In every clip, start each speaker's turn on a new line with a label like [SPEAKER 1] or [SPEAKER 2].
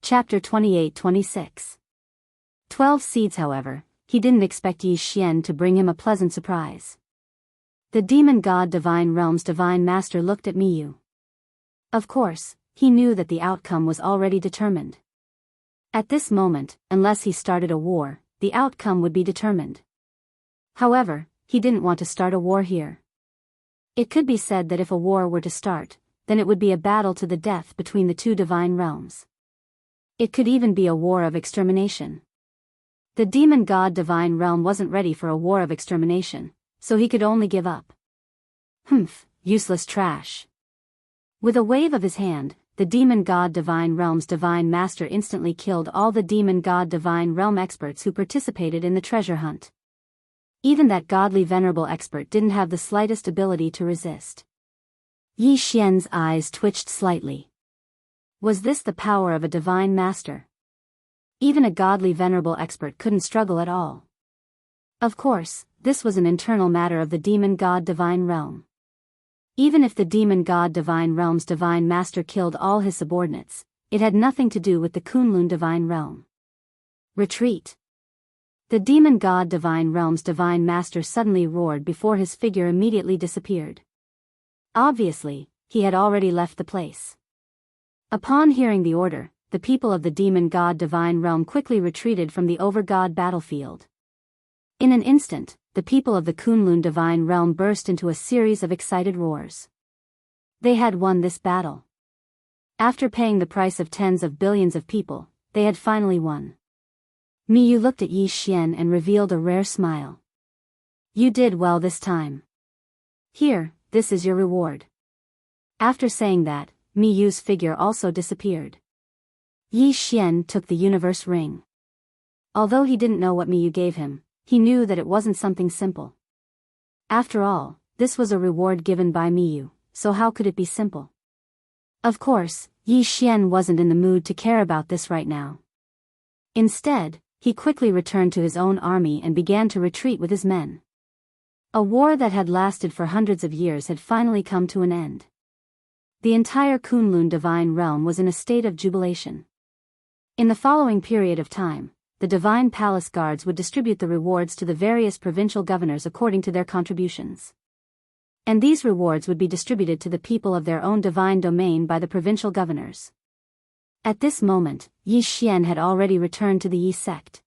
[SPEAKER 1] Chapter 28-26. 12 seeds. However, he didn't expect Yi Xian to bring him a pleasant surprise. The demon god Divine Realm's divine master looked at Miyu. Of course, he knew that the outcome was already determined. At this moment, unless he started a war, the outcome would be determined. However, he didn't want to start a war here. It could be said that if a war were to start, then it would be a battle to the death between the two divine realms. It could even be a war of extermination. The demon god Divine Realm wasn't ready for a war of extermination, so he could only give up. Useless trash. With a wave of his hand, the demon god Divine Realm's divine master instantly killed all the demon god Divine Realm experts who participated in the treasure hunt. Even that godly venerable expert didn't have the slightest ability to resist. Yi Xian's eyes twitched slightly. Was this the power of a divine master? Even a godly venerable expert couldn't struggle at all. Of course, this was an internal matter of the demon god Divine Realm. Even if the demon god Divine Realm's divine master killed all his subordinates, it had nothing to do with the Kunlun Divine Realm. Retreat. The demon god Divine Realm's divine master suddenly roared before his figure immediately disappeared. Obviously, he had already left the place. Upon hearing the order, the people of the demon god Divine Realm quickly retreated from the over-god battlefield. In an instant, the people of the Kunlun Divine Realm burst into a series of excited roars. They had won this battle. After paying the price of tens of billions of people, they had finally won. Miyu looked at Yi Xian and revealed a rare smile. You did well this time. Here, this is your reward. After saying that, Miyu's figure also disappeared. Yi Xian took the universe ring. Although he didn't know what Miyu gave him, he knew that it wasn't something simple. After all, this was a reward given by Miyu, so how could it be simple? Of course, Yi Xian wasn't in the mood to care about this right now. Instead, he quickly returned to his own army and began to retreat with his men. A war that had lasted for hundreds of years had finally come to an end. The entire Kunlun Divine Realm was in a state of jubilation. In the following period of time, the Divine Palace Guards would distribute the rewards to the various provincial governors according to their contributions. And these rewards would be distributed to the people of their own divine domain by the provincial governors. At this moment, Yi Xian had already returned to the Yi sect.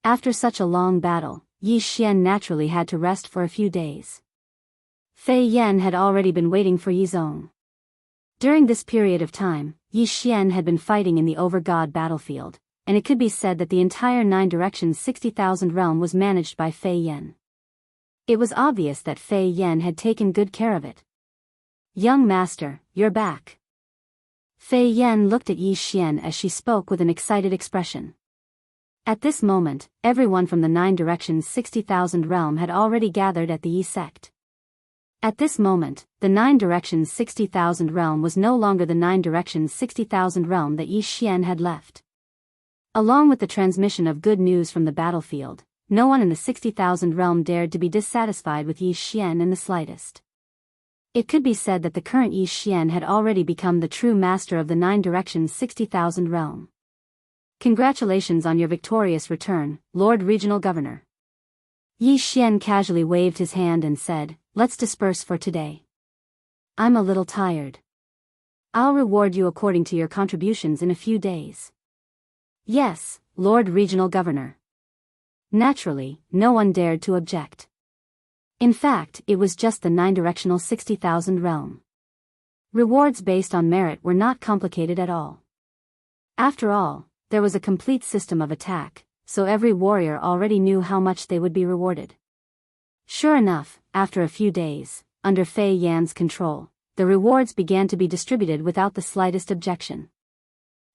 [SPEAKER 1] After such a long battle, Yi Xian naturally had to rest for a few days. Fei Yan had already been waiting for Yi Zong. During this period of time, Yi Xian had been fighting in the over-god battlefield, and it could be said that the entire 9 directions 60,000 realm was managed by Fei Yan. It was obvious that Fei Yan had taken good care of it. Young master, you're back. Fei Yan looked at Yi Xian as she spoke with an excited expression. At this moment, everyone from the 9 directions 60,000 realm had already gathered at the Yi sect. At this moment, the 9 directions 60,000 realm was no longer the 9 directions 60,000 realm that Yi Xian had left. Along with the transmission of good news from the battlefield, no one in the 60,000 realm dared to be dissatisfied with Yi Xian in the slightest. It could be said that the current Yi Xian had already become the true master of the 9 directions 60,000 realm. Congratulations on your victorious return, Lord Regional Governor. Yi Xian casually waved his hand and said, let's disperse for today. I'm a little tired. I'll reward you according to your contributions in a few days. Yes, Lord Regional Governor. Naturally, no one dared to object. In fact, it was just the 9-directional 60,000 realm. Rewards based on merit were not complicated at all. After all, there was a complete system of attack, so every warrior already knew how much they would be rewarded. Sure enough, after a few days, under Fei Yan's control, the rewards began to be distributed without the slightest objection.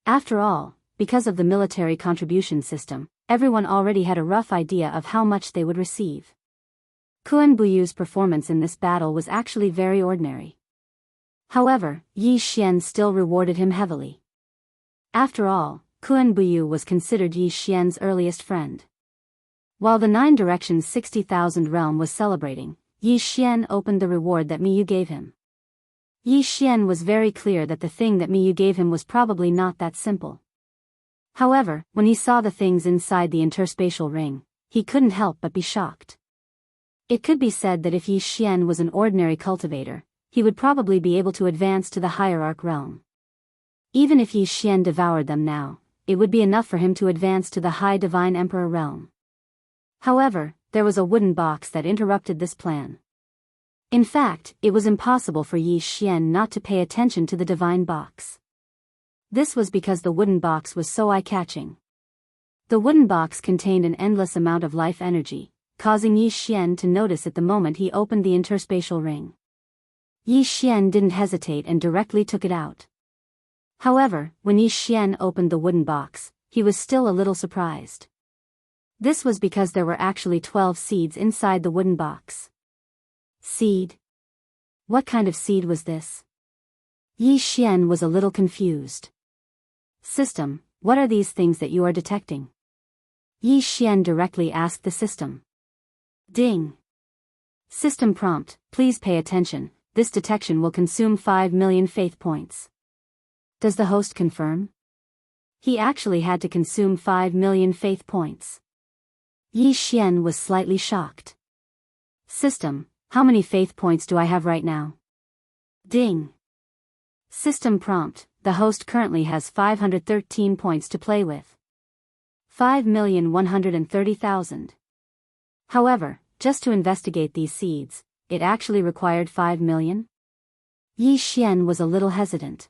[SPEAKER 1] After all, because of the military contribution system, everyone already had a rough idea of how much they would receive. Kuan Buyu's performance in this battle was actually very ordinary. However, Yi Xian still rewarded him heavily. After all, Kuan Buyu was considered Yi Xian's earliest friend. While the 9 directions 60,000 realm was celebrating, Yi Xian opened the reward that Miyu gave him. Yi Xian was very clear that the thing that Miyu gave him was probably not that simple. However, when he saw the things inside the interspatial ring, he couldn't help but be shocked. It could be said that if Yi Xian was an ordinary cultivator, he would probably be able to advance to the hierarch realm. Even if Yi Xian devoured them now, it would be enough for him to advance to the high divine emperor realm. However, there was a wooden box that interrupted this plan. In fact, it was impossible for Yi Xian not to pay attention to the divine box. This was because the wooden box was so eye-catching. The wooden box contained an endless amount of life energy, causing Yi Xian to notice it the moment he opened the interspatial ring. Yi Xian didn't hesitate and directly took it out. However, when Yi Xian opened the wooden box, he was still a little surprised. This was because there were actually 12 seeds inside the wooden box. Seed? What kind of seed was this? Yi Xian was a little confused. System, what are these things that you are detecting? Yi Xian directly asked the system. Ding. System prompt, please pay attention, this detection will consume 5 million faith points. Does the host confirm? He actually had to consume 5 million faith points. Yi Xian was slightly shocked. System, how many faith points do I have right now? Ding. System prompt, the host currently has 513 points to play with. 5,130,000. However, just to investigate these seeds, it actually required 5 million? Yi Xian was a little hesitant.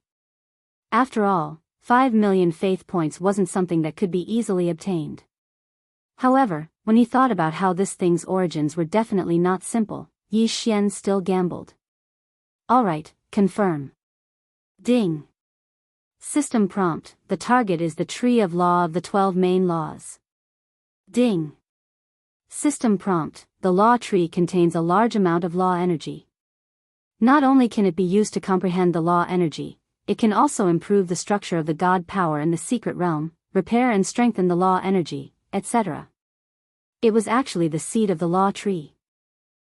[SPEAKER 1] After all, 5 million faith points wasn't something that could be easily obtained. However, when he thought about how this thing's origins were definitely not simple, Yi Xian still gambled. Alright, confirm. Ding. System prompt, the target is the tree of law of the 12 main laws. Ding. System prompt, the law tree contains a large amount of law energy. Not only can it be used to comprehend the law energy, it can also improve the structure of the god power in the secret realm, repair and strengthen the law energy, etc. It was actually the seed of the law tree.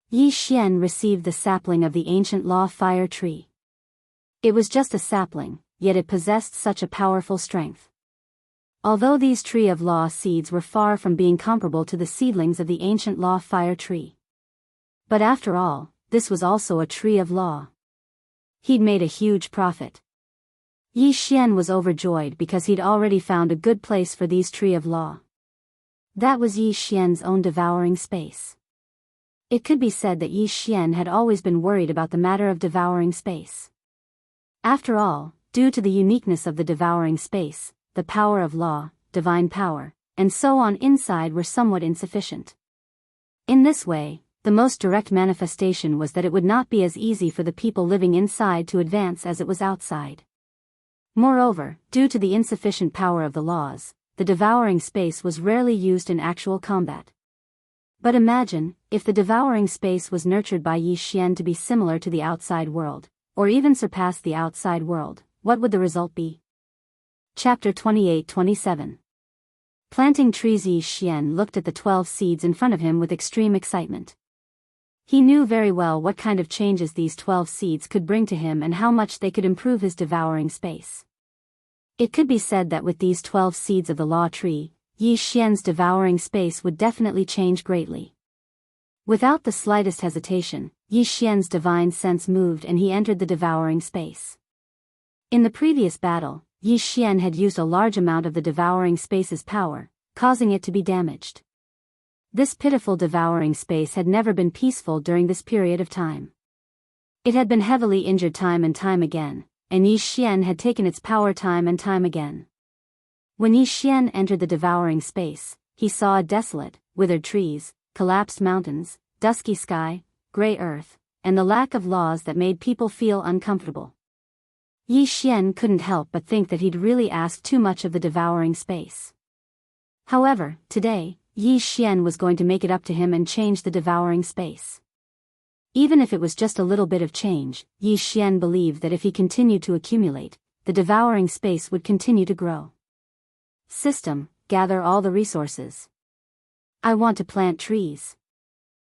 [SPEAKER 1] Yi Xian received the sapling of the ancient law fire tree. It was just a sapling, yet it possessed such a powerful strength. Although these tree of law seeds were far from being comparable to the seedlings of the ancient law fire tree. But after all, this was also a tree of law. He'd made a huge profit. Yi Xian was overjoyed because he'd already found a good place for these tree of law. That was Yi Xian's own devouring space. It could be said that Yi Xian had always been worried about the matter of devouring space. After all, due to the uniqueness of the devouring space, the power of law, divine power, and so on inside were somewhat insufficient. In this way, the most direct manifestation was that it would not be as easy for the people living inside to advance as it was outside. Moreover, due to the insufficient power of the laws, the devouring space was rarely used in actual combat. But imagine, if the devouring space was nurtured by Yi Xian to be similar to the outside world, or even surpass the outside world, what would the result be? Chapter 28-27. Planting trees. Yi Xian looked at the 12 seeds in front of him with extreme excitement. He knew very well what kind of changes these 12 seeds could bring to him and how much they could improve his devouring space. It could be said that with these 12 seeds of the law tree, Yi Xian's devouring space would definitely change greatly. Without the slightest hesitation, Yi Xian's divine sense moved and he entered the devouring space. In the previous battle, Yi Xian had used a large amount of the devouring space's power, causing it to be damaged. This pitiful devouring space had never been peaceful during this period of time. It had been heavily injured time and time again, and Yi Xian had taken its power time and time again. When Yi Xian entered the devouring space, he saw a desolate, withered trees, collapsed mountains, dusky sky, gray earth, and the lack of laws that made people feel uncomfortable. Yi Xian couldn't help but think that he'd really asked too much of the devouring space. However, today, Yi Xian was going to make it up to him and change the devouring space. Even if it was just a little bit of change, Yi Xian believed that if he continued to accumulate, the devouring space would continue to grow. System, gather all the resources. I want to plant trees.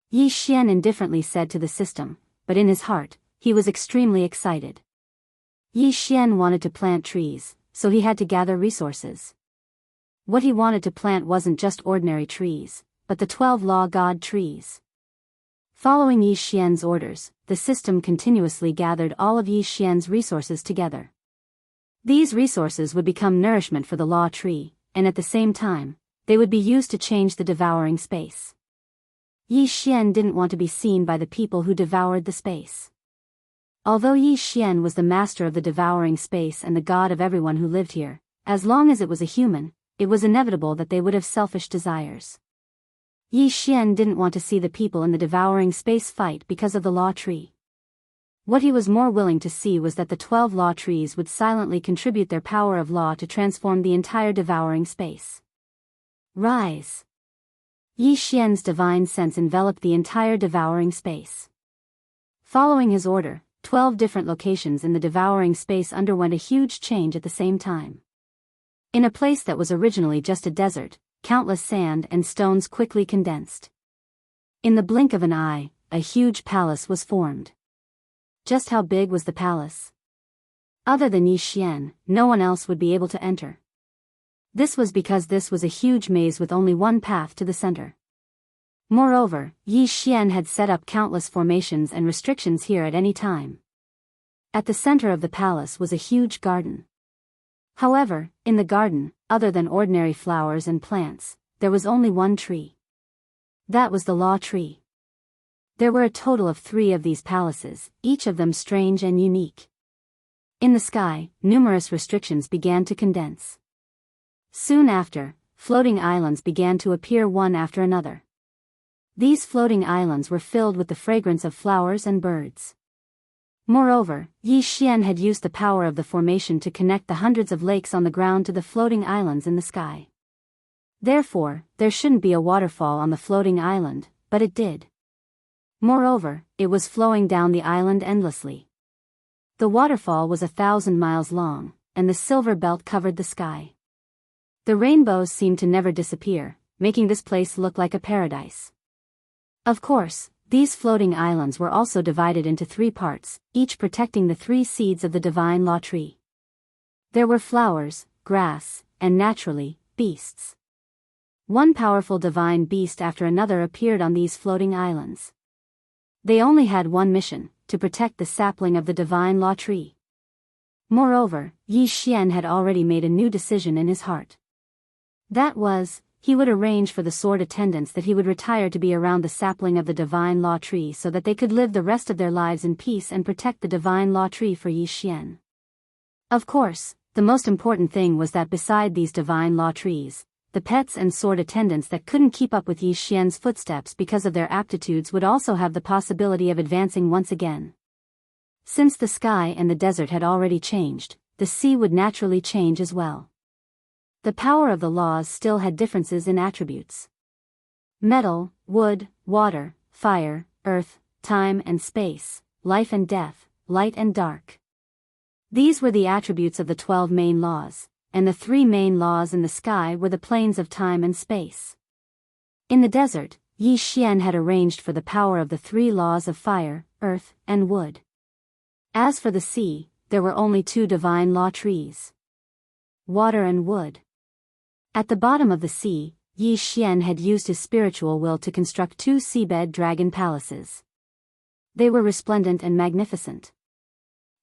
[SPEAKER 1] Yi Xian indifferently said to the system, but in his heart, he was extremely excited. Yi Xian wanted to plant trees, so he had to gather resources. What he wanted to plant wasn't just ordinary trees, but the 12 Law God trees. Following Yi Xian's orders, the system continuously gathered all of Yi Xian's resources together. These resources would become nourishment for the Law tree, and at the same time, they would be used to change the devouring space. Yi Xian didn't want to be seen by the people who devoured the space. Although Yi Xian was the master of the devouring space and the god of everyone who lived here, as long as it was a human, it was inevitable that they would have selfish desires. Yi Xian didn't want to see the people in the devouring space fight because of the Law tree. What he was more willing to see was that the 12 Law trees would silently contribute their power of law to transform the entire devouring space. Rise! Yi Xian's divine sense enveloped the entire devouring space. Following his order, 12 different locations in the devouring space underwent a huge change at the same time. In a place that was originally just a desert, countless sand and stones quickly condensed. In the blink of an eye, a huge palace was formed. Just how big was the palace? Other than Yi Xian, no one else would be able to enter. This was because this was a huge maze with only one path to the center. Moreover, Yi Xian had set up countless formations and restrictions here at any time. At the center of the palace was a huge garden. However, in the garden, other than ordinary flowers and plants, there was only one tree. That was the Law tree. There were a total of 3 of these palaces, each of them strange and unique. In the sky, numerous restrictions began to condense. Soon after, floating islands began to appear one after another. These floating islands were filled with the fragrance of flowers and birds. Moreover, Yi Xian had used the power of the formation to connect the hundreds of lakes on the ground to the floating islands in the sky. Therefore, there shouldn't be a waterfall on the floating island, but it did. Moreover, it was flowing down the island endlessly. The waterfall was 1,000 miles long, and the silver belt covered the sky. The rainbows seemed to never disappear, making this place look like a paradise. Of course, these floating islands were also divided into 3 parts, each protecting the 3 seeds of the divine Law tree. There were flowers, grass, and naturally, beasts. One powerful divine beast after another appeared on these floating islands. They only had one mission, to protect the sapling of the divine Law tree. Moreover, Yi Xian had already made a new decision in his heart. That was, he would arrange for the sword attendants that he would retire to be around the sapling of the divine Law tree so that they could live the rest of their lives in peace and protect the divine Law tree for Yi Xian. Of course, the most important thing was that beside these divine Law trees, the pets and sword attendants that couldn't keep up with Yi Xian's footsteps because of their aptitudes would also have the possibility of advancing once again. Since the sky and the desert had already changed, the sea would naturally change as well. The power of the laws still had differences in attributes. Metal, wood, water, fire, earth, time and space, life and death, light and dark. These were the attributes of the 12 main laws, and the 3 main laws in the sky were the planes of time and space. In the desert, Yi Xian had arranged for the power of the 3 laws of fire, earth, and wood. As for the sea, there were only 2 divine Law trees. Water and wood. At the bottom of the sea, Yi Xian had used his spiritual will to construct 2 seabed dragon palaces. They were resplendent and magnificent.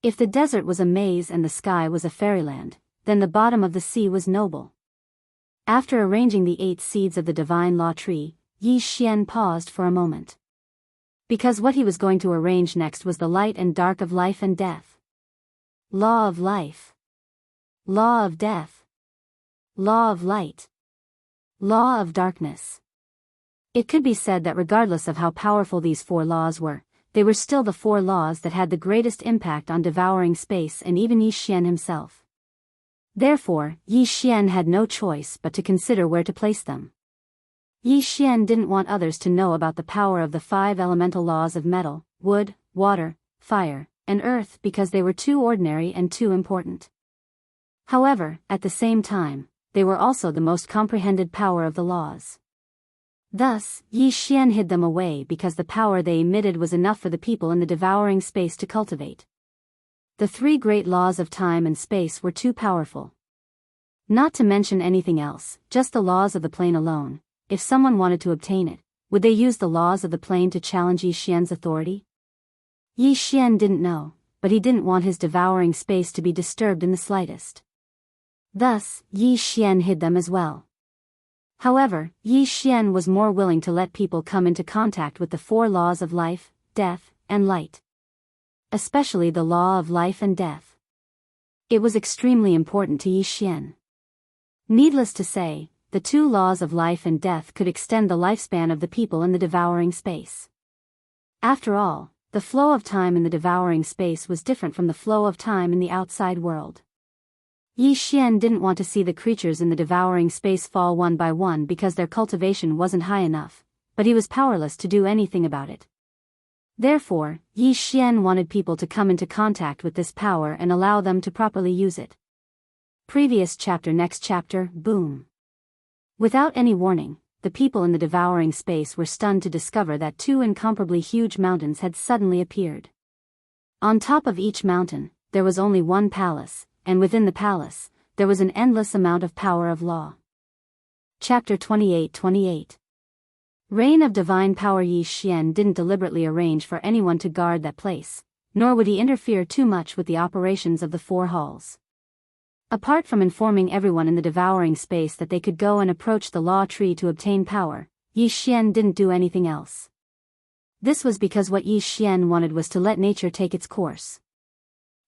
[SPEAKER 1] If the desert was a maze and the sky was a fairyland, then the bottom of the sea was noble. After arranging the 8 seeds of the divine Law tree, Yi Xian paused for a moment. Because what he was going to arrange next was the light and dark of life and death. Law of life. Law of death. Law of light. Law of darkness. It could be said that regardless of how powerful these 4 laws were, they were still the 4 laws that had the greatest impact on devouring space and even Yi Xian himself. Therefore, Yi Xian had no choice but to consider where to place them. Yi Xian didn't want others to know about the power of the 5 elemental laws of metal, wood, water, fire, and earth because they were too ordinary and too important. However, at the same time, they were also the most comprehended power of the laws. Thus, Yi Xian hid them away because the power they emitted was enough for the people in the devouring space to cultivate. The 3 great laws of time and space were too powerful. Not to mention anything else, just the laws of the plane alone. If someone wanted to obtain it, would they use the laws of the plane to challenge Yi Xian's authority? Yi Xian didn't know, but he didn't want his devouring space to be disturbed in the slightest. Thus, Yi Xian hid them as well. However, Yi Xian was more willing to let people come into contact with the four laws of life, death, and light. Especially the law of life and death. It was extremely important to Yi Xian. Needless to say, the two laws of life and death could extend the lifespan of the people in the devouring space. After all, the flow of time in the devouring space was different from the flow of time in the outside world. Yi Xian didn't want to see the creatures in the devouring space fall one by one because their cultivation wasn't high enough, but he was powerless to do anything about it. Therefore, Yi Xian wanted people to come into contact with this power and allow them to properly use it. Previous chapter. Next chapter, boom. Without any warning, the people in the devouring space were stunned to discover that two incomparably huge mountains had suddenly appeared. On top of each mountain, there was only one palace, and within the palace, there was an endless amount of power of law. Chapter 28. Reign of Divine Power. Yi Xian didn't deliberately arrange for anyone to guard that place, nor would he interfere too much with the operations of the four halls. Apart from informing everyone in the devouring space that they could go and approach the law tree to obtain power, Yi Xian didn't do anything else. This was because what Yi Xian wanted was to let nature take its course.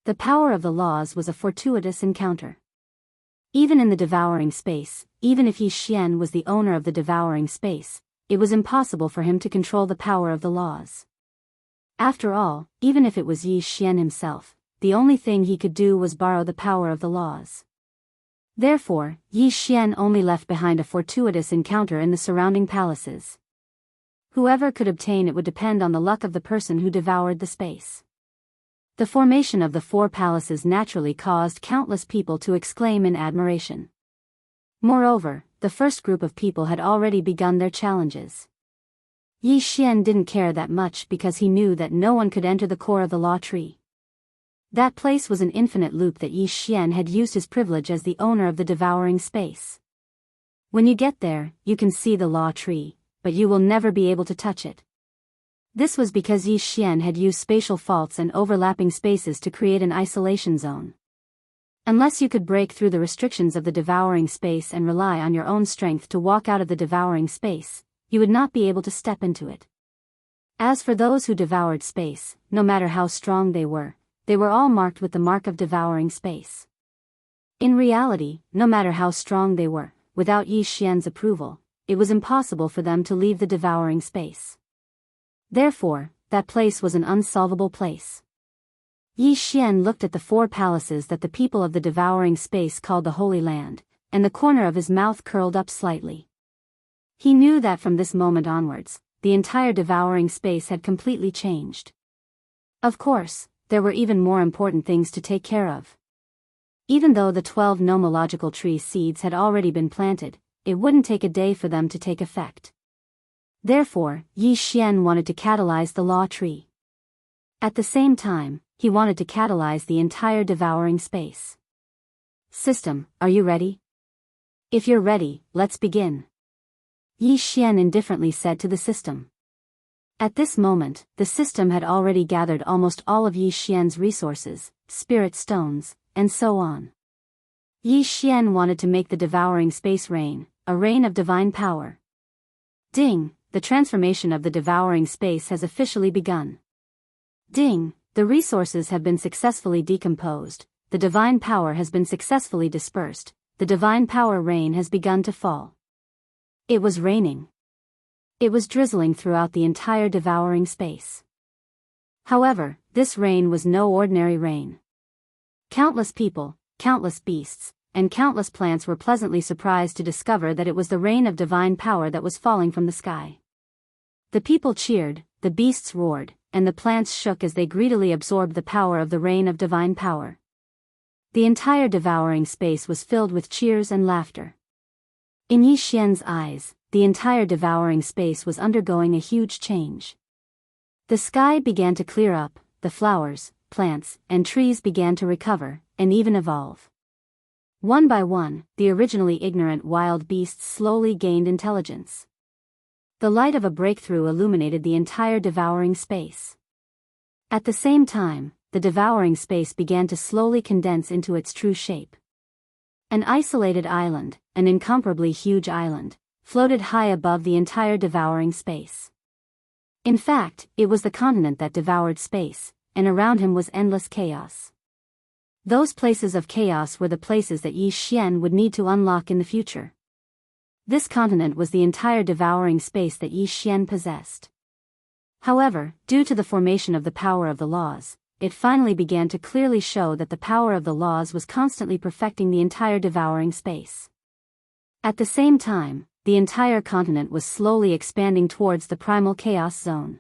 [SPEAKER 1] The power of the laws was a fortuitous encounter. Even in the devouring space, even if Yi Xian was the owner of the devouring space, it was impossible for him to control the power of the laws. After all, even if it was Yi Xian himself, the only thing he could do was borrow the power of the laws. Therefore, Yi Xian only left behind a fortuitous encounter in the surrounding palaces. Whoever could obtain it would depend on the luck of the person who devoured the space. The formation of the four palaces naturally caused countless people to exclaim in admiration. Moreover, the first group of people had already begun their challenges. Yi Xian didn't care that much because he knew that no one could enter the core of the law tree. That place was an infinite loop that Yi Xian had used his privilege as the owner of the devouring space. When you get there, you can see the law tree, but you will never be able to touch it. This was because Yi Xian had used spatial faults and overlapping spaces to create an isolation zone. Unless you could break through the restrictions of the devouring space and rely on your own strength to walk out of the devouring space, you would not be able to step into it. As for those who devoured space, no matter how strong they were all marked with the mark of devouring space. In reality, no matter how strong they were, without Yi Xian's approval, it was impossible for them to leave the devouring space. Therefore, that place was an unsolvable place. Yi Xian looked at the four palaces that the people of the devouring space called the Holy Land, and the corner of his mouth curled up slightly. He knew that from this moment onwards, the entire devouring space had completely changed. Of course, there were even more important things to take care of. Even though the 12 nomological tree seeds had already been planted, it wouldn't take a day for them to take effect. Therefore, Yi Xian wanted to catalyze the law tree. At the same time, he wanted to catalyze the entire devouring space. System, are you ready? If you're ready, let's begin. Yi Xian indifferently said to the system. At this moment, the system had already gathered almost all of Yi Xian's resources, spirit stones, and so on. Yi Xian wanted to make the devouring space reign, a reign of divine power. Ding, the transformation of the devouring space has officially begun. Ding, the resources have been successfully decomposed, the divine power has been successfully dispersed, the divine power rain has begun to fall. It was raining. It was drizzling throughout the entire devouring space. However, this rain was no ordinary rain. Countless people, countless beasts, and countless plants were pleasantly surprised to discover that it was the rain of divine power that was falling from the sky. The people cheered, the beasts roared, and the plants shook as they greedily absorbed the power of the rain of divine power. The entire devouring space was filled with cheers and laughter. In Yi Xian's eyes, the entire devouring space was undergoing a huge change. The sky began to clear up, the flowers, plants, and trees began to recover, and even evolve. One by one, the originally ignorant wild beasts slowly gained intelligence. The light of a breakthrough illuminated the entire devouring space. At the same time, the devouring space began to slowly condense into its true shape. An isolated island, an incomparably huge island, floated high above the entire devouring space. In fact, it was the continent that devoured space, and around him was endless chaos. Those places of chaos were the places that Yi Xian would need to unlock in the future. This continent was the entire devouring space that Yi Xian possessed. However, due to the formation of the power of the laws, it finally began to clearly show that the power of the laws was constantly perfecting the entire devouring space. At the same time, the entire continent was slowly expanding towards the primal chaos zone.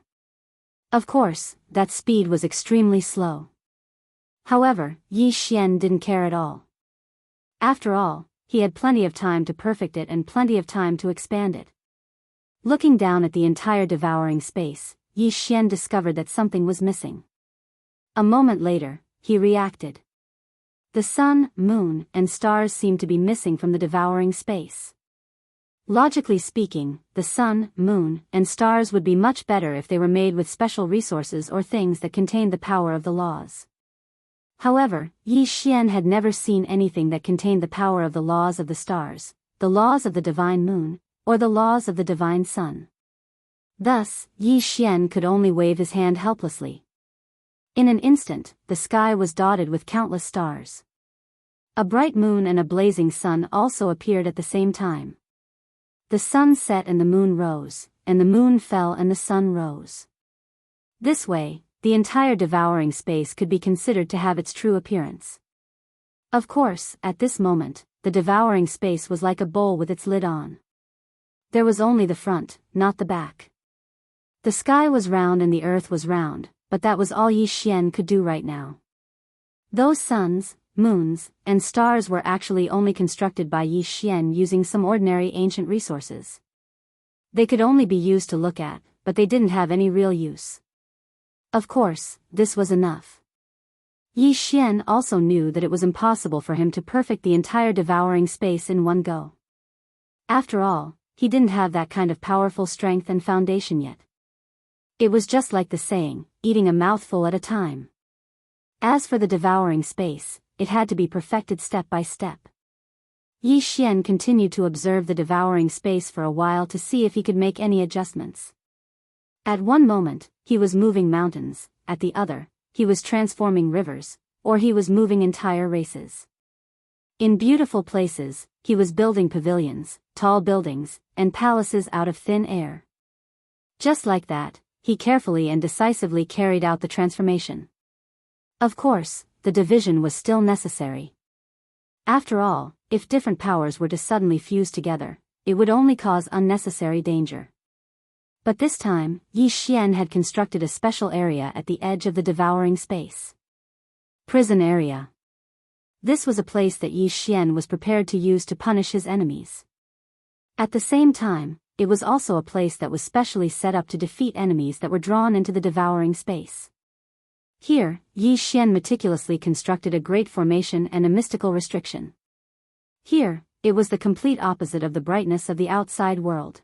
[SPEAKER 1] Of course, that speed was extremely slow. However, Yi Xian didn't care at all. After all, he had plenty of time to perfect it and plenty of time to expand it. Looking down at the entire devouring space, Yi Xian discovered that something was missing. A moment later, he reacted. The sun, moon, and stars seemed to be missing from the devouring space. Logically speaking, the sun, moon, and stars would be much better if they were made with special resources or things that contained the power of the laws. However, Yi Xian had never seen anything that contained the power of the laws of the stars, the laws of the divine moon, or the laws of the divine sun. Thus, Yi Xian could only wave his hand helplessly. In an instant, the sky was dotted with countless stars. A bright moon and a blazing sun also appeared at the same time. The sun set and the moon rose, and the moon fell and the sun rose. This way, the entire devouring space could be considered to have its true appearance. Of course, at this moment, the devouring space was like a bowl with its lid on. There was only the front, not the back. The sky was round and the earth was round, but that was all Yi Xian could do right now. Those suns, moons, and stars were actually only constructed by Yi Xian using some ordinary ancient resources. They could only be used to look at, but they didn't have any real use. Of course, this was enough. Yi Xian also knew that it was impossible for him to perfect the entire devouring space in one go. After all, he didn't have that kind of powerful strength and foundation yet. It was just like the saying, eating a mouthful at a time. As for the devouring space, it had to be perfected step by step. Yi Xian continued to observe the devouring space for a while to see if he could make any adjustments. At one moment, he was moving mountains, at the other, he was transforming rivers, or he was moving entire races. In beautiful places, he was building pavilions, tall buildings, and palaces out of thin air. Just like that, he carefully and decisively carried out the transformation. Of course, the division was still necessary. After all, if different powers were to suddenly fuse together, it would only cause unnecessary danger. But this time, Yi Xian had constructed a special area at the edge of the devouring space. Prison area. This was a place that Yi Xian was prepared to use to punish his enemies. At the same time, it was also a place that was specially set up to defeat enemies that were drawn into the devouring space. Here, Yi Xian meticulously constructed a great formation and a mystical restriction. Here, it was the complete opposite of the brightness of the outside world.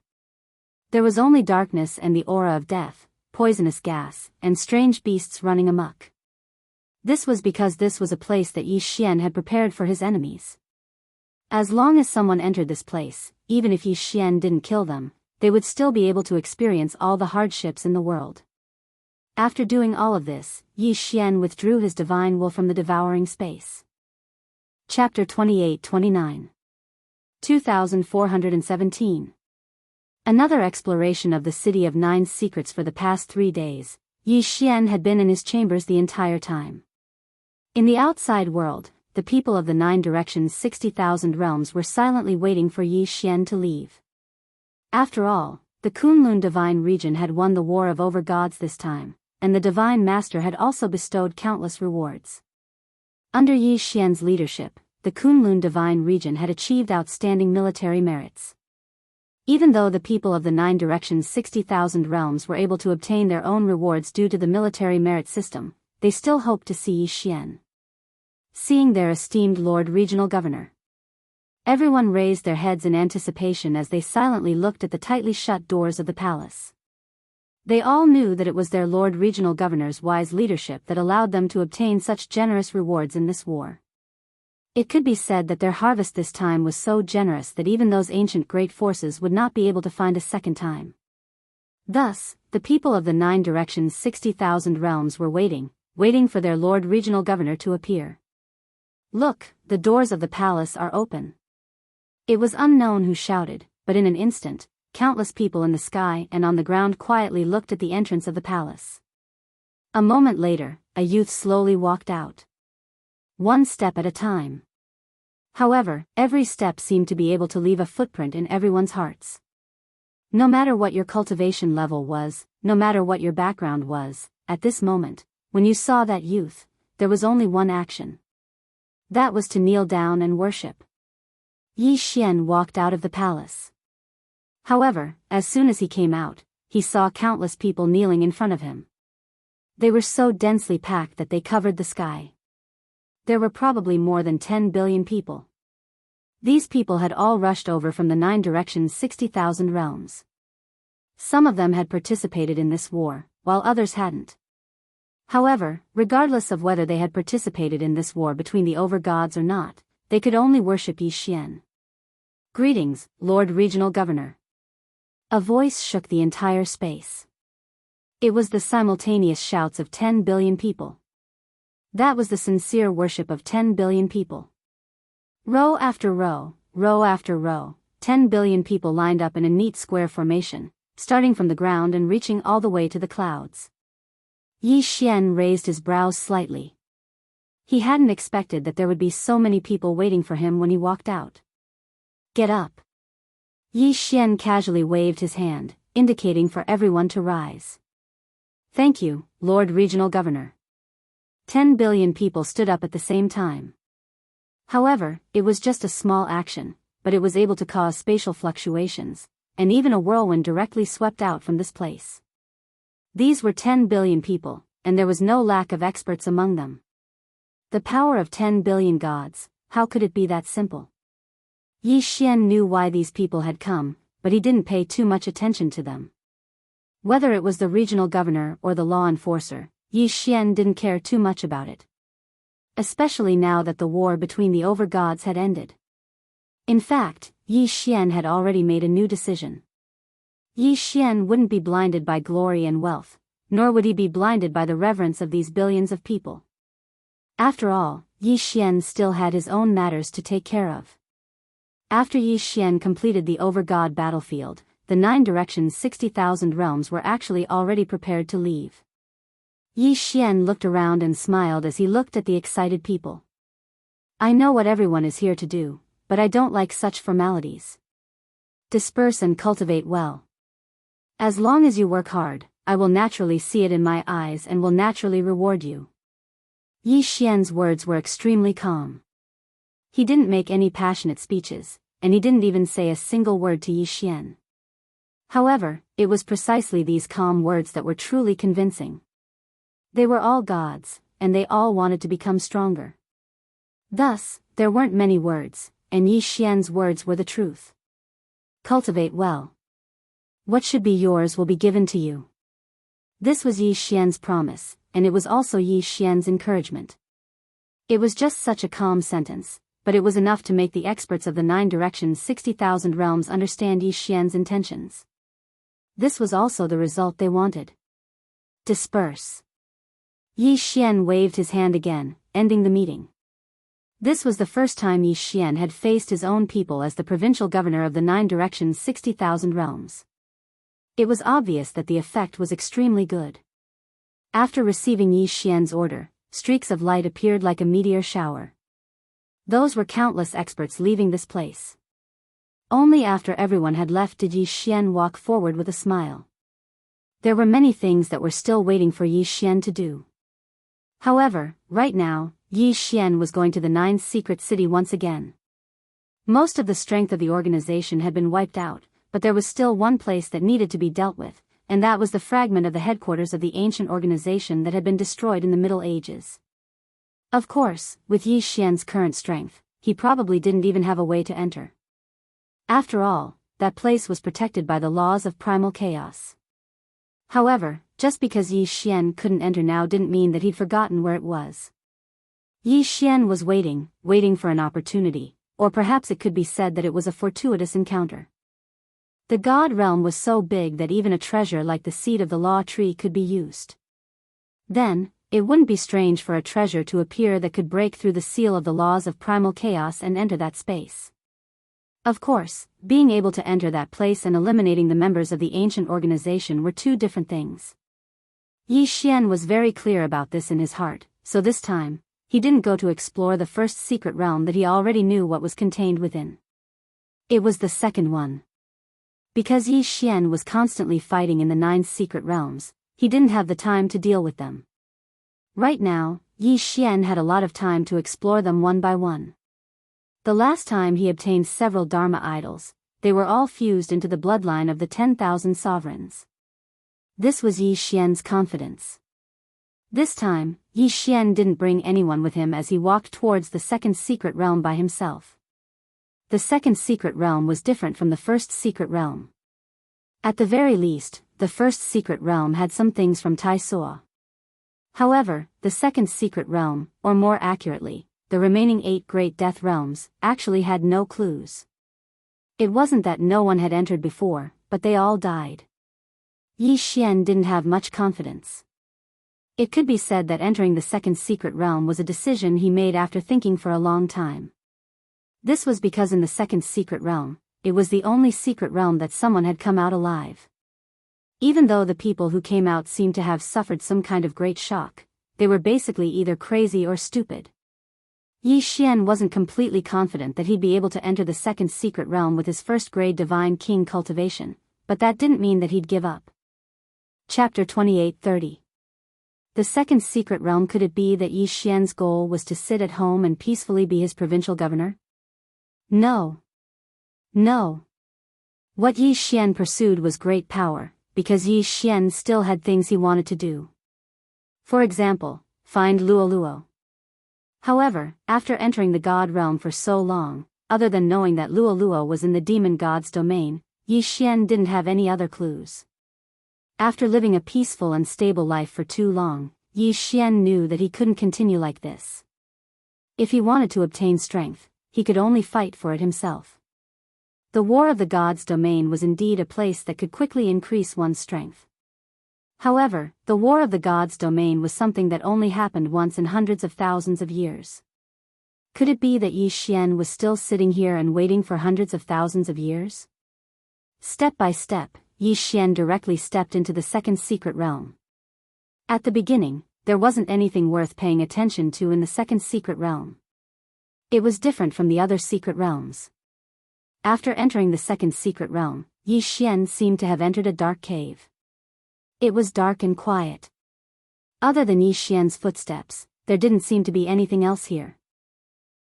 [SPEAKER 1] There was only darkness and the aura of death, poisonous gas, and strange beasts running amok. This was because this was a place that Yi Xian had prepared for his enemies. As long as someone entered this place, even if Yi Xian didn't kill them, they would still be able to experience all the hardships in the world. After doing all of this, Yi Xian withdrew his divine will from the devouring space. Chapter 28-29. 2417. Another exploration of the City of Nine Secrets. For the past 3 days, Yi Xian had been in his chambers the entire time. In the outside world, the people of the 9 directions 60,000 realms were silently waiting for Yi Xian to leave. After all, the Kunlun divine region had won the war of over gods this time, and the divine master had also bestowed countless rewards. Under Yi Xian's leadership, the Kunlun divine region had achieved outstanding military merits. Even though the people of the 9 directions 60,000 realms were able to obtain their own rewards due to the military merit system, they still hoped to see Yi Xian. Seeing their esteemed Lord Regional Governor. Everyone raised their heads in anticipation as they silently looked at the tightly shut doors of the palace. They all knew that it was their Lord Regional Governor's wise leadership that allowed them to obtain such generous rewards in this war. It could be said that their harvest this time was so generous that even those ancient great forces would not be able to find a second time. Thus, the people of the 9 directions 60,000 realms were waiting for their Lord Regional Governor to appear. Look, the doors of the palace are open. It was unknown who shouted, but in an instant, countless people in the sky and on the ground quietly looked at the entrance of the palace. A moment later, a youth slowly walked out. One step at a time. However, every step seemed to be able to leave a footprint in everyone's hearts. No matter what your cultivation level was, no matter what your background was, at this moment, when you saw that youth, there was only one action. That was to kneel down and worship. Yi Xian walked out of the palace. However, as soon as he came out, he saw countless people kneeling in front of him. They were so densely packed that they covered the sky. There were probably more than 10 billion people. These people had all rushed over from the 9 directions 60,000 realms. Some of them had participated in this war, while others hadn't. However, regardless of whether they had participated in this war between the over-gods or not, they could only worship Yi Xian. Greetings, Lord Regional Governor. A voice shook the entire space. It was the simultaneous shouts of 10 billion people. That was the sincere worship of 10 billion people. Row after row, row after row, 10 billion people lined up in a neat square formation, starting from the ground and reaching all the way to the clouds. Yi Xian raised his brows slightly. He hadn't expected that there would be so many people waiting for him when he walked out. Get up. Yi Xian casually waved his hand, indicating for everyone to rise. Thank you, Lord Regional Governor. 10 billion people stood up at the same time. However, it was just a small action, but it was able to cause spatial fluctuations, and even a whirlwind directly swept out from this place. These were 10 billion people, and there was no lack of experts among them. The power of 10 billion gods, how could it be that simple? Yi Xian knew why these people had come, but he didn't pay too much attention to them. Whether it was the regional governor or the law enforcer, Yi Xian didn't care too much about it. Especially now that the war between the over-gods had ended. In fact, Yi Xian had already made a new decision. Yi Xian wouldn't be blinded by glory and wealth, nor would he be blinded by the reverence of these billions of people. After all, Yi Xian still had his own matters to take care of. After Yi Xian completed the over-god battlefield, the 9 directions 60,000 realms were actually already prepared to leave. Yi Xian looked around and smiled as he looked at the excited people. I know what everyone is here to do, but I don't like such formalities. Disperse and cultivate well. As long as you work hard, I will naturally see it in my eyes and will naturally reward you. Yi Xian's words were extremely calm. He didn't make any passionate speeches, and he didn't even say a single word to Yi Xian. However, it was precisely these calm words that were truly convincing. They were all gods, and they all wanted to become stronger. Thus, there weren't many words, and Yi Xian's words were the truth. Cultivate well. What should be yours will be given to you. This was Yi Xian's promise, and it was also Yi Xian's encouragement. It was just such a calm sentence, but it was enough to make the experts of the 9 directions 60,000 realms understand Yi Xian's intentions. This was also the result they wanted. Disperse. Yi Xian waved his hand again, ending the meeting. This was the first time Yi Xian had faced his own people as the provincial governor of the 9 directions 60,000 realms. It was obvious that the effect was extremely good. After receiving Yi Xian's order, streaks of light appeared like a meteor shower. Those were countless experts leaving this place. Only after everyone had left did Yi Xian walk forward with a smile. There were many things that were still waiting for Yi Xian to do. However, right now, Yi Xian was going to the 9th secret city once again. Most of the strength of the organization had been wiped out, but there was still one place that needed to be dealt with, and that was the fragment of the headquarters of the ancient organization that had been destroyed in the Middle Ages. Of course, with Yi Xian's current strength, he probably didn't even have a way to enter. After all, that place was protected by the laws of primal chaos. However, just because Yi Xian couldn't enter now didn't mean that he'd forgotten where it was. Yi Xian was waiting for an opportunity, or perhaps it could be said that it was a fortuitous encounter. The God realm was so big that even a treasure like the seed of the law tree could be used. Then, it wouldn't be strange for a treasure to appear that could break through the seal of the laws of primal chaos and enter that space. Of course, being able to enter that place and eliminating the members of the ancient organization were two different things. Yi Xian was very clear about this in his heart, so this time, he didn't go to explore the first secret realm that he already knew what was contained within. It was the second one. Because Yi Xian was constantly fighting in the 9 secret realms, he didn't have the time to deal with them. Right now, Yi Xian had a lot of time to explore them one by one. The last time he obtained several Dharma idols, they were all fused into the bloodline of the 10,000 sovereigns. This was Yi Xian's confidence. This time, Yi Xian didn't bring anyone with him as he walked towards the second secret realm by himself. The second secret realm was different from the first secret realm. At the very least, the first secret realm had some things from Tai Suo. However, the second secret realm, or more accurately, the remaining 8 great death realms, actually had no clues. It wasn't that no one had entered before, but they all died. Yi Xian didn't have much confidence. It could be said that entering the second secret realm was a decision he made after thinking for a long time. This was because in the second secret realm, it was the only secret realm that someone had come out alive. Even though the people who came out seemed to have suffered some kind of great shock, they were basically either crazy or stupid. Yi Xian wasn't completely confident that he'd be able to enter the second secret realm with his first-grade divine king cultivation, but that didn't mean that he'd give up. Chapter 28:30. The second secret realm. Could it be that Yi Xian's goal was to sit at home and peacefully be his provincial governor? No. No. What Yi Xian pursued was great power, because Yi Xian still had things he wanted to do. For example, find Luo Luo. However, after entering the God realm for so long, other than knowing that Luo Luo was in the demon god's domain, Yi Xian didn't have any other clues. After living a peaceful and stable life for too long, Yi Xian knew that he couldn't continue like this. If he wanted to obtain strength, he could only fight for it himself. The war of the god's domain was indeed a place that could quickly increase one's strength. However, the war of the god's domain was something that only happened once in hundreds of thousands of years. Could it be that Yi Xian was still sitting here and waiting for hundreds of thousands of years? Step by step, Yi Xian directly stepped into the second secret realm. At the beginning, there wasn't anything worth paying attention to in the second secret realm. It was different from the other secret realms. After entering the second secret realm, Yi Xian seemed to have entered a dark cave. It was dark and quiet. Other than Yi Xian's footsteps, there didn't seem to be anything else here.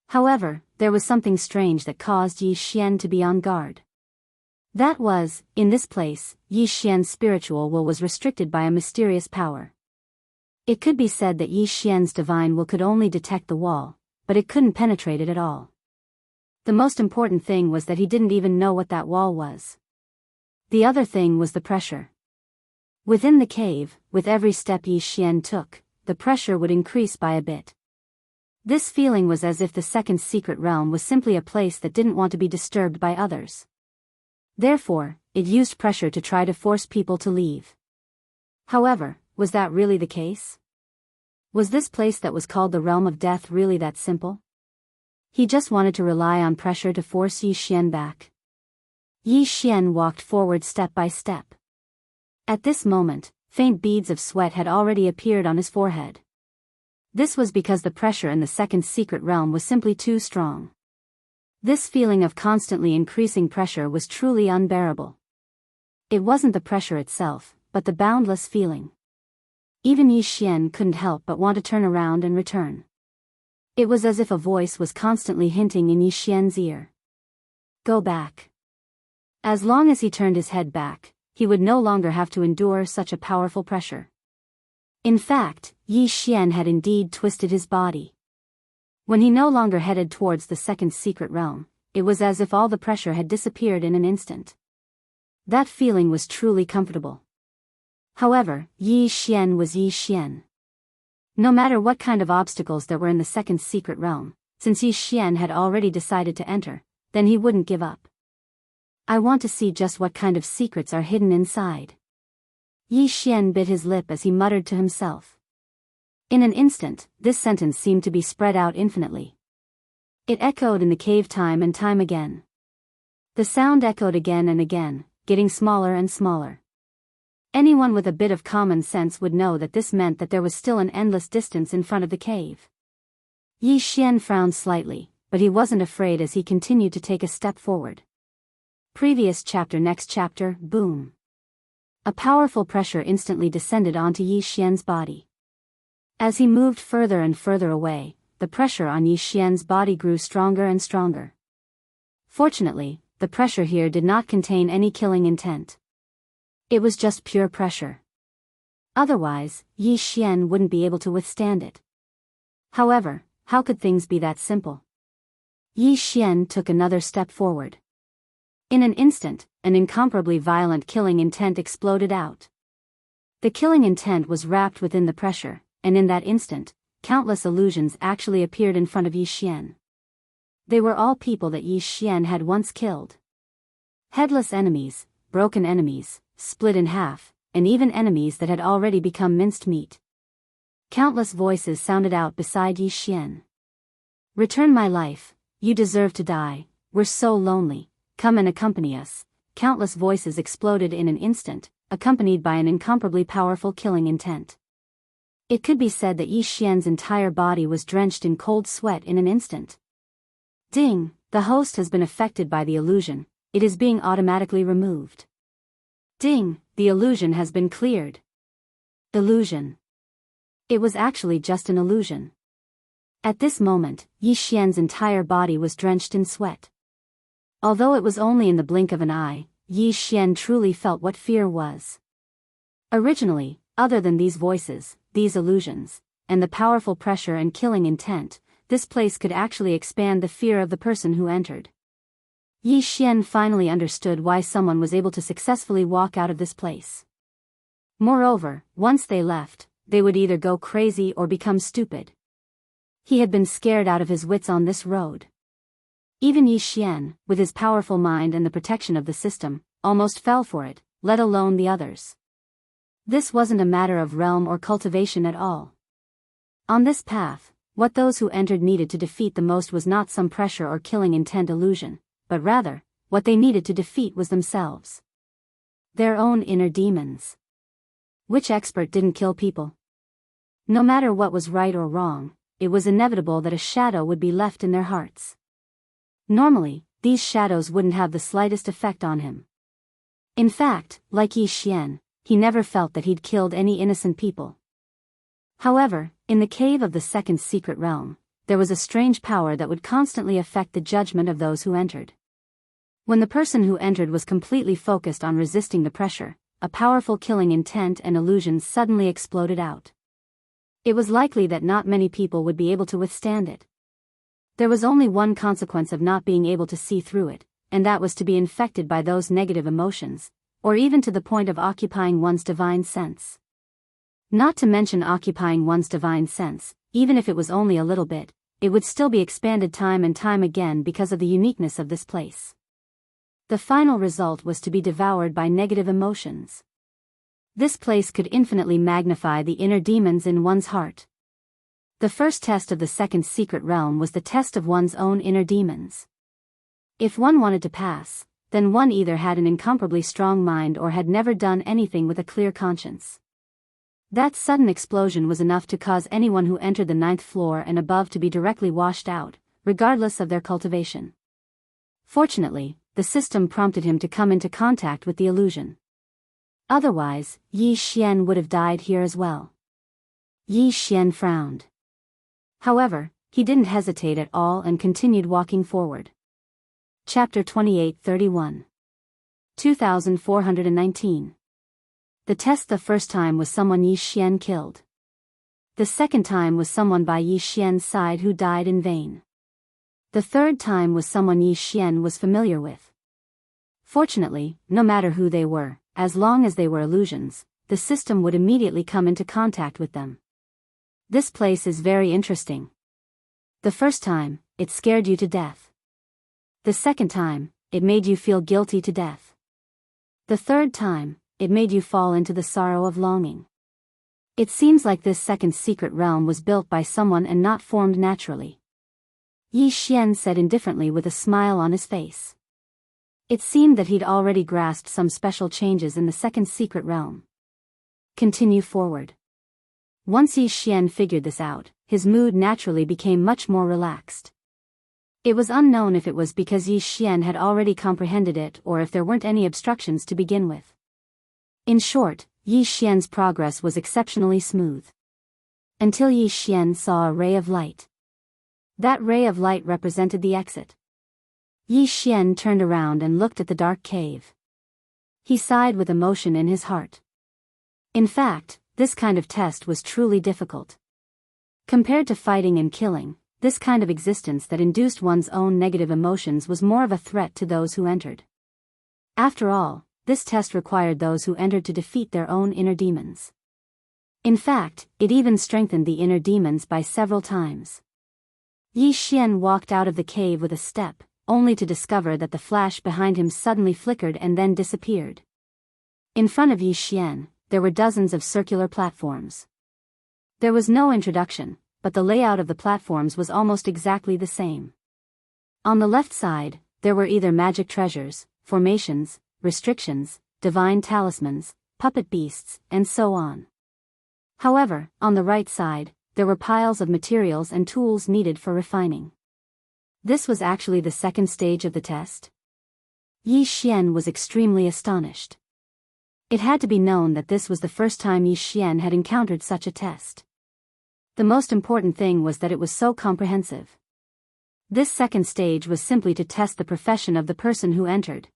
[SPEAKER 1] However, there was something strange that caused Yi Xian to be on guard. That was, in this place, Yi Xian's spiritual will was restricted by a mysterious power. It could be said that Yi Xian's divine will could only detect the wall, but it couldn't penetrate it at all. The most important thing was that he didn't even know what that wall was. The other thing was the pressure. Within the cave, with every step Yi Xian took, the pressure would increase by a bit. This feeling was as if the second secret realm was simply a place that didn't want to be disturbed by others. Therefore, it used pressure to try to force people to leave. However, was that really the case? Was this place that was called the realm of death really that simple? He just wanted to rely on pressure to force Yi Xian back. Yi Xian walked forward step by step. At this moment, faint beads of sweat had already appeared on his forehead. This was because the pressure in the second secret realm was simply too strong. This feeling of constantly increasing pressure was truly unbearable. It wasn't the pressure itself, but the boundless feeling. Even Yi Xian couldn't help but want to turn around and return. It was as if a voice was constantly hinting in Yi Xian's ear. Go back. As long as he turned his head back, he would no longer have to endure such a powerful pressure. In fact, Yi Xian had indeed twisted his body. When he no longer headed towards the second secret realm, it was as if all the pressure had disappeared in an instant. That feeling was truly comfortable. However, Yi Xian was Yi Xian. No matter what kind of obstacles there were in the second secret realm, since Yi Xian had already decided to enter, then he wouldn't give up. I want to see just what kind of secrets are hidden inside. Yi Xian bit his lip as he muttered to himself. In an instant, this sentence seemed to be spread out infinitely. It echoed in the cave time and time again. The sound echoed again and again, getting smaller and smaller. Anyone with a bit of common sense would know that this meant that there was still an endless distance in front of the cave. Yi Xian frowned slightly, but he wasn't afraid as he continued to take a step forward. Previous chapter. Next chapter, boom. A powerful pressure instantly descended onto Yi Xian's body. As he moved further and further away, the pressure on Yi Xian's body grew stronger and stronger. Fortunately, the pressure here did not contain any killing intent. It was just pure pressure. Otherwise, Yi Xian wouldn't be able to withstand it. However, how could things be that simple? Yi Xian took another step forward. In an instant, an incomparably violent killing intent exploded out. The killing intent was wrapped within the pressure, and in that instant, countless illusions actually appeared in front of Yi Xian. They were all people that Yi Xian had once killed. Headless enemies, broken enemies, split in half, and even enemies that had already become minced meat. Countless voices sounded out beside Yi Xian. "Return my life, you deserve to die, we're so lonely, come and accompany us." Countless voices exploded in an instant, accompanied by an incomparably powerful killing intent. It could be said that Yi Xian's entire body was drenched in cold sweat in an instant. Ding, the host has been affected by the illusion, it is being automatically removed. Ding, the illusion has been cleared. Illusion. It was actually just an illusion. At this moment, Yi Xian's entire body was drenched in sweat. Although it was only in the blink of an eye, Yi Xian truly felt what fear was. Originally, other than these voices, these illusions, and the powerful pressure and killing intent, this place could actually expand the fear of the person who entered. Yi Xian finally understood why someone was able to successfully walk out of this place. Moreover, once they left, they would either go crazy or become stupid. He had been scared out of his wits on this road. Even Yi Xian, with his powerful mind and the protection of the system, almost fell for it, let alone the others. This wasn't a matter of realm or cultivation at all. On this path, what those who entered needed to defeat the most was not some pressure or killing intent illusion, but rather, what they needed to defeat was themselves. Their own inner demons. Which expert didn't kill people? No matter what was right or wrong, it was inevitable that a shadow would be left in their hearts. Normally, these shadows wouldn't have the slightest effect on him. In fact, like Yi Xian, he never felt that he'd killed any innocent people. However, in the cave of the second secret realm, there was a strange power that would constantly affect the judgment of those who entered. When the person who entered was completely focused on resisting the pressure, a powerful killing intent and illusions suddenly exploded out. It was likely that not many people would be able to withstand it. There was only one consequence of not being able to see through it, and that was to be infected by those negative emotions, or even to the point of occupying one's divine sense. Not to mention occupying one's divine sense, even if it was only a little bit, it would still be expanded time and time again because of the uniqueness of this place. The final result was to be devoured by negative emotions. This place could infinitely magnify the inner demons in one's heart. The first test of the second secret realm was the test of one's own inner demons. If one wanted to pass, then one either had an incomparably strong mind or had never done anything with a clear conscience. That sudden explosion was enough to cause anyone who entered the 9th floor and above to be directly washed out, regardless of their cultivation. Fortunately, the system prompted him to come into contact with the illusion. Otherwise, Yi Xian would have died here as well. Yi Xian frowned. However, he didn't hesitate at all and continued walking forward. Chapter 28-31. 2419. The test the first time was someone Yi Xian killed. The second time was someone by Yi Xian's side who died in vain. The third time was someone Yi Xian was familiar with. Fortunately, no matter who they were, as long as they were illusions, the system would immediately come into contact with them. This place is very interesting. The first time, it scared you to death. The second time, it made you feel guilty to death. The third time, it made you fall into the sorrow of longing. It seems like this second secret realm was built by someone and not formed naturally. Yi Xian said indifferently with a smile on his face. It seemed that he'd already grasped some special changes in the second secret realm. Continue forward. Once Yi Xian figured this out, his mood naturally became much more relaxed. It was unknown if it was because Yi Xian had already comprehended it or if there weren't any obstructions to begin with. In short, Yi Xian's progress was exceptionally smooth. Until Yi Xian saw a ray of light. That ray of light represented the exit. Yi Xian turned around and looked at the dark cave. He sighed with emotion in his heart. In fact, this kind of test was truly difficult. Compared to fighting and killing, this kind of existence that induced one's own negative emotions was more of a threat to those who entered. After all, this test required those who entered to defeat their own inner demons. In fact, it even strengthened the inner demons by several times. Yi Xian walked out of the cave with a step, only to discover that the flash behind him suddenly flickered and then disappeared. In front of Yi Xian, there were dozens of circular platforms. There was no introduction, but the layout of the platforms was almost exactly the same. On the left side, there were either magic treasures, formations, restrictions, divine talismans, puppet beasts, and so on. However, on the right side, there were piles of materials and tools needed for refining. This was actually the second stage of the test? Yi Xian was extremely astonished. It had to be known that this was the first time Yi Xian had encountered such a test. The most important thing was that it was so comprehensive. This second stage was simply to test the profession of the person who entered.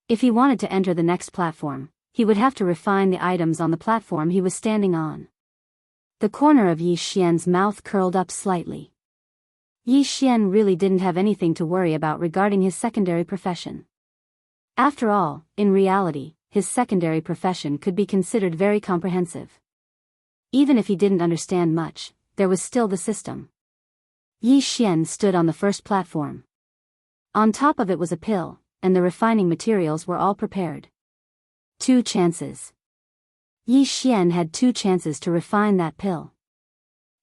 [SPEAKER 1] If he wanted to enter the next platform, he would have to refine the items on the platform he was standing on. The corner of Yi Xian's mouth curled up slightly. Yi Xian really didn't have anything to worry about regarding his secondary profession. After all, in reality, his secondary profession could be considered very comprehensive. Even if he didn't understand much, there was still the system. Yi Xian stood on the first platform. On top of it was a pill, and the refining materials were all prepared. 2 chances. Yi Xian had 2 chances to refine that pill.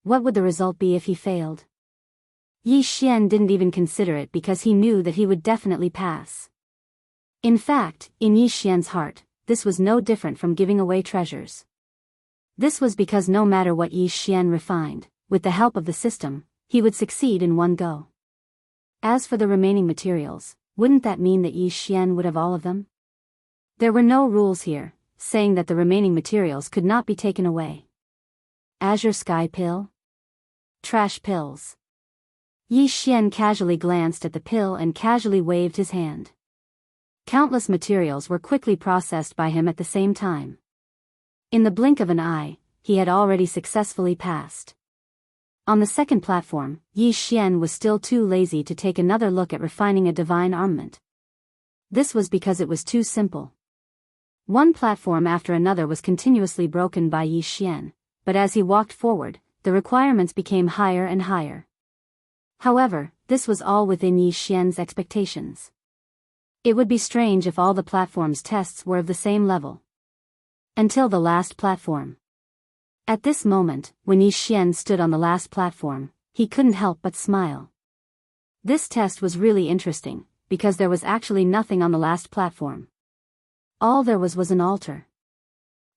[SPEAKER 1] What would the result be if he failed? Yi Xian didn't even consider it because he knew that he would definitely pass. In fact, in Yi Xian's heart, this was no different from giving away treasures. This was because no matter what Yi Xian refined, with the help of the system, he would succeed in one go. As for the remaining materials, wouldn't that mean that Yi Xian would have all of them? There were no rules here, saying that the remaining materials could not be taken away. Azure Sky Pill? Trash pills. Yi Xian casually glanced at the pill and casually waved his hand. Countless materials were quickly processed by him at the same time. In the blink of an eye, he had already successfully passed. On the second platform, Yi Xian was still too lazy to take another look at refining a divine armament. This was because it was too simple. One platform after another was continuously broken by Yi Xian, but as he walked forward, the requirements became higher and higher. However, this was all within Yi Xian's expectations. It would be strange if all the platform's tests were of the same level. Until the last platform. At this moment, when Yi Xian stood on the last platform, he couldn't help but smile. This test was really interesting, because there was actually nothing on the last platform. All there was an altar.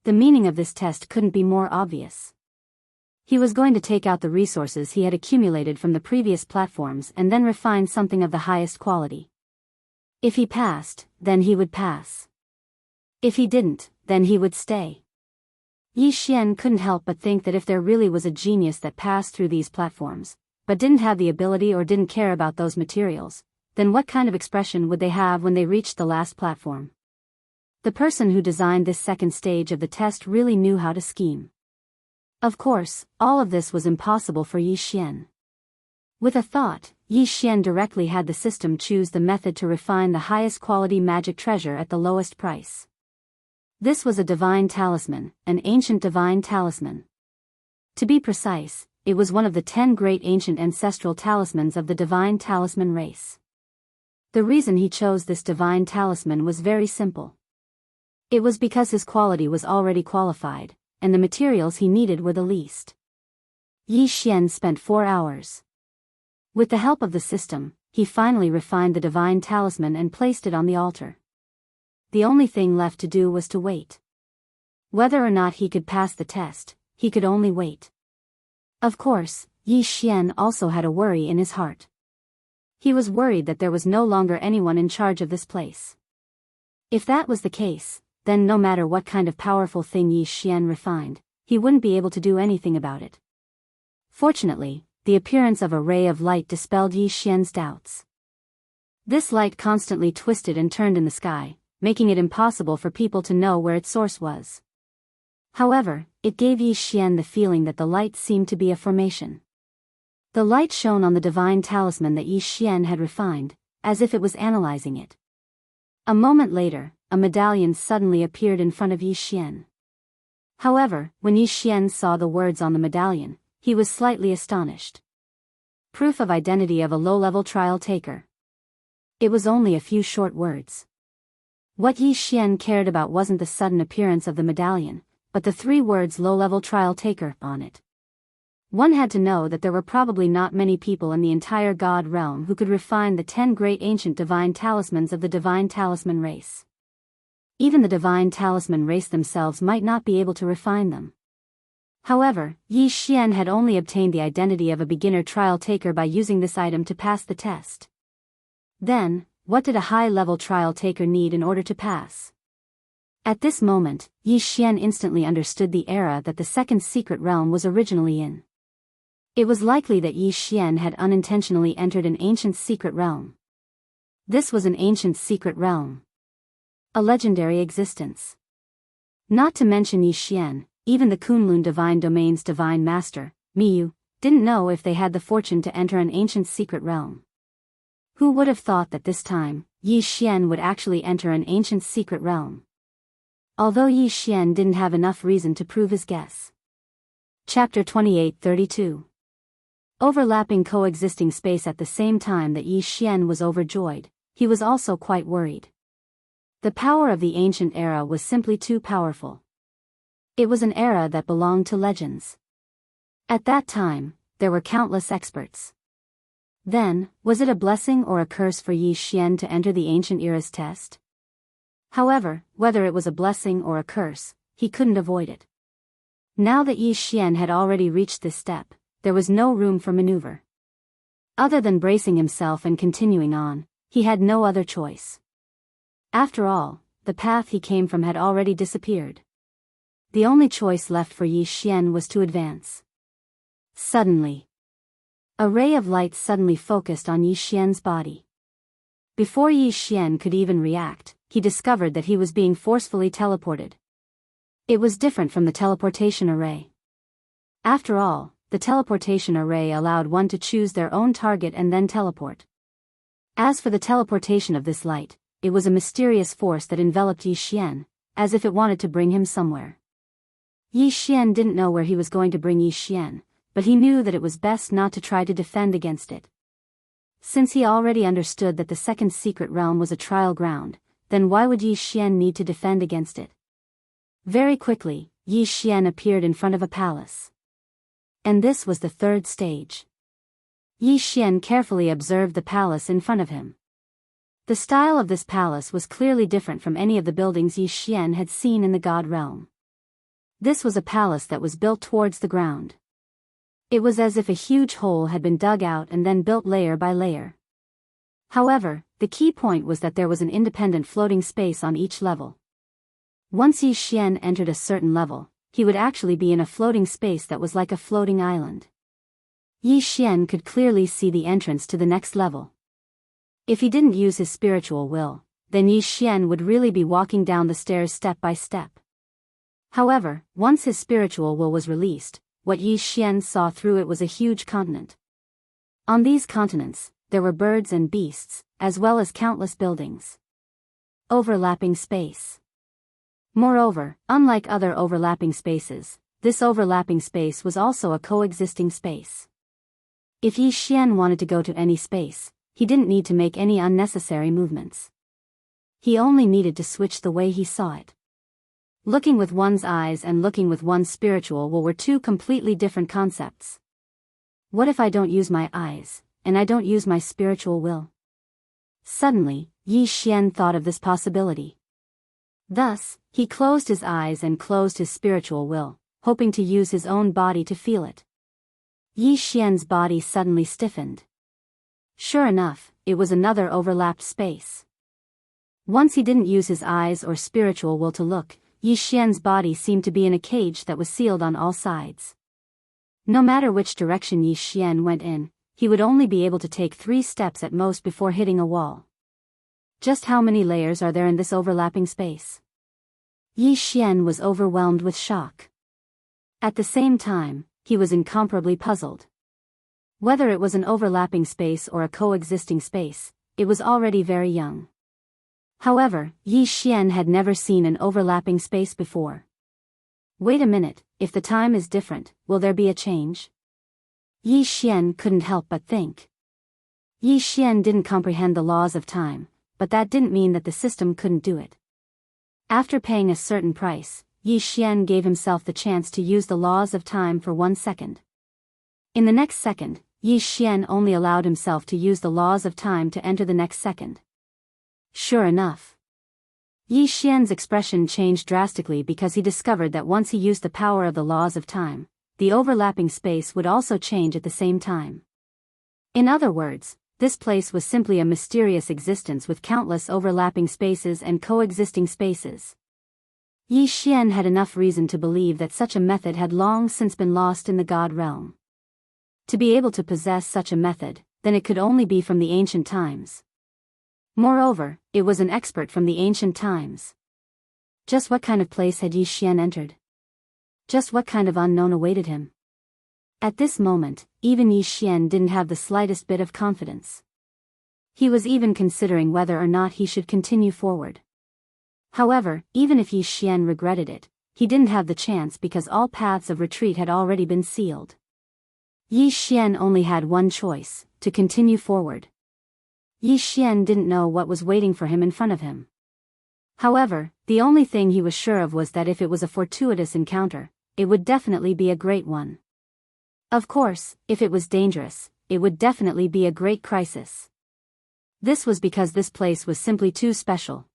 [SPEAKER 1] The meaning of this test couldn't be more obvious. He was going to take out the resources he had accumulated from the previous platforms and then refine something of the highest quality. If he passed, then he would pass. If he didn't, then he would stay. Yi Xian couldn't help but think that if there really was a genius that passed through these platforms, but didn't have the ability or didn't care about those materials, then what kind of expression would they have when they reached the last platform? The person who designed this second stage of the test really knew how to scheme. Of course, all of this was impossible for Yi Xian. With a thought, Yi Xian directly had the system choose the method to refine the highest quality magic treasure at the lowest price. This was a divine talisman, an ancient divine talisman. To be precise, it was one of the 10 great ancient ancestral talismans of the divine talisman race. The reason he chose this divine talisman was very simple. It was because his quality was already qualified, and the materials he needed were the least. Yi Xian spent 4 hours. With the help of the system, he finally refined the divine talisman and placed it on the altar. The only thing left to do was to wait. Whether or not he could pass the test, he could only wait. Of course, Yi Xian also had a worry in his heart. He was worried that there was no longer anyone in charge of this place. If that was the case, then no matter what kind of powerful thing Yi Xian refined, he wouldn't be able to do anything about it. Fortunately, the appearance of a ray of light dispelled Yi Xian's doubts. This light constantly twisted and turned in the sky, making it impossible for people to know where its source was. However, it gave Yi Xian the feeling that the light seemed to be a formation. The light shone on the divine talisman that Yi Xian had refined, as if it was analyzing it. A moment later, a medallion suddenly appeared in front of Yi Xian. However, when Yi Xian saw the words on the medallion, he was slightly astonished. Proof of identity of a low-level trial taker. It was only a few short words. What Yi Xian cared about wasn't the sudden appearance of the medallion, but the 3 words low-level trial taker on it. One had to know that there were probably not many people in the entire God realm who could refine the 10 great ancient divine talismans of the divine talisman race. Even the divine talisman race themselves might not be able to refine them. However, Yi Xian had only obtained the identity of a beginner trial taker by using this item to pass the test. Then, what did a high-level trial taker need in order to pass? At this moment, Yi Xian instantly understood the era that the second secret realm was originally in. It was likely that Yi Xian had unintentionally entered an ancient secret realm. This was an ancient secret realm. A legendary existence. Not to mention Yi Xian, even the Kunlun Divine Domain's Divine Master, Miyu, didn't know if they had the fortune to enter an ancient secret realm. Who would have thought that this time, Yi Xian would actually enter an ancient secret realm? Although Yi Xian didn't have enough reason to prove his guess. Chapter 28-32. Overlapping coexisting space. At the same time that Yi Xian was overjoyed, he was also quite worried. The power of the ancient era was simply too powerful. It was an era that belonged to legends. At that time, there were countless experts. Then, was it a blessing or a curse for Yi Xian to enter the ancient era's test? However, whether it was a blessing or a curse, he couldn't avoid it. Now that Yi Xian had already reached this step, there was no room for maneuver. Other than bracing himself and continuing on, he had no other choice. After all, the path he came from had already disappeared. The only choice left for Yi Xian was to advance. Suddenly, a ray of light suddenly focused on Yi Xian's body. Before Yi Xian could even react, he discovered that he was being forcefully teleported. It was different from the teleportation array. After all, the teleportation array allowed one to choose their own target and then teleport. As for the teleportation of this light, it was a mysterious force that enveloped Yi Xian, as if it wanted to bring him somewhere. Yi Xian didn't know where he was going to bring Yi Xian, but he knew that it was best not to try to defend against it. Since he already understood that the second secret realm was a trial ground, then why would Yi Xian need to defend against it? Very quickly, Yi Xian appeared in front of a palace. And this was the 3rd stage. Yi Xian carefully observed the palace in front of him. The style of this palace was clearly different from any of the buildings Yi Xian had seen in the God realm. This was a palace that was built towards the ground. It was as if a huge hole had been dug out and then built layer by layer. However, the key point was that there was an independent floating space on each level. Once Yi Xian entered a certain level, he would actually be in a floating space that was like a floating island. Yi Xian could clearly see the entrance to the next level. If he didn't use his spiritual will, then Yi Xian would really be walking down the stairs step by step. However, once his spiritual will was released, what Yi Xian saw through it was a huge continent. On these continents, there were birds and beasts, as well as countless buildings. Overlapping space. Moreover, unlike other overlapping spaces, this overlapping space was also a coexisting space. If Yi Xian wanted to go to any space, he didn't need to make any unnecessary movements. He only needed to switch the way he saw it. Looking with one's eyes and looking with one's spiritual will were two completely different concepts. What if I don't use my eyes, and I don't use my spiritual will? Suddenly, Yi Xian thought of this possibility. Thus, he closed his eyes and closed his spiritual will, hoping to use his own body to feel it. Yi Xian's body suddenly stiffened. Sure enough, it was another overlapped space. Once he didn't use his eyes or spiritual will to look, Yi Xian's body seemed to be in a cage that was sealed on all sides. No matter which direction Yi Xian went in, he would only be able to take 3 steps at most before hitting a wall. Just how many layers are there in this overlapping space? Yi Xian was overwhelmed with shock. At the same time, he was incomparably puzzled. Whether it was an overlapping space or a coexisting space, it was already very young. However, Yi Xian had never seen an overlapping space before. Wait a minute, if the time is different, will there be a change? Yi Xian couldn't help but think. Yi Xian didn't comprehend the laws of time, but that didn't mean that the system couldn't do it. After paying a certain price, Yi Xian gave himself the chance to use the laws of time for 1 second. In the next second, Yi Xian only allowed himself to use the laws of time to enter the next second. Sure enough. Yi Xian's expression changed drastically because he discovered that once he used the power of the laws of time, the overlapping space would also change at the same time. In other words, this place was simply a mysterious existence with countless overlapping spaces and coexisting spaces. Yi Xian had enough reason to believe that such a method had long since been lost in the God realm. To be able to possess such a method, then it could only be from the ancient times. Moreover, it was an expert from the ancient times. Just what kind of place had Yi Xian entered? Just what kind of unknown awaited him? At this moment, even Yi Xian didn't have the slightest bit of confidence. He was even considering whether or not he should continue forward. However, even if Yi Xian regretted it, he didn't have the chance because all paths of retreat had already been sealed. Yi Xian only had one choice, to continue forward. Yi Xian didn't know what was waiting for him in front of him. However, the only thing he was sure of was that if it was a fortuitous encounter, it would definitely be a great one. Of course, if it was dangerous, it would definitely be a great crisis. This was because this place was simply too special.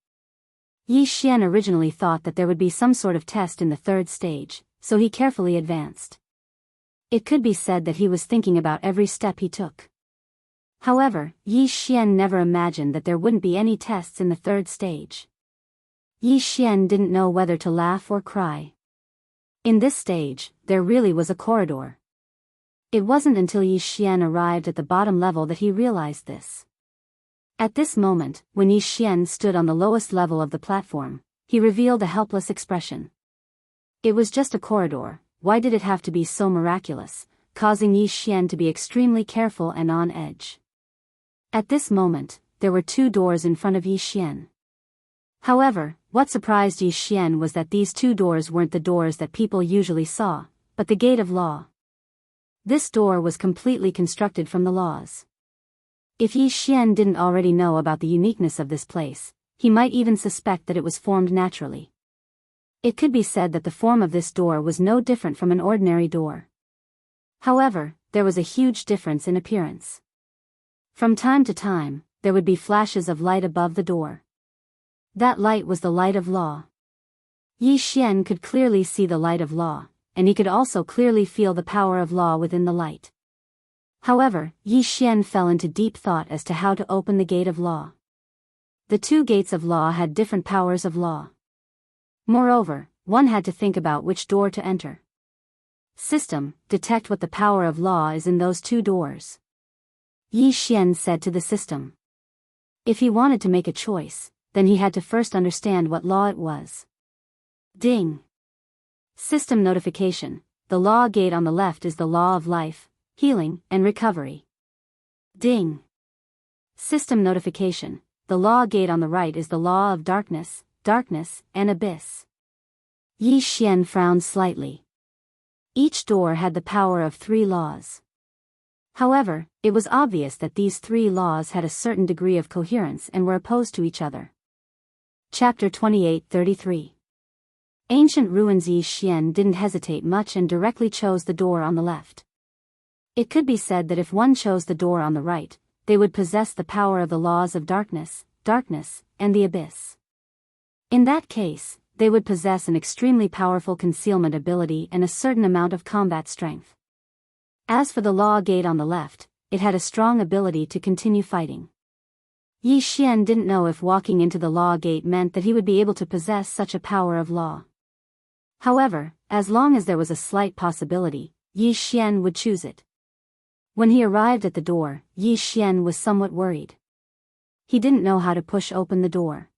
[SPEAKER 1] Yi Xian originally thought that there would be some sort of test in the 3rd stage, so he carefully advanced. It could be said that he was thinking about every step he took. However, Yi Xian never imagined that there wouldn't be any tests in the 3rd stage. Yi Xian didn't know whether to laugh or cry. In this stage, there really was a corridor. It wasn't until Yi Xian arrived at the bottom level that he realized this. At this moment, when Yi Xian stood on the lowest level of the platform, he revealed a helpless expression. It was just a corridor, why did it have to be so miraculous, causing Yi Xian to be extremely careful and on edge. At this moment, there were 2 doors in front of Yi Xian. However, what surprised Yi Xian was that these 2 doors weren't the doors that people usually saw, but the gate of law. This door was completely constructed from the laws. If Yi Xian didn't already know about the uniqueness of this place, he might even suspect that it was formed naturally. It could be said that the form of this door was no different from an ordinary door. However, there was a huge difference in appearance. From time to time, there would be flashes of light above the door. That light was the light of law. Yi Xian could clearly see the light of law, and he could also clearly feel the power of law within the light. However, Yi Xian fell into deep thought as to how to open the gate of law. The 2 gates of law had different powers of law. Moreover, one had to think about which door to enter. System, detect what the power of law is in those 2 doors. Yi Xian said to the system. If he wanted to make a choice, then he had to first understand what law it was. Ding. System notification. the law gate on the left is the law of life, healing, and recovery. Ding. System notification. The law gate on the right is the law of darkness, and abyss. Yi Xian frowned slightly. Each door had the power of 3 laws. However, it was obvious that these 3 laws had a certain degree of coherence and were opposed to each other. Chapter 28:33. Ancient ruins. Yi Xian didn't hesitate much and directly chose the door on the left. It could be said that if one chose the door on the right, they would possess the power of the laws of darkness, and the abyss. In that case, they would possess an extremely powerful concealment ability and a certain amount of combat strength. As for the law gate on the left, it had a strong ability to continue fighting. Yi Xian didn't know if walking into the law gate meant that he would be able to possess such a power of law. However, as long as there was a slight possibility, Yi Xian would choose it. When he arrived at the door, Yi Xian was somewhat worried. He didn't know how to push open the door.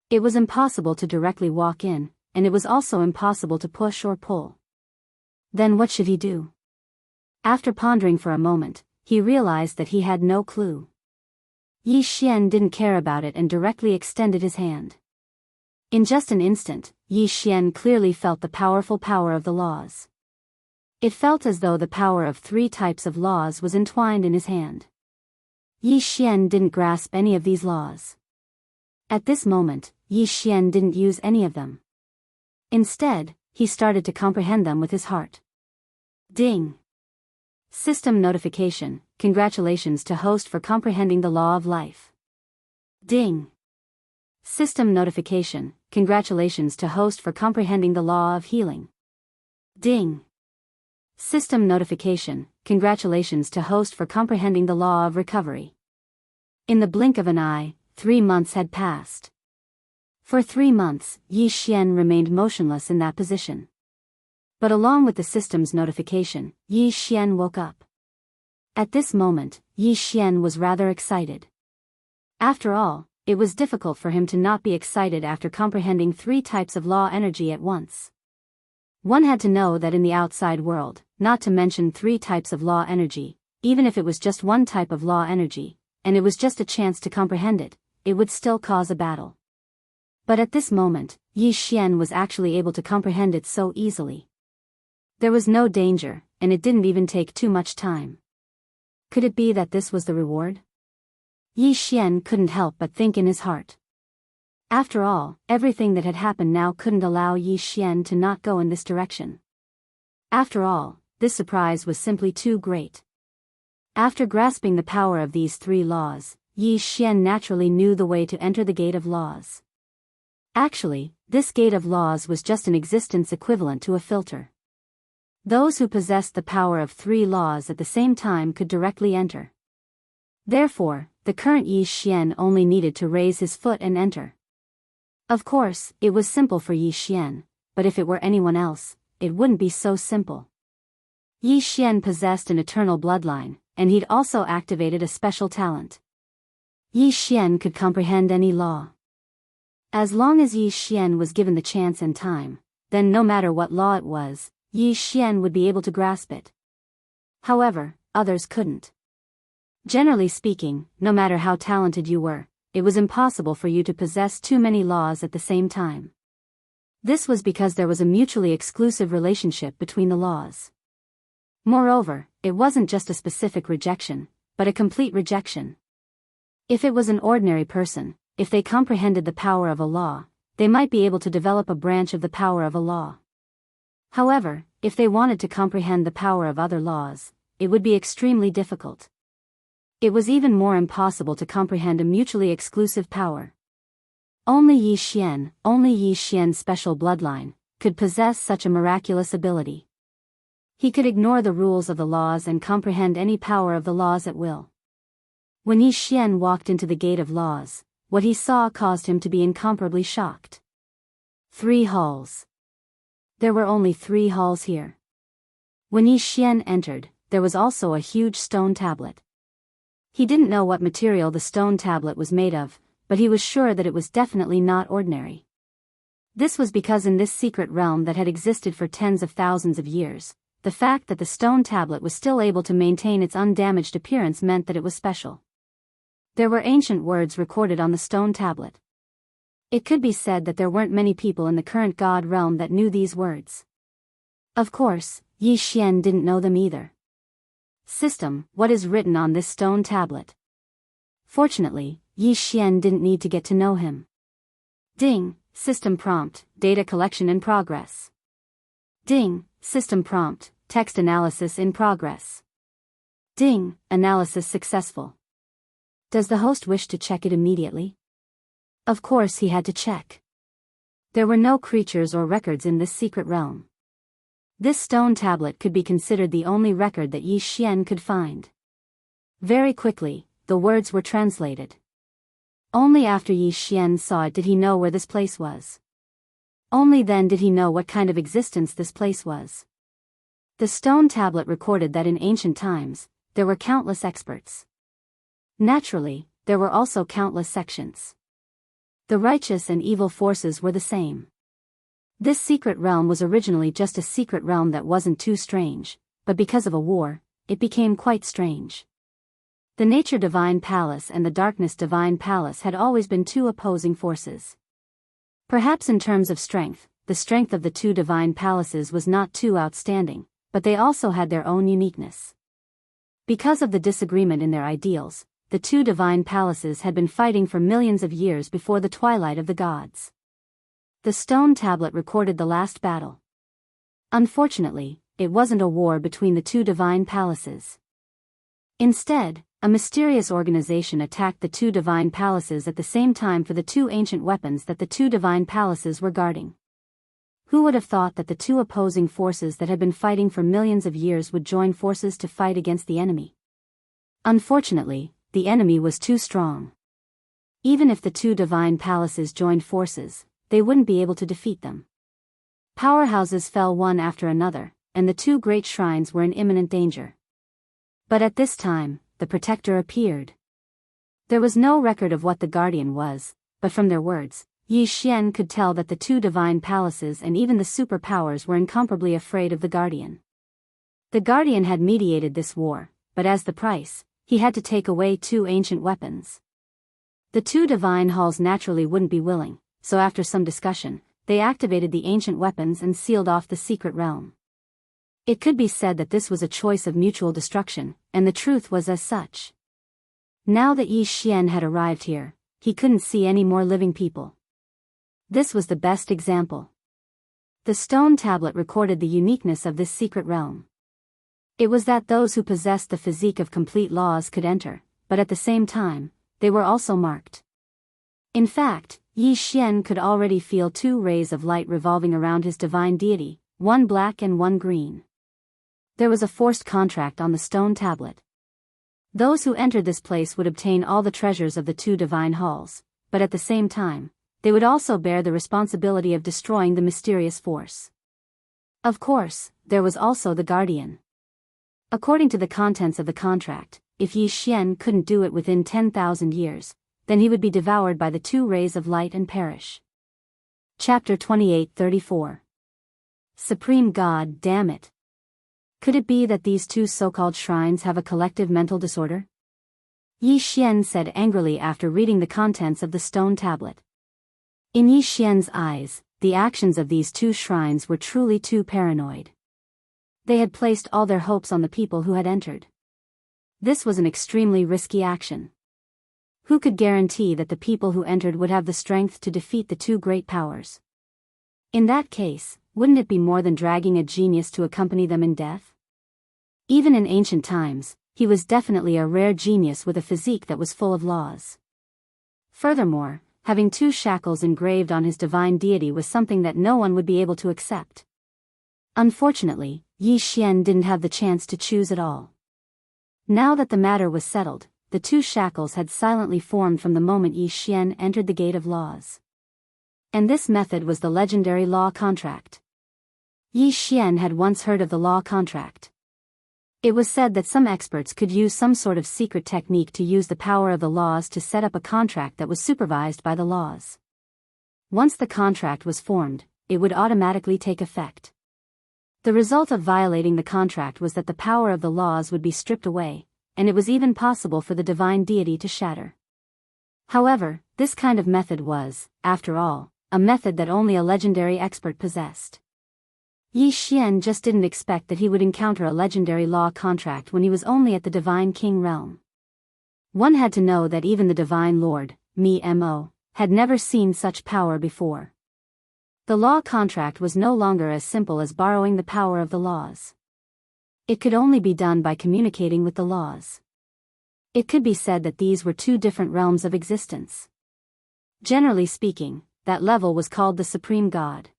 [SPEAKER 1] It was impossible to directly walk in, and it was also impossible to push or pull. Then what should he do? After pondering for a moment, he realized that he had no clue. Yi Xian didn't care about it and directly extended his hand. In just an instant, Yi Xian clearly felt the powerful power of the laws. It felt as though the power of 3 types of laws was entwined in his hand. Yi Xian didn't grasp any of these laws. At this moment, Yi Xian didn't use any of them. Instead, he started to comprehend them with his heart. Ding. System notification. Congratulations to host for comprehending the law of life. Ding. System notification. Congratulations to host for comprehending the law of healing. Ding. System notification. Congratulations to host for comprehending the law of recovery. In the blink of an eye, 3 months had passed. For 3 months, Yi Xian remained motionless in that position. But along with the system's notification, Yi Xian woke up. At this moment, Yi Xian was rather excited. After all, it was difficult for him to not be excited after comprehending 3 types of law energy at once. One had to know that in the outside world, not to mention 3 types of law energy, even if it was just one type of law energy, and it was just a chance to comprehend it, it would still cause a battle. But at this moment, Yi Xian was actually able to comprehend it so easily. There was no danger, and it didn't even take too much time. Could it be that this was the reward? Yi Xian couldn't help but think in his heart. After all, everything that had happened now couldn't allow Yi Xian to not go in this direction. After all, this surprise was simply too great. After grasping the power of these 3 laws, Yi Xian naturally knew the way to enter the gate of laws. Actually, this gate of laws was just an existence equivalent to a filter. Those who possessed the power of 3 laws at the same time could directly enter. Therefore, the current Yi Xian only needed to raise his foot and enter. Of course, it was simple for Yi Xian, but if it were anyone else, it wouldn't be so simple. Yi Xian possessed an eternal bloodline, and he'd also activated a special talent. Yi Xian could comprehend any law. As long as Yi Xian was given the chance and time, then no matter what law it was, Yi Xian would be able to grasp it. However, others couldn't. Generally speaking, no matter how talented you were, it was impossible for you to possess too many laws at the same time. This was because there was a mutually exclusive relationship between the laws. Moreover, it wasn't just a specific rejection, but a complete rejection. If it was an ordinary person, if they comprehended the power of a law, they might be able to develop a branch of the power of a law. However, if they wanted to comprehend the power of other laws, it would be extremely difficult. It was even more impossible to comprehend a mutually exclusive power. Only Yi Xian's special bloodline, could possess such a miraculous ability. He could ignore the rules of the laws and comprehend any power of the laws at will. When Yi Xian walked into the gate of laws, what he saw caused him to be incomparably shocked. 3 halls. There were only 3 halls here. When Yi Xian entered, there was also a huge stone tablet. He didn't know what material the stone tablet was made of, but he was sure that it was definitely not ordinary. This was because in this secret realm that had existed for tens of thousands of years, the fact that the stone tablet was still able to maintain its undamaged appearance meant that it was special. There were ancient words recorded on the stone tablet. It could be said that there weren't many people in the current god realm that knew these words. Of course, Yi Xian didn't know them either. System, what is written on this stone tablet? Fortunately, Yi Xian didn't need to get to know him. Ding, system prompt, data collection in progress. Ding, system prompt, text analysis in progress. Ding, analysis successful. Does the host wish to check it immediately? Of course he had to check. There were no creatures or records in this secret realm. This stone tablet could be considered the only record that Yi Xian could find. Very quickly, the words were translated. Only after Yi Xian saw it did he know where this place was. Only then did he know what kind of existence this place was. The stone tablet recorded that in ancient times, there were countless experts. Naturally, there were also countless sections. The righteous and evil forces were the same. This secret realm was originally just a secret realm that wasn't too strange, but because of a war, it became quite strange. The Nature Divine Palace and the Darkness Divine Palace had always been two opposing forces. Perhaps in terms of strength, the strength of the two divine palaces was not too outstanding, but they also had their own uniqueness. Because of the disagreement in their ideals, the two divine palaces had been fighting for millions of years before the twilight of the gods. The stone tablet recorded the last battle. Unfortunately, it wasn't a war between the two divine palaces. Instead, a mysterious organization attacked the two divine palaces at the same time for the two ancient weapons that the two divine palaces were guarding. Who would have thought that the two opposing forces that had been fighting for millions of years would join forces to fight against the enemy? Unfortunately, the enemy was too strong. Even if the two divine palaces joined forces, they wouldn't be able to defeat them. Powerhouses fell one after another, and the two great shrines were in imminent danger. But at this time, the protector appeared. There was no record of what the guardian was, but from their words, Yi Xian could tell that the two divine palaces and even the superpowers were incomparably afraid of the guardian. The guardian had mediated this war, but as the price, he had to take away two ancient weapons. The two divine halls naturally wouldn't be willing, so after some discussion, they activated the ancient weapons and sealed off the secret realm. It could be said that this was a choice of mutual destruction, and the truth was as such. Now that Yi Xian had arrived here, he couldn't see any more living people. This was the best example. The stone tablet recorded the uniqueness of this secret realm. It was that those who possessed the physique of complete laws could enter, but at the same time, they were also marked. In fact, Yi Xian could already feel two rays of light revolving around his divine deity, one black and one green. There was a forced contract on the stone tablet. Those who entered this place would obtain all the treasures of the two divine halls, but at the same time, they would also bear the responsibility of destroying the mysterious force. Of course, there was also the guardian. According to the contents of the contract, if Yi Xian couldn't do it within 10,000 years, then he would be devoured by the two rays of light and perish. Chapter 28-34. Supreme God, damn it. Could it be that these two so-called shrines have a collective mental disorder? Yi Xian said angrily after reading the contents of the stone tablet. In Yi Xian's eyes, the actions of these two shrines were truly too paranoid. They had placed all their hopes on the people who had entered. This was an extremely risky action. Who could guarantee that the people who entered would have the strength to defeat the two great powers? In that case, wouldn't it be more than dragging a genius to accompany them in death? Even in ancient times, he was definitely a rare genius with a physique that was full of laws. Furthermore, having two shackles engraved on his divine deity was something that no one would be able to accept. Unfortunately, Yi Xian didn't have the chance to choose at all. Now that the matter was settled, the two shackles had silently formed from the moment Yi Xian entered the Gate of Laws. And this method was the legendary law contract. Yi Xian had once heard of the law contract. It was said that some experts could use some sort of secret technique to use the power of the laws to set up a contract that was supervised by the laws. Once the contract was formed, it would automatically take effect. The result of violating the contract was that the power of the laws would be stripped away, and it was even possible for the divine deity to shatter. However, this kind of method was, after all, a method that only a legendary expert possessed. Yi Xian just didn't expect that he would encounter a legendary law contract when he was only at the Divine King realm. One had to know that even the Divine Lord, Mo, had never seen such power before. The law contract was no longer as simple as borrowing the power of the laws. It could only be done by communicating with the laws. It could be said that these were two different realms of existence. Generally speaking, that level was called the Supreme God.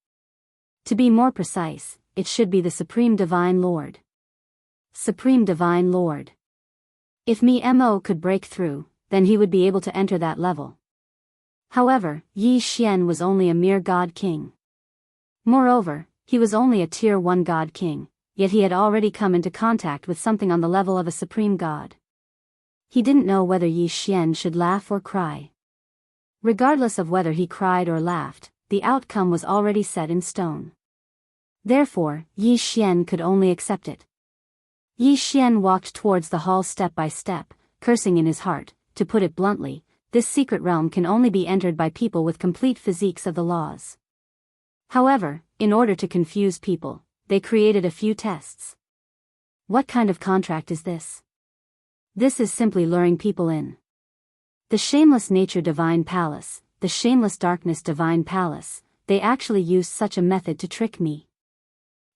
[SPEAKER 1] To be more precise, it should be the Supreme Divine Lord. Supreme Divine Lord. If Mo could break through, then he would be able to enter that level. However, Yi Xian was only a mere God King. Moreover, he was only a Tier 1 God King, yet he had already come into contact with something on the level of a Supreme God. He didn't know whether Yi Xian should laugh or cry. Regardless of whether he cried or laughed, the outcome was already set in stone. Therefore, Yi Xian could only accept it. Yi Xian walked towards the hall step by step, cursing in his heart. To put it bluntly, this secret realm can only be entered by people with complete physiques of the laws. However, in order to confuse people, they created a few tests. What kind of contract is this? This is simply luring people in. The shameless nature divine palace, the shameless darkness divine palace, they actually used such a method to trick me.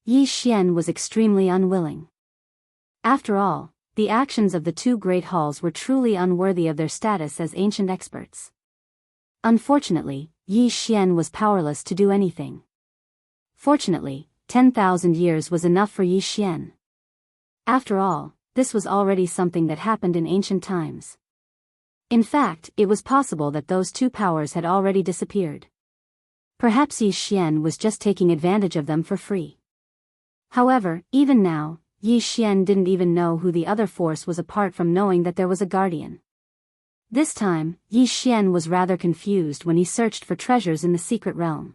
[SPEAKER 1] Yi Xian was extremely unwilling. After all, the actions of the two great halls were truly unworthy of their status as ancient experts. Unfortunately, Yi Xian was powerless to do anything. Fortunately, 10,000 years was enough for Yi Xian. After all, this was already something that happened in ancient times. In fact, it was possible that those two powers had already disappeared. Perhaps Yi Xian was just taking advantage of them for free. However, even now, Yi Xian didn't even know who the other force was apart from knowing that there was a guardian. This time, Yi Xian was rather confused when he searched for treasures in the secret realm.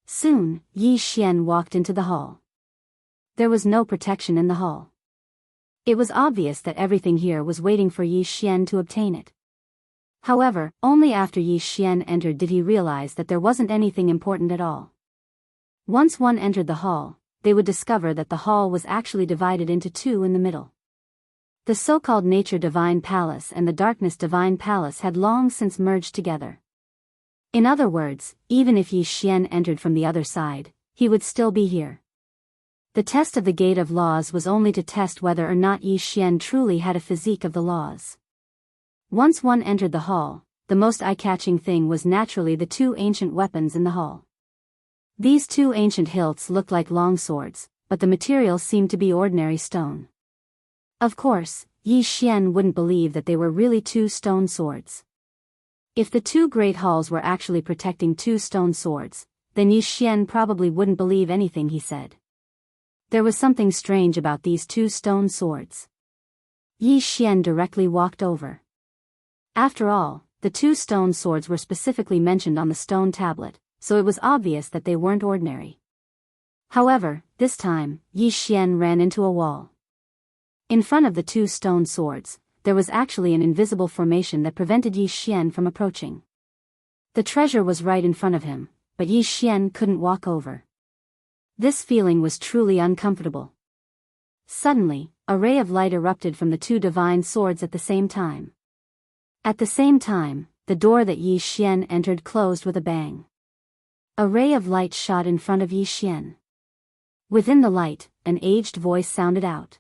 [SPEAKER 1] Soon, Yi Xian walked into the hall. There was no protection in the hall. It was obvious that everything here was waiting for Yi Xian to obtain it. However, only after Yi Xian entered did he realize that there wasn't anything important at all. Once one entered the hall, they would discover that the hall was actually divided into two in the middle. The so-called Nature Divine Palace and the Darkness Divine Palace had long since merged together. In other words, even if Yi Xian entered from the other side, he would still be here. The test of the Gate of Laws was only to test whether or not Yi Xian truly had a physique of the laws. Once one entered the hall, the most eye-catching thing was naturally the two ancient weapons in the hall. These two ancient hilts looked like long swords, but the material seemed to be ordinary stone. Of course, Yi Xian wouldn't believe that they were really two stone swords. If the two great halls were actually protecting two stone swords, then Yi Xian probably wouldn't believe anything he said. There was something strange about these two stone swords. Yi Xian directly walked over. After all, the two stone swords were specifically mentioned on the stone tablet, so it was obvious that they weren't ordinary. However, this time, Yi Xian ran into a wall. In front of the two stone swords, there was actually an invisible formation that prevented Yi Xian from approaching. The treasure was right in front of him, but Yi Xian couldn't walk over. This feeling was truly uncomfortable. Suddenly, a ray of light erupted from the two divine swords at the same time. At the same time, the door that Yi Xian entered closed with a bang. A ray of light shot in front of Yi Xian. Within the light, an aged voice sounded out.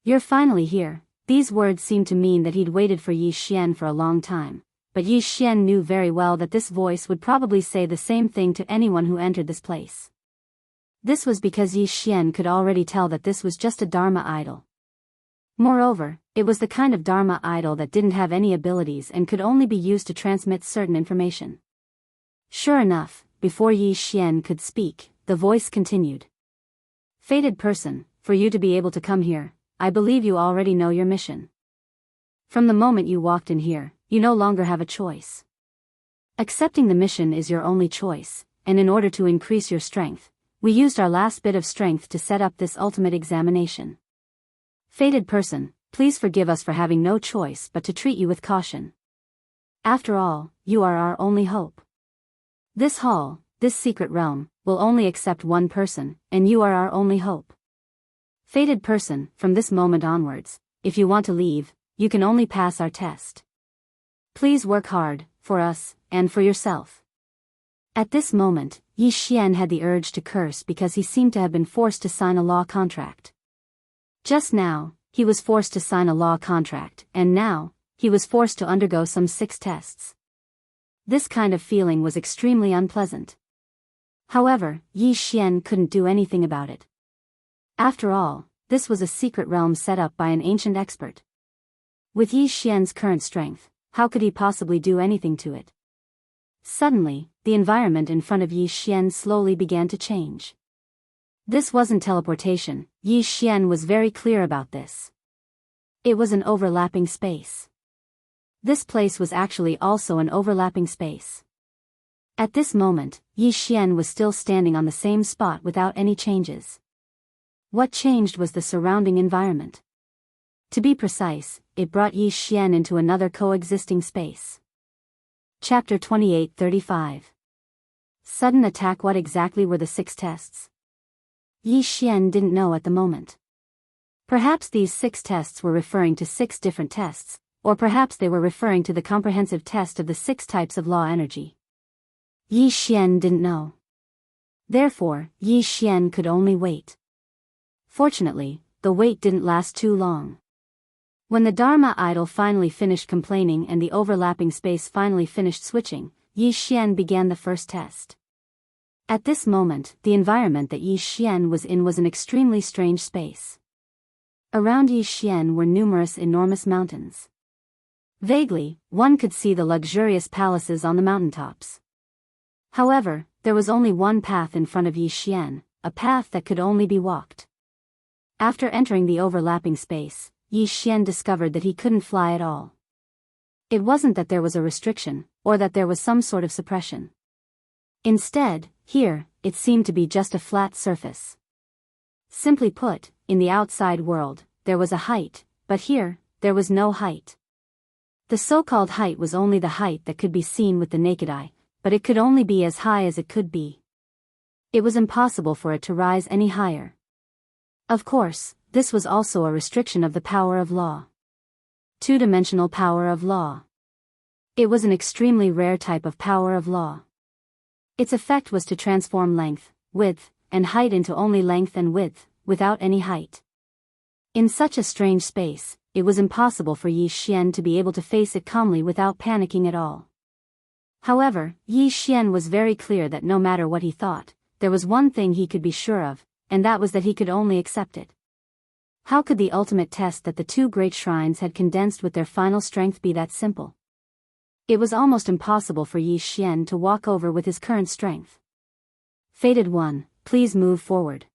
[SPEAKER 1] "You're finally here." These words seemed to mean that he'd waited for Yi Xian for a long time, but Yi Xian knew very well that this voice would probably say the same thing to anyone who entered this place. This was because Yi Xian could already tell that this was just a Dharma idol. Moreover, it was the kind of Dharma idol that didn't have any abilities and could only be used to transmit certain information. Sure enough, before Yi Xian could speak, the voice continued. "Fated person, for you to be able to come here, I believe you already know your mission. From the moment you walked in here, you no longer have a choice. Accepting the mission is your only choice, and in order to increase your strength, we used our last bit of strength to set up this ultimate examination. Fated person, please forgive us for having no choice but to treat you with caution. After all, you are our only hope. This hall, this secret realm, will only accept one person, and you are our only hope. Fated person, from this moment onwards, if you want to leave, you can only pass our test. Please work hard, for us, and for yourself. At this moment, Yi Xian had the urge to curse because he seemed to have been forced to sign a law contract. Just now, he was forced to sign a law contract, and now, he was forced to undergo some 6 tests. This kind of feeling was extremely unpleasant. However, Yi Xian couldn't do anything about it. After all, this was a secret realm set up by an ancient expert. With Yi Xian's current strength, how could he possibly do anything to it? Suddenly, the environment in front of Yi Xian slowly began to change. This wasn't teleportation, Yi Xian was very clear about this. It was an overlapping space. This place was actually also an overlapping space. At this moment, Yi Xian was still standing on the same spot without any changes. What changed was the surrounding environment. To be precise, it brought Yi Xian into another coexisting space. Chapter 28:35. Sudden attack. What exactly were the 6 tests? Yi Xian didn't know at the moment. Perhaps these 6 tests were referring to 6 different tests, or perhaps they were referring to the comprehensive test of the 6 types of law energy. Yi Xian didn't know. Therefore, Yi Xian could only wait. Fortunately, the wait didn't last too long. When the Dharma idol finally finished complaining and the overlapping space finally finished switching, Yi Xian began the first test. At this moment, the environment that Yi Xian was in was an extremely strange space. Around Yi Xian were numerous enormous mountains. Vaguely, one could see the luxurious palaces on the mountaintops. However, there was only one path in front of Yi Xian, a path that could only be walked. After entering the overlapping space, Yi Xian discovered that he couldn't fly at all. It wasn't that there was a restriction, or that there was some sort of suppression. Instead, here, it seemed to be just a flat surface. Simply put, in the outside world, there was a height, but here, there was no height. The so-called height was only the height that could be seen with the naked eye, but it could only be as high as it could be. It was impossible for it to rise any higher. Of course, this was also a restriction of the power of law. 2-dimensional power of law. It was an extremely rare type of power of law. Its effect was to transform length, width, and height into only length and width, without any height. In such a strange space, it was impossible for Yi Xian to be able to face it calmly without panicking at all. However, Yi Xian was very clear that no matter what he thought, there was one thing he could be sure of, and that was that he could only accept it. How could the ultimate test that the 2 great shrines had condensed with their final strength be that simple? It was almost impossible for Yi Xian to walk over with his current strength. Fated one, please move forward.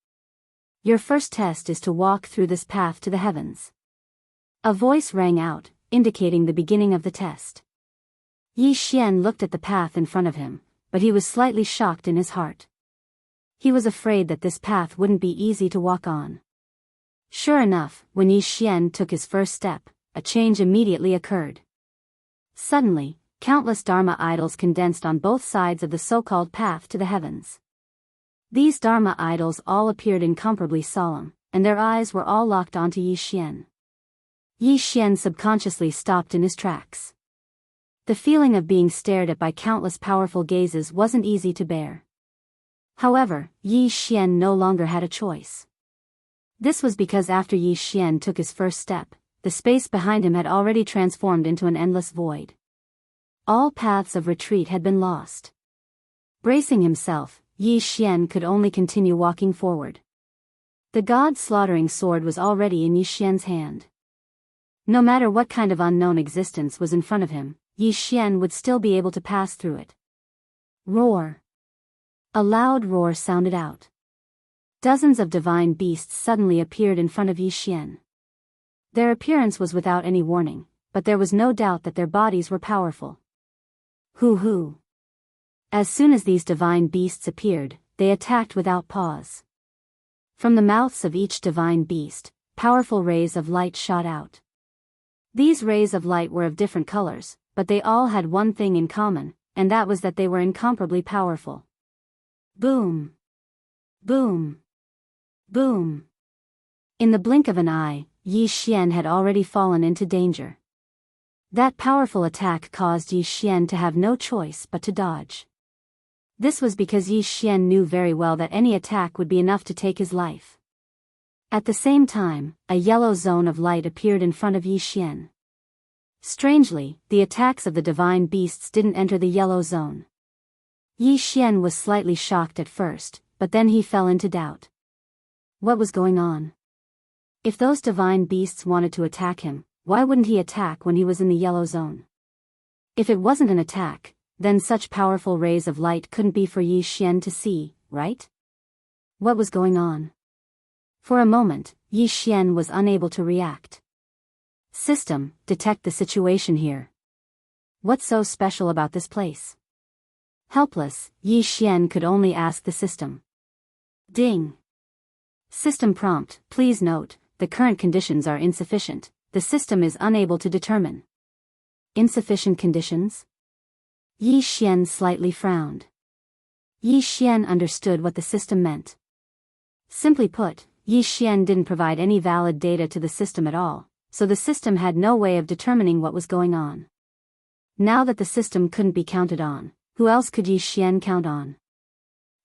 [SPEAKER 1] Your first test is to walk through this path to the heavens. A voice rang out, indicating the beginning of the test. Yi Xian looked at the path in front of him, but he was slightly shocked in his heart. He was afraid that this path wouldn't be easy to walk on. Sure enough, when Yi Xian took his first step, a change immediately occurred. Suddenly, countless Dharma idols condensed on both sides of the so-called path to the heavens. These Dharma idols all appeared incomparably solemn, and their eyes were all locked onto Yi Xian. Yi Xian subconsciously stopped in his tracks. The feeling of being stared at by countless powerful gazes wasn't easy to bear. However, Yi Xian no longer had a choice. This was because after Yi Xian took his first step, the space behind him had already transformed into an endless void. All paths of retreat had been lost. Bracing himself, Yi Xian could only continue walking forward. The god-slaughtering sword was already in Yi Xian's hand. No matter what kind of unknown existence was in front of him, Yi Xian would still be able to pass through it. Roar! A loud roar sounded out. Dozens of divine beasts suddenly appeared in front of Yi Xian. Their appearance was without any warning, but there was no doubt that their bodies were powerful. Hoo hoo! As soon as these divine beasts appeared, they attacked without pause. From the mouths of each divine beast, powerful rays of light shot out. These rays of light were of different colors, but they all had one thing in common, and that was that they were incomparably powerful. Boom! Boom! Boom! In the blink of an eye, Yi Xian had already fallen into danger. That powerful attack caused Yi Xian to have no choice but to dodge. This was because Yi Xian knew very well that any attack would be enough to take his life. At the same time, a yellow zone of light appeared in front of Yi Xian. Strangely, the attacks of the divine beasts didn't enter the yellow zone. Yi Xian was slightly shocked at first, but then he fell into doubt. What was going on? If those divine beasts wanted to attack him, why wouldn't he attack when he was in the yellow zone? If it wasn't an attack, then such powerful rays of light couldn't be for Yi Xian to see, right? What was going on? For a moment, Yi Xian was unable to react. System, detect the situation here. What's so special about this place? Helpless, Yi Xian could only ask the system. Ding! System prompt, please note, the current conditions are insufficient. The system is unable to determine. Insufficient conditions? Yi Xian slightly frowned. Yi Xian understood what the system meant. Simply put, Yi Xian didn't provide any valid data to the system at all, so the system had no way of determining what was going on. Now that the system couldn't be counted on, who else could Yi Xian count on?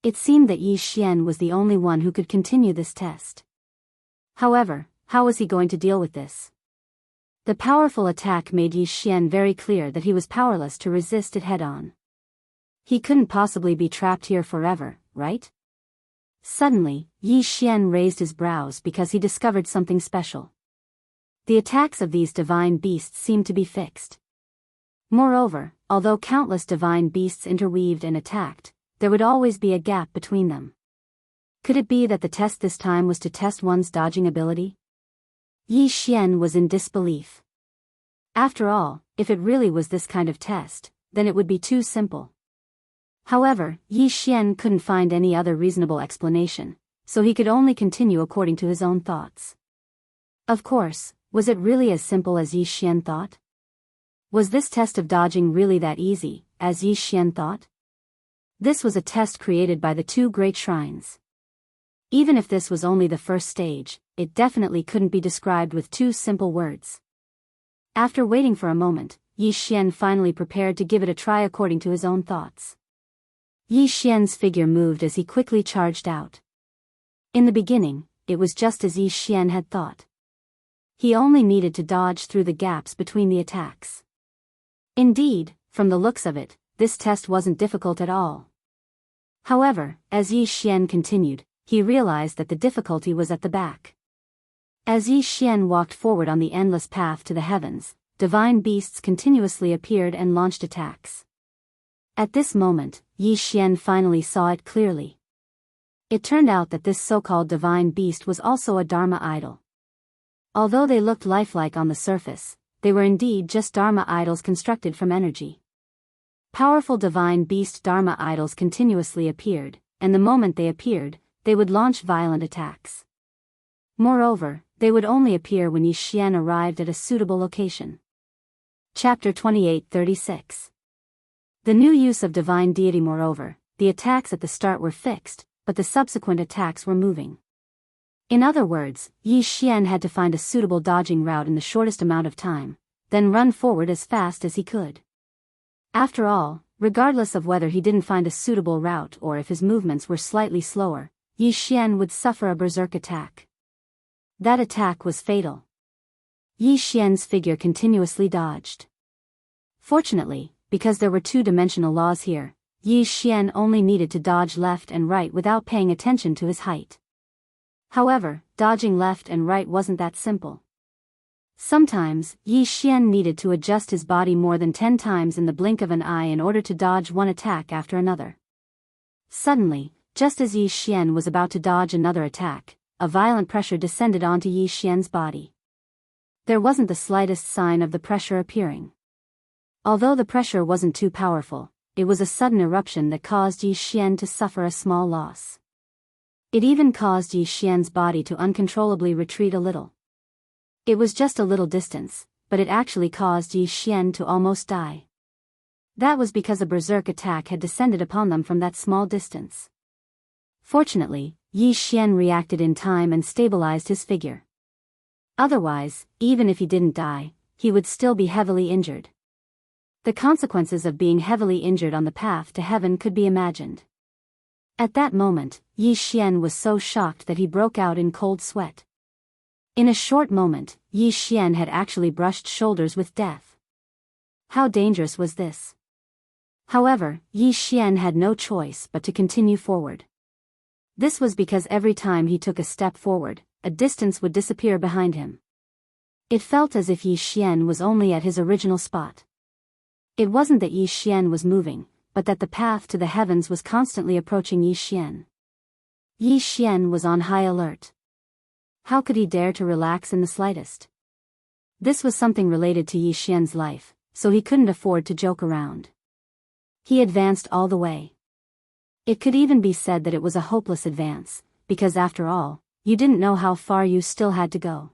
[SPEAKER 1] It seemed that Yi Xian was the only one who could continue this test. However, how was he going to deal with this? The powerful attack made Yi Xian very clear that he was powerless to resist it head-on. He couldn't possibly be trapped here forever, right? Suddenly, Yi Xian raised his brows because he discovered something special. The attacks of these divine beasts seemed to be fixed. Moreover, although countless divine beasts interweaved and attacked, there would always be a gap between them. Could it be that the test this time was to test one's dodging ability? Yi Xian was in disbelief. After all, if it really was this kind of test, then it would be too simple. However, Yi Xian couldn't find any other reasonable explanation, so he could only continue according to his own thoughts. Of course, was it really as simple as Yi Xian thought? Was this test of dodging really that easy, as Yi Xian thought? This was a test created by the two great shrines. Even if this was only the first stage, it definitely couldn't be described with two simple words. After waiting for a moment, Yi Xian finally prepared to give it a try according to his own thoughts. Yi Xian's figure moved as he quickly charged out. In the beginning, it was just as Yi Xian had thought. He only needed to dodge through the gaps between the attacks. Indeed, from the looks of it, this test wasn't difficult at all. However, as Yi Xian continued, he realized that the difficulty was at the back. As Yi Xian walked forward on the endless path to the heavens, divine beasts continuously appeared and launched attacks. At this moment, Yi Xian finally saw it clearly. It turned out that this so-called divine beast was also a Dharma idol. Although they looked lifelike on the surface, they were indeed just Dharma idols constructed from energy. Powerful divine beast Dharma idols continuously appeared, and the moment they appeared, they would launch violent attacks. Moreover, they would only appear when Yi Xian arrived at a suitable location. Chapter 28-36. The new use of divine deity. Moreover, the attacks at the start were fixed, but the subsequent attacks were moving. In other words, Yi Xian had to find a suitable dodging route in the shortest amount of time, then run forward as fast as he could. After all, regardless of whether he didn't find a suitable route or if his movements were slightly slower, Yi Xian would suffer a berserk attack. That attack was fatal. Yi Xian's figure continuously dodged. Fortunately, because there were two-dimensional laws here, Yi Xian only needed to dodge left and right without paying attention to his height. However, dodging left and right wasn't that simple. Sometimes, Yi Xian needed to adjust his body more than 10 times in the blink of an eye in order to dodge one attack after another. Suddenly, just as Yi Xian was about to dodge another attack, a violent pressure descended onto Yi Xian's body. There wasn't the slightest sign of the pressure appearing. Although the pressure wasn't too powerful, it was a sudden eruption that caused Yi Xian to suffer a small loss. It even caused Yi Xian's body to uncontrollably retreat a little. It was just a little distance, but it actually caused Yi Xian to almost die. That was because a berserk attack had descended upon them from that small distance. Fortunately, Yi Xian reacted in time and stabilized his figure. Otherwise, even if he didn't die, he would still be heavily injured. The consequences of being heavily injured on the path to heaven could be imagined. At that moment, Yi Xian was so shocked that he broke out in cold sweat. In a short moment, Yi Xian had actually brushed shoulders with death. How dangerous was this? However, Yi Xian had no choice but to continue forward. This was because every time he took a step forward, a distance would disappear behind him. It felt as if Yi Xian was only at his original spot. It wasn't that Yi Xian was moving, but that the path to the heavens was constantly approaching Yi Xian. Yi Xian was on high alert. How could he dare to relax in the slightest? This was something related to Yi Xian's life, so he couldn't afford to joke around. He advanced all the way. It could even be said that it was a hopeless advance, because after all, you didn't know how far you still had to go.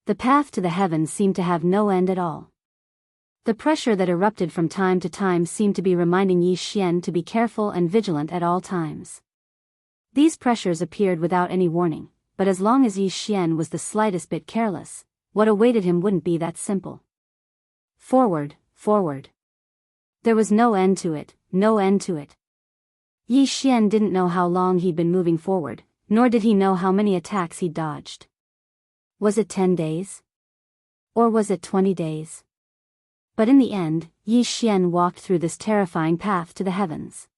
[SPEAKER 1] The path to the heavens seemed to have no end at all. The pressure that erupted from time to time seemed to be reminding Yi Xian to be careful and vigilant at all times. These pressures appeared without any warning, but as long as Yi Xian was the slightest bit careless, what awaited him wouldn't be that simple. Forward, forward. There was no end to it, no end to it. Yi Xian didn't know how long he'd been moving forward, nor did he know how many attacks he'd dodged. Was it 10 days? Or was it 20 days? But in the end, Yi Xian walked through this terrifying path to the heavens.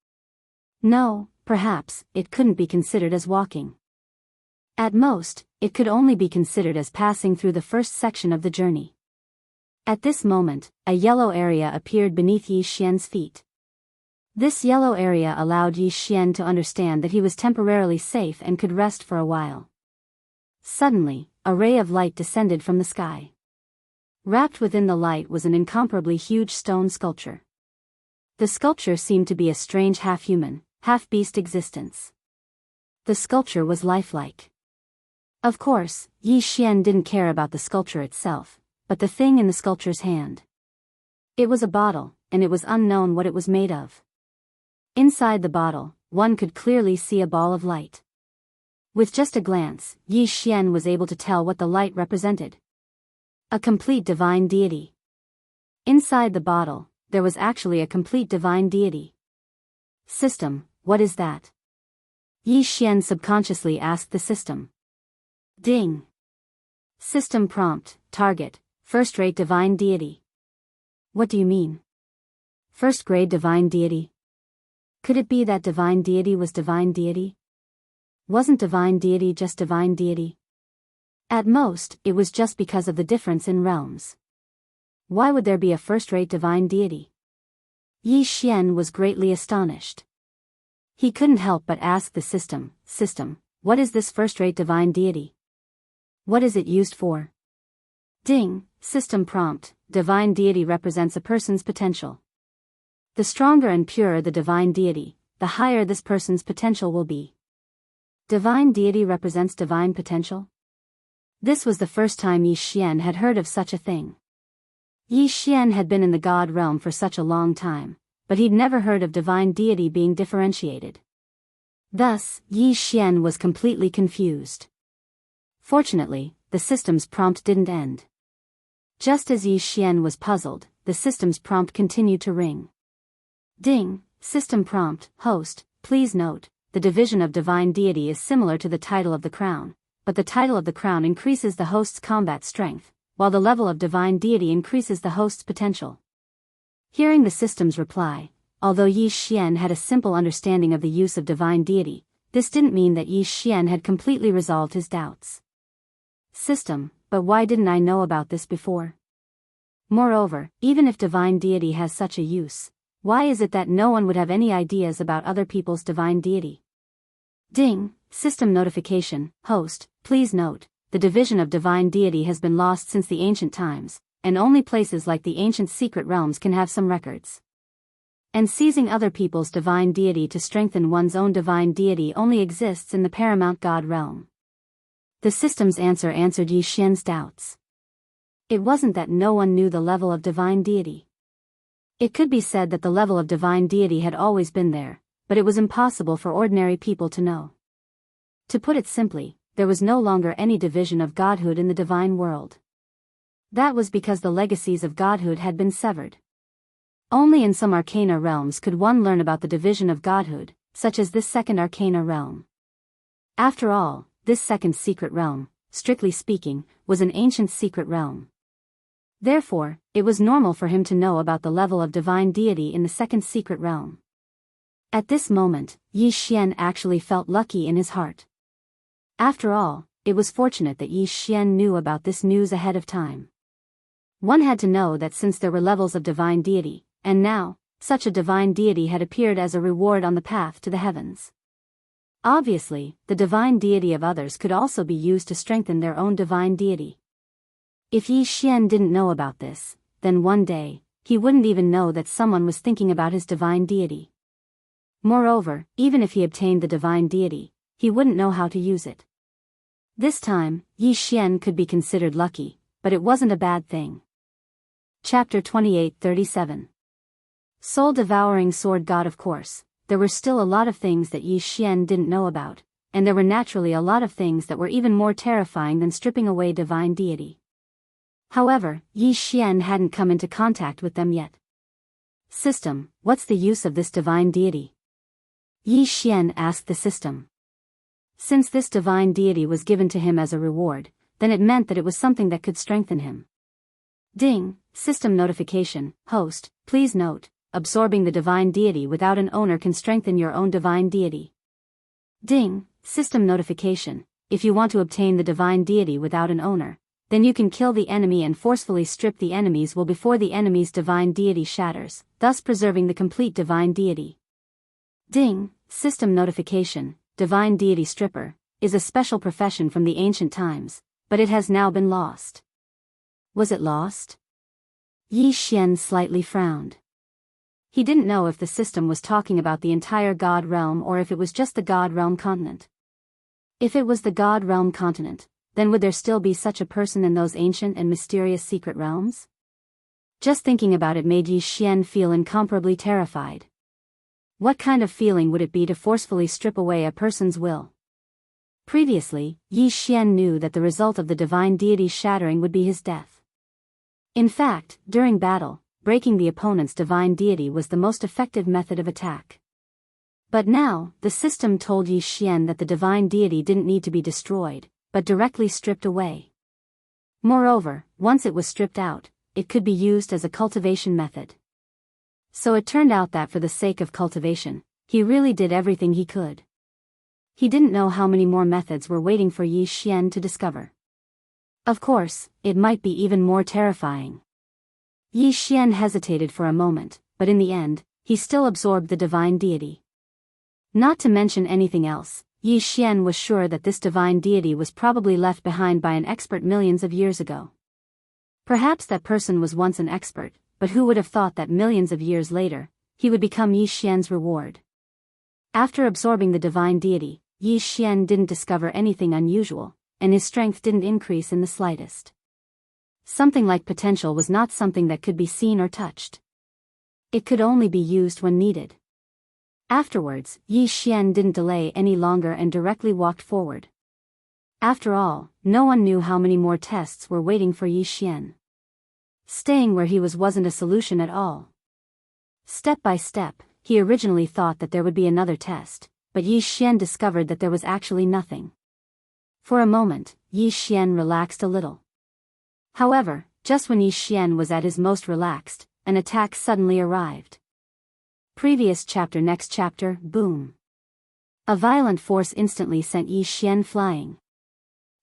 [SPEAKER 1] No, perhaps, it couldn't be considered as walking. At most, it could only be considered as passing through the first section of the journey. At this moment, a yellow area appeared beneath Yi Xian's feet. This yellow area allowed Yi Xian to understand that he was temporarily safe and could rest for a while. Suddenly, a ray of light descended from the sky. Wrapped within the light was an incomparably huge stone sculpture. The sculpture seemed to be a strange half-human, half-beast existence. The sculpture was lifelike. Of course, Yi Xian didn't care about the sculpture itself, but the thing in the sculpture's hand. It was a bottle, and it was unknown what it was made of. Inside the bottle, one could clearly see a ball of light. With just a glance, Yi Xian was able to tell what the light represented. A complete divine deity. Inside the bottle, there was actually a complete divine deity. System, what is that? Yi Xian subconsciously asked the system. Ding. System prompt, target, first-rate divine deity. What do you mean? First-grade divine deity? Could it be that divine deity was divine deity? Wasn't divine deity just divine deity? At most, it was just because of the difference in realms. Why would there be a first-rate divine deity? Yi Xian was greatly astonished. He couldn't help but ask the system, what is this first-rate divine deity? What is it used for? Ding, system prompt, divine deity represents a person's potential. The stronger and purer the divine deity, the higher this person's potential will be. Divine deity represents divine potential? This was the first time Yi Xian had heard of such a thing. Yi Xian had been in the god realm for such a long time, but he'd never heard of divine deity being differentiated. Thus, Yi Xian was completely confused. Fortunately, the system's prompt didn't end. Just as Yi Xian was puzzled, the system's prompt continued to ring. Ding, system prompt, host, please note, the division of divine deity is similar to the title of the crown, but the title of the crown increases the host's combat strength, while the level of divine deity increases the host's potential. Hearing the system's reply, although Yi Xian had a simple understanding of the use of divine deity, this didn't mean that Yi Xian had completely resolved his doubts. System, but why didn't I know about this before? Moreover, even if divine deity has such a use, why is it that no one would have any ideas about other people's divine deity? Ding, system notification, host, please note, the division of divine deity has been lost since the ancient times, and only places like the ancient secret realms can have some records. And seizing other people's divine deity to strengthen one's own divine deity only exists in the paramount God realm. The system's answer answered Yi Xian's doubts. It wasn't that no one knew the level of divine deity. It could be said that the level of divine deity had always been there, but it was impossible for ordinary people to know. To put it simply, there was no longer any division of godhood in the divine world. That was because the legacies of godhood had been severed. Only in some arcana realms could one learn about the division of godhood, such as this second arcana realm. After all, this second secret realm, strictly speaking, was an ancient secret realm. Therefore, it was normal for him to know about the level of divine deity in the second secret realm. At this moment, Yi Xian actually felt lucky in his heart. After all, it was fortunate that Yi Xian knew about this news ahead of time. One had to know that since there were levels of divine deity, and now, such a divine deity had appeared as a reward on the path to the heavens. Obviously, the divine deity of others could also be used to strengthen their own divine deity. If Yi Xian didn't know about this, then one day, he wouldn't even know that someone was thinking about his divine deity. Moreover, even if he obtained the divine deity, he wouldn't know how to use it. This time, Yi Xian could be considered lucky, but it wasn't a bad thing. Chapter 28:37. Soul-devouring sword god. Of course, there were still a lot of things that Yi Xian didn't know about, and there were naturally a lot of things that were even more terrifying than stripping away divine deity. However, Yi Xian hadn't come into contact with them yet. System, what's the use of this divine deity? Yi Xian asked the system. Since this divine deity was given to him as a reward, then it meant that it was something that could strengthen him. Ding, system notification, host, please note, absorbing the divine deity without an owner can strengthen your own divine deity. Ding, system notification, if you want to obtain the divine deity without an owner, then you can kill the enemy and forcefully strip the enemy's will before the enemy's divine deity shatters, thus preserving the complete divine deity. Ding, system notification, divine deity stripper, is a special profession from the ancient times, but it has now been lost. Was it lost? Yi Xian slightly frowned. He didn't know if the system was talking about the entire God realm or if it was just the God realm continent. If it was the God realm continent, then would there still be such a person in those ancient and mysterious secret realms? Just thinking about it made Yi Xian feel incomparably terrified. What kind of feeling would it be to forcefully strip away a person's will? Previously, Yi Xian knew that the result of the divine deity's shattering would be his death. In fact, during battle, breaking the opponent's divine deity was the most effective method of attack. But now, the system told Yi Xian that the divine deity didn't need to be destroyed, but directly stripped away. Moreover, once it was stripped out, it could be used as a cultivation method. So it turned out that for the sake of cultivation, he really did everything he could. He didn't know how many more methods were waiting for Yi Xian to discover. Of course, it might be even more terrifying. Yi Xian hesitated for a moment, but in the end, he still absorbed the divine deity. Not to mention anything else, Yi Xian was sure that this divine deity was probably left behind by an expert millions of years ago. Perhaps that person was once an expert, but who would have thought that millions of years later, he would become Yi Xian's reward? After absorbing the divine deity, Yi Xian didn't discover anything unusual, and his strength didn't increase in the slightest. Something like potential was not something that could be seen or touched. It could only be used when needed. Afterwards, Yi Xian didn't delay any longer and directly walked forward. After all, no one knew how many more tests were waiting for Yi Xian. Staying where he wasn't a solution at all. Step by step, he originally thought that there would be another test, but Yi Xian discovered that there was actually nothing. For a moment, Yi Xian relaxed a little. However, just when Yi Xian was at his most relaxed, an attack suddenly arrived. Previous chapter. Next chapter, boom. A violent force instantly sent Yi Xian flying.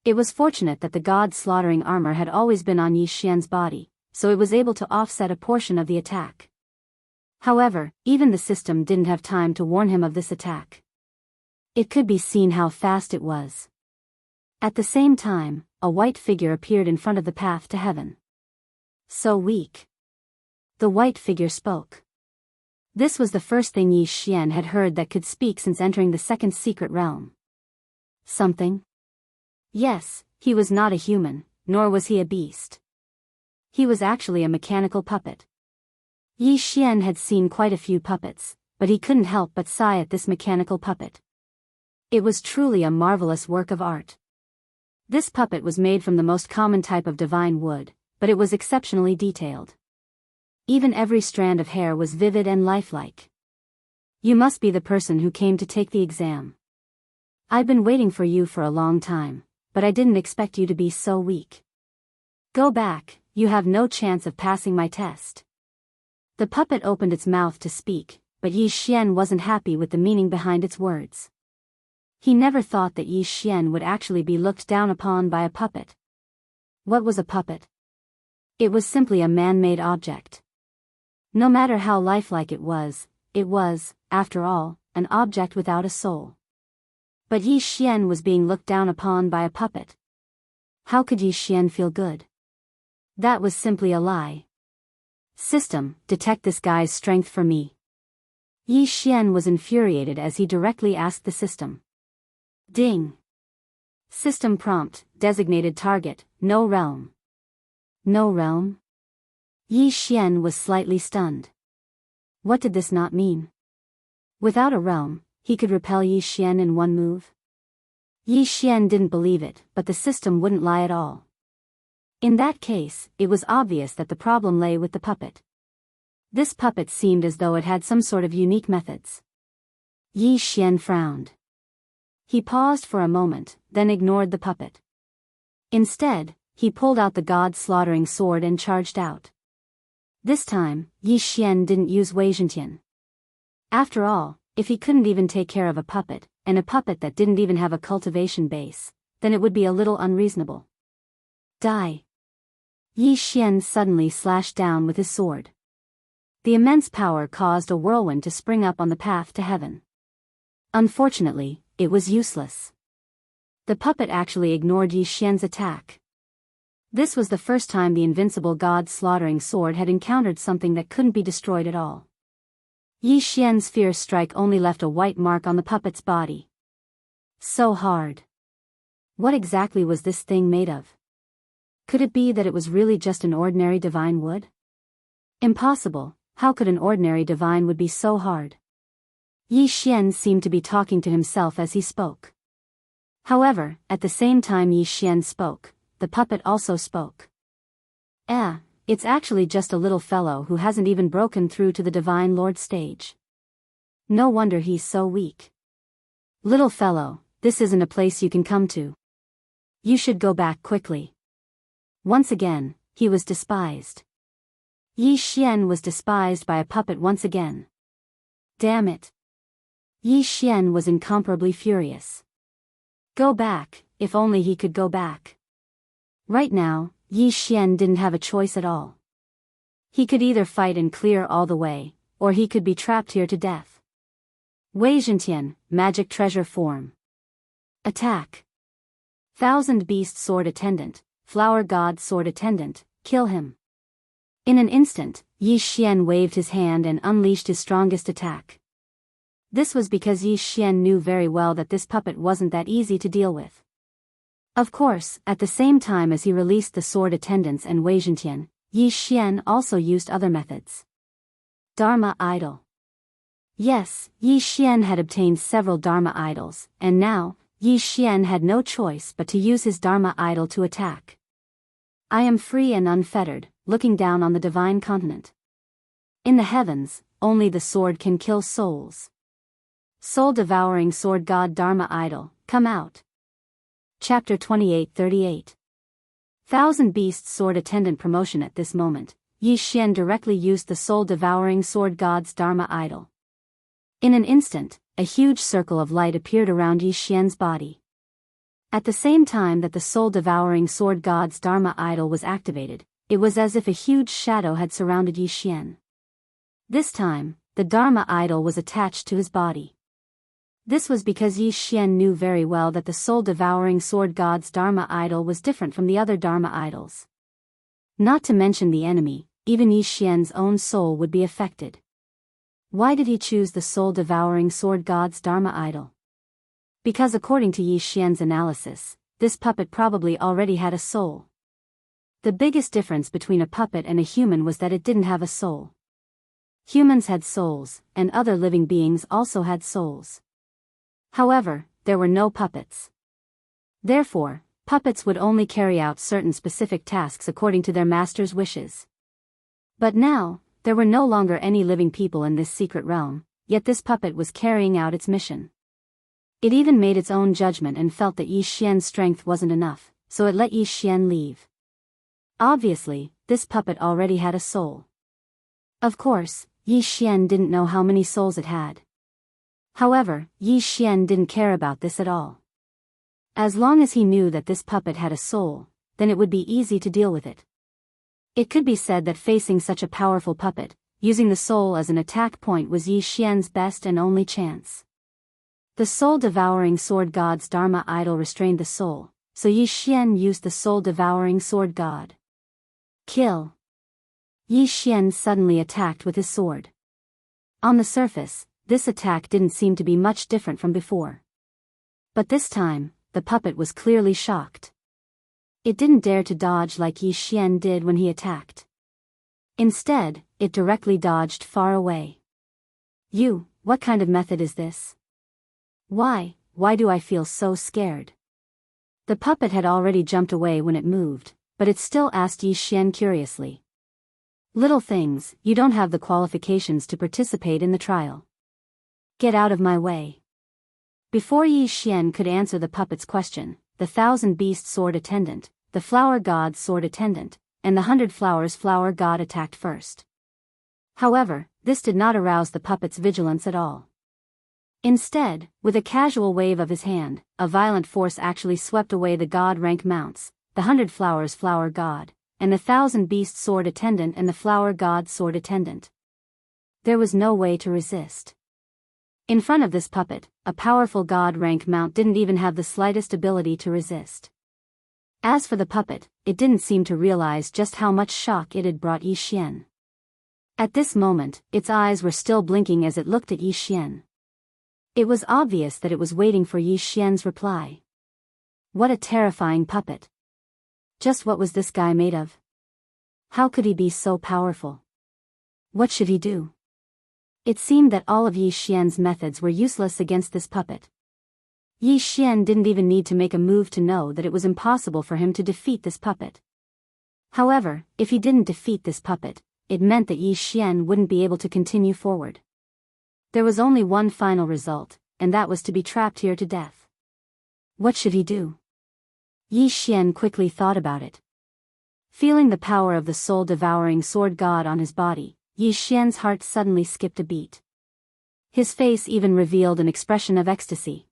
[SPEAKER 1] It was fortunate that the god-slaughtering armor had always been on Yi Xian's body, so it was able to offset a portion of the attack. However, even the system didn't have time to warn him of this attack. It could be seen how fast it was. At the same time, a white figure appeared in front of the path to heaven. So weak. The white figure spoke. This was the first thing Yi Xian had heard that could speak since entering the second secret realm. Something? Yes, he was not a human, nor was he a beast. He was actually a mechanical puppet. Yi Xian had seen quite a few puppets, but he couldn't help but sigh at this mechanical puppet. It was truly a marvelous work of art. This puppet was made from the most common type of divine wood, but it was exceptionally detailed. Even every strand of hair was vivid and lifelike. You must be the person who came to take the exam. I've been waiting for you for a long time, but I didn't expect you to be so weak. Go back, you have no chance of passing my test. The puppet opened its mouth to speak, but Yi Xian wasn't happy with the meaning behind its words. He never thought that Yi Xian would actually be looked down upon by a puppet. What was a puppet? It was simply a man-made object. No matter how lifelike it was, after all, an object without a soul. But Yi Xian was being looked down upon by a puppet. How could Yi Xian feel good? That was simply a lie. System, detect this guy's strength for me. Yi Xian was infuriated as he directly asked the system. Ding. System prompt, designated target, no realm. No realm? Yi Xian was slightly stunned. What did this not mean? Without a realm, he could repel Yi Xian in one move? Yi Xian didn't believe it, but the system wouldn't lie at all. In that case, it was obvious that the problem lay with the puppet. This puppet seemed as though it had some sort of unique methods. Yi Xian frowned. He paused for a moment, then ignored the puppet. Instead, he pulled out the god-slaughtering sword and charged out. This time, Yi Xian didn't use Wei Zhentian. After all, if he couldn't even take care of a puppet, and a puppet that didn't even have a cultivation base, then it would be a little unreasonable. Die. Yi Xian suddenly slashed down with his sword. The immense power caused a whirlwind to spring up on the path to heaven. Unfortunately, it was useless. The puppet actually ignored Yi Xian's attack. This was the first time the invincible god-slaughtering sword had encountered something that couldn't be destroyed at all. Yi Xian's fierce strike only left a white mark on the puppet's body. So hard. What exactly was this thing made of? Could it be that it was really just an ordinary divine wood? Impossible. How could an ordinary divine wood be so hard? Yi Xian seemed to be talking to himself as he spoke. However, at the same time Yi Xian spoke, the puppet also spoke. It's actually just a little fellow who hasn't even broken through to the Divine Lord stage. No wonder he's so weak. Little fellow, this isn't a place you can come to. You should go back quickly. Once again, he was despised. Yi Xian was despised by a puppet once again. Damn it. Yi Xian was incomparably furious. Go back, if only he could go back. Right now, Yi Xian didn't have a choice at all. He could either fight and clear all the way, or he could be trapped here to death. Wei Zhentian, magic treasure form. Attack. Thousand Beast Sword Attendant, Flower God Sword Attendant, kill him. In an instant, Yi Xian waved his hand and unleashed his strongest attack. This was because Yi Xian knew very well that this puppet wasn't that easy to deal with. Of course, at the same time as he released the sword attendants and Wei Zhentian, Yi Xian also used other methods. Dharma Idol. Yes, Yi Xian had obtained several Dharma idols, and now, Yi Xian had no choice but to use his Dharma idol to attack. I am free and unfettered, looking down on the divine continent. In the heavens, only the sword can kill souls. Soul-devouring sword god Dharma idol, come out. Chapter 28:38. Thousand Beasts Sword Attendant promotion. At this moment, Yi Xian directly used the soul-devouring sword god's Dharma idol. In an instant, a huge circle of light appeared around Yi Xian's body. At the same time that the soul-devouring sword god's Dharma idol was activated, it was as if a huge shadow had surrounded Yi Xian. This time, the Dharma idol was attached to his body. This was because Yi Xian knew very well that the soul-devouring sword god's Dharma idol was different from the other Dharma idols. Not to mention the enemy, even Yi Xian's own soul would be affected. Why did he choose the soul-devouring sword god's Dharma idol? Because according to Yi Xian's analysis, this puppet probably already had a soul. The biggest difference between a puppet and a human was that it didn't have a soul. Humans had souls, and other living beings also had souls. However, there were no puppets. Therefore, puppets would only carry out certain specific tasks according to their master's wishes. But now, there were no longer any living people in this secret realm, yet this puppet was carrying out its mission. It even made its own judgment and felt that Yi Xian's strength wasn't enough, so it let Yi Xian leave. Obviously, this puppet already had a soul. Of course, Yi Xian didn't know how many souls it had. However, Yi Xian didn't care about this at all. As long as he knew that this puppet had a soul, then it would be easy to deal with it. It could be said that facing such a powerful puppet, using the soul as an attack point was Yi Xian's best and only chance. The soul-devouring sword god's Dharma idol restrained the soul, so Yi Xian used the soul-devouring sword god. Kill. Yi Xian suddenly attacked with his sword. On the surface, this attack didn't seem to be much different from before. But this time, the puppet was clearly shocked. It didn't dare to dodge like Yi Xian did when he attacked. Instead, it directly dodged far away. What kind of method is this? Why do I feel so scared? The puppet had already jumped away when it moved, but it still asked Yi Xian curiously. Little things, you don't have the qualifications to participate in the trial. Get out of my way. Before Yi Xian could answer the puppet's question, the Thousand Beast Sword Attendant, the Flower God's Sword Attendant, and the 100 Flowers Flower God attacked first. However, this did not arouse the puppet's vigilance at all. Instead, with a casual wave of his hand, a violent force actually swept away the god rank mounts, the 100 Flowers Flower God, and the 1,000 Beast Sword Attendant and the Flower God's Sword Attendant. There was no way to resist. In front of this puppet, a powerful god rank mount didn't even have the slightest ability to resist. As for the puppet, it didn't seem to realize just how much shock it had brought Yi Xian. At this moment, its eyes were still blinking as it looked at Yi Xian. It was obvious that it was waiting for Yi Xian's reply. What a terrifying puppet. Just what was this guy made of? How could he be so powerful? What should he do? It seemed that all of Yi Xian's methods were useless against this puppet. Yi Xian didn't even need to make a move to know that it was impossible for him to defeat this puppet. However, if he didn't defeat this puppet, it meant that Yi Xian wouldn't be able to continue forward. There was only one final result, and that was to be trapped here to death. What should he do? Yi Xian quickly thought about it. Feeling the power of the soul-devouring sword god on his body, Yi Xian's heart suddenly skipped a beat. His face even revealed an expression of ecstasy.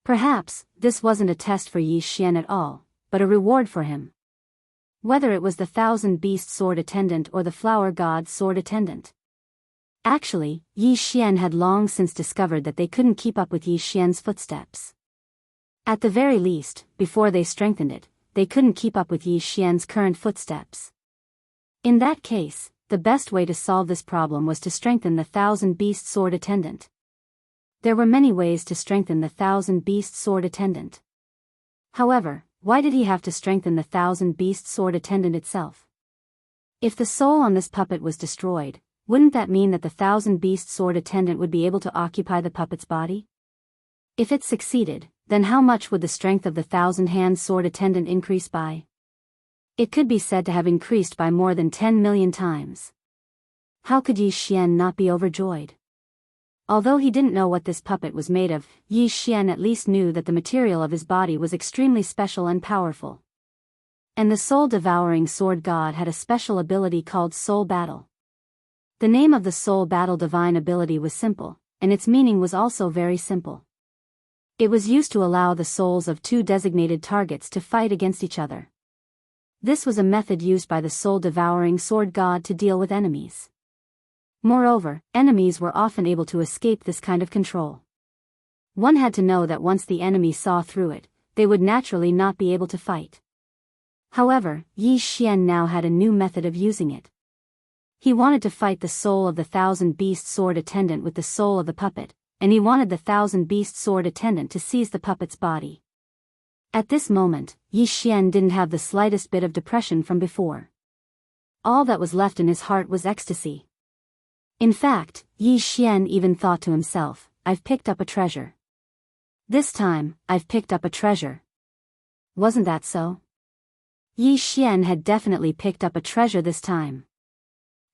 [SPEAKER 1] Perhaps, this wasn't a test for Yi Xian at all, but a reward for him. Whether it was the 1,000 Beast Sword Attendant or the Flower God's Sword Attendant. Actually, Yi Xian had long since discovered that they couldn't keep up with Yi Xian's footsteps. At the very least, before they strengthened it, they couldn't keep up with Yi Xian's current footsteps. In that case, the best way to solve this problem was to strengthen the 1,000 Beast Sword Attendant. There were many ways to strengthen the 1,000 Beast Sword Attendant. However, why did he have to strengthen the 1,000 Beast Sword Attendant itself? If the soul on this puppet was destroyed, wouldn't that mean that the 1,000 Beast Sword Attendant would be able to occupy the puppet's body? If it succeeded, then how much would the strength of the 1,000-hand sword attendant increase by? It could be said to have increased by more than 10 million times. How could Yi Xian not be overjoyed? Although he didn't know what this puppet was made of, Yi Xian at least knew that the material of his body was extremely special and powerful. And the soul-devouring sword god had a special ability called Soul Battle. The name of the Soul Battle divine ability was simple, and its meaning was also very simple. It was used to allow the souls of two designated targets to fight against each other. This was a method used by the soul-devouring sword god to deal with enemies. Moreover, enemies were often able to escape this kind of control. One had to know that once the enemy saw through it, they would naturally not be able to fight. However, Yi Xian now had a new method of using it. He wanted to fight the soul of the thousand-beast sword attendant with the soul of the puppet, and he wanted the thousand-beast sword attendant to seize the puppet's body. At this moment, Yi Xian didn't have the slightest bit of depression from before. All that was left in his heart was ecstasy. In fact, Yi Xian even thought to himself, I've picked up a treasure. This time, I've picked up a treasure. Wasn't that so? Yi Xian had definitely picked up a treasure this time.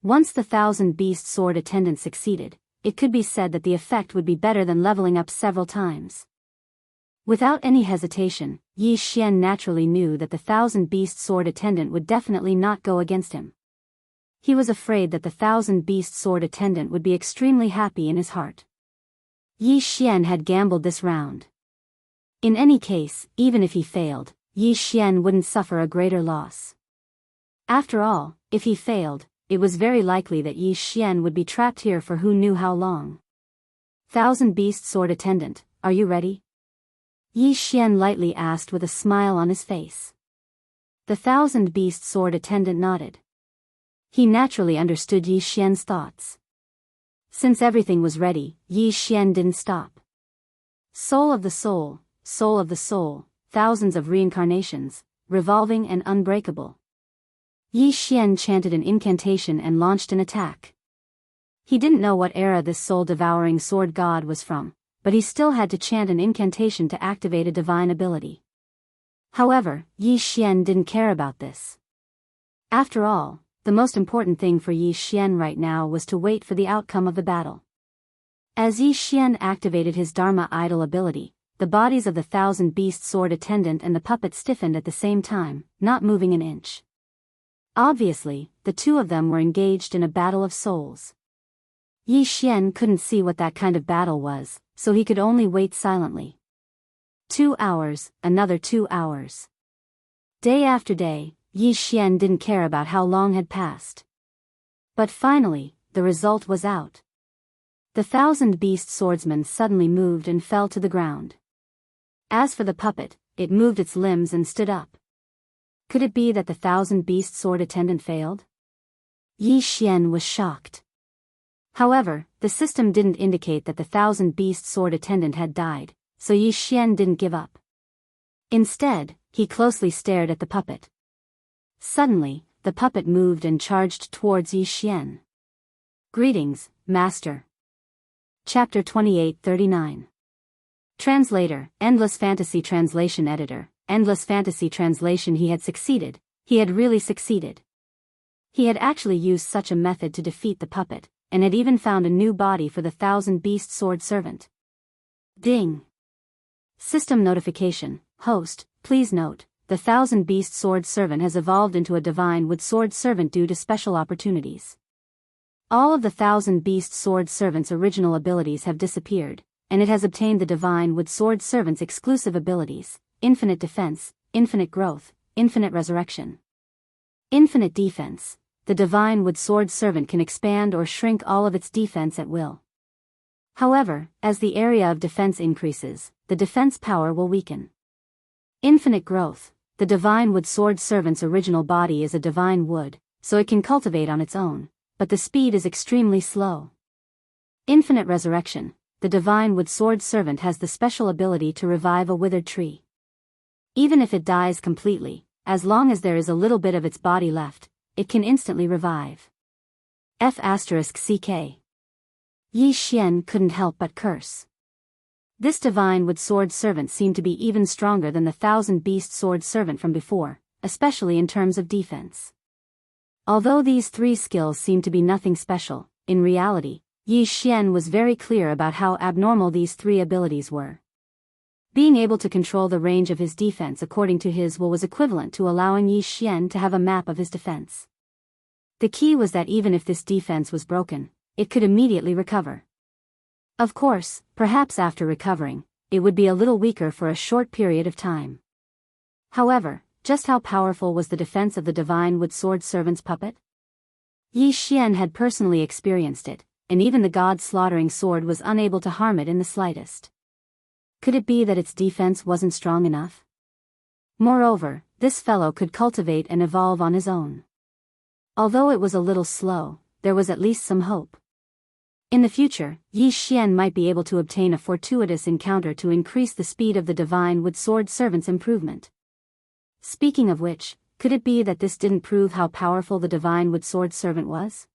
[SPEAKER 1] Once the thousand-beast sword attendant succeeded, it could be said that the effect would be better than leveling up several times. Without any hesitation, Yi Xian naturally knew that the thousand-beast sword attendant would definitely not go against him. He was afraid that the thousand-beast sword attendant would be extremely happy in his heart. Yi Xian had gambled this round. In any case, even if he failed, Yi Xian wouldn't suffer a greater loss. After all, if he failed, it was very likely that Yi Xian would be trapped here for who knew how long. Thousand-beast sword attendant, are you ready? Yi Xian lightly asked with a smile on his face. The thousand-beast sword attendant nodded. He naturally understood Yi Xian's thoughts. Since everything was ready, Yi Xian didn't stop. Soul of the soul, soul of the soul, thousands of reincarnations, revolving and unbreakable. Yi Xian chanted an incantation and launched an attack. He didn't know what era this soul-devouring sword god was from, but he still had to chant an incantation to activate a divine ability. However, Yi Xian didn't care about this. After all, the most important thing for Yi Xian right now was to wait for the outcome of the battle. As Yi Xian activated his Dharma idol ability, the bodies of the thousand-beast sword attendant and the puppet stiffened at the same time, not moving an inch. Obviously, the two of them were engaged in a battle of souls. Yi Xian couldn't see what that kind of battle was, so he could only wait silently. 2 hours, another 2 hours. Day after day, Yi Xian didn't care about how long had passed. But finally, the result was out. The thousand-beast swordsman suddenly moved and fell to the ground. As for the puppet, it moved its limbs and stood up. Could it be that the thousand-beast sword attendant failed? Yi Xian was shocked. However, the system didn't indicate that the thousand-beast sword attendant had died, so Yi Xian didn't give up. Instead, he closely stared at the puppet. Suddenly, the puppet moved and charged towards Yi Xian. Greetings, Master. Chapter 2839. Translator, Endless Fantasy Translation Editor, Endless Fantasy Translation. He had succeeded, he had really succeeded. He had actually used such a method to defeat the puppet, and had even found a new body for the thousand-beast sword servant. Ding! System notification, host, please note, the thousand-beast sword servant has evolved into a divine wood sword servant due to special opportunities. All of the thousand-beast sword servant's original abilities have disappeared, and it has obtained the divine wood sword servant's exclusive abilities: infinite defense, infinite growth, infinite resurrection. Infinite defense. The divine wood sword servant can expand or shrink all of its defense at will. However, as the area of defense increases, the defense power will weaken. Infinite growth. The divine wood sword servant's original body is a divine wood, so it can cultivate on its own, but the speed is extremely slow. Infinite resurrection. The divine wood sword servant has the special ability to revive a withered tree. Even if it dies completely, as long as there is a little bit of its body left, it can instantly revive. F***CK. Yi Xian couldn't help but curse. This divine wood sword servant seemed to be even stronger than the thousand-beast sword servant from before, especially in terms of defense. Although these three skills seemed to be nothing special, in reality, Yi Xian was very clear about how abnormal these three abilities were. Being able to control the range of his defense according to his will was equivalent to allowing Yi Xian to have a map of his defense. The key was that even if this defense was broken, it could immediately recover. Of course, perhaps after recovering, it would be a little weaker for a short period of time. However, just how powerful was the defense of the divine wood sword servant's puppet? Yi Xian had personally experienced it, and even the god-slaughtering sword was unable to harm it in the slightest. Could it be that its defense wasn't strong enough? Moreover, this fellow could cultivate and evolve on his own. Although it was a little slow, there was at least some hope. In the future, Yi Xian might be able to obtain a fortuitous encounter to increase the speed of the divine wood sword servant's improvement. Speaking of which, could it be that this didn't prove how powerful the divine wood sword servant was?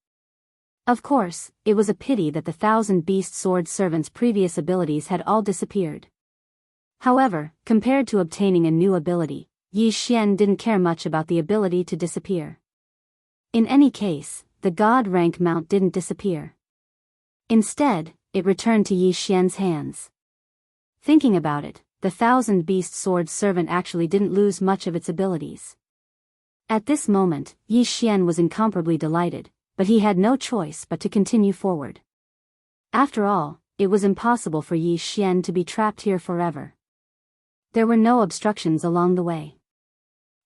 [SPEAKER 1] Of course, it was a pity that the 1,000-beast sword servant's previous abilities had all disappeared. However, compared to obtaining a new ability, Yi Xian didn't care much about the ability to disappear. In any case, the god rank mount didn't disappear. Instead, it returned to Yi Xian's hands. Thinking about it, the 1,000-beast sword servant actually didn't lose much of its abilities. At this moment, Yi Xian was incomparably delighted, but he had no choice but to continue forward. After all, it was impossible for Yi Xian to be trapped here forever. There were no obstructions along the way.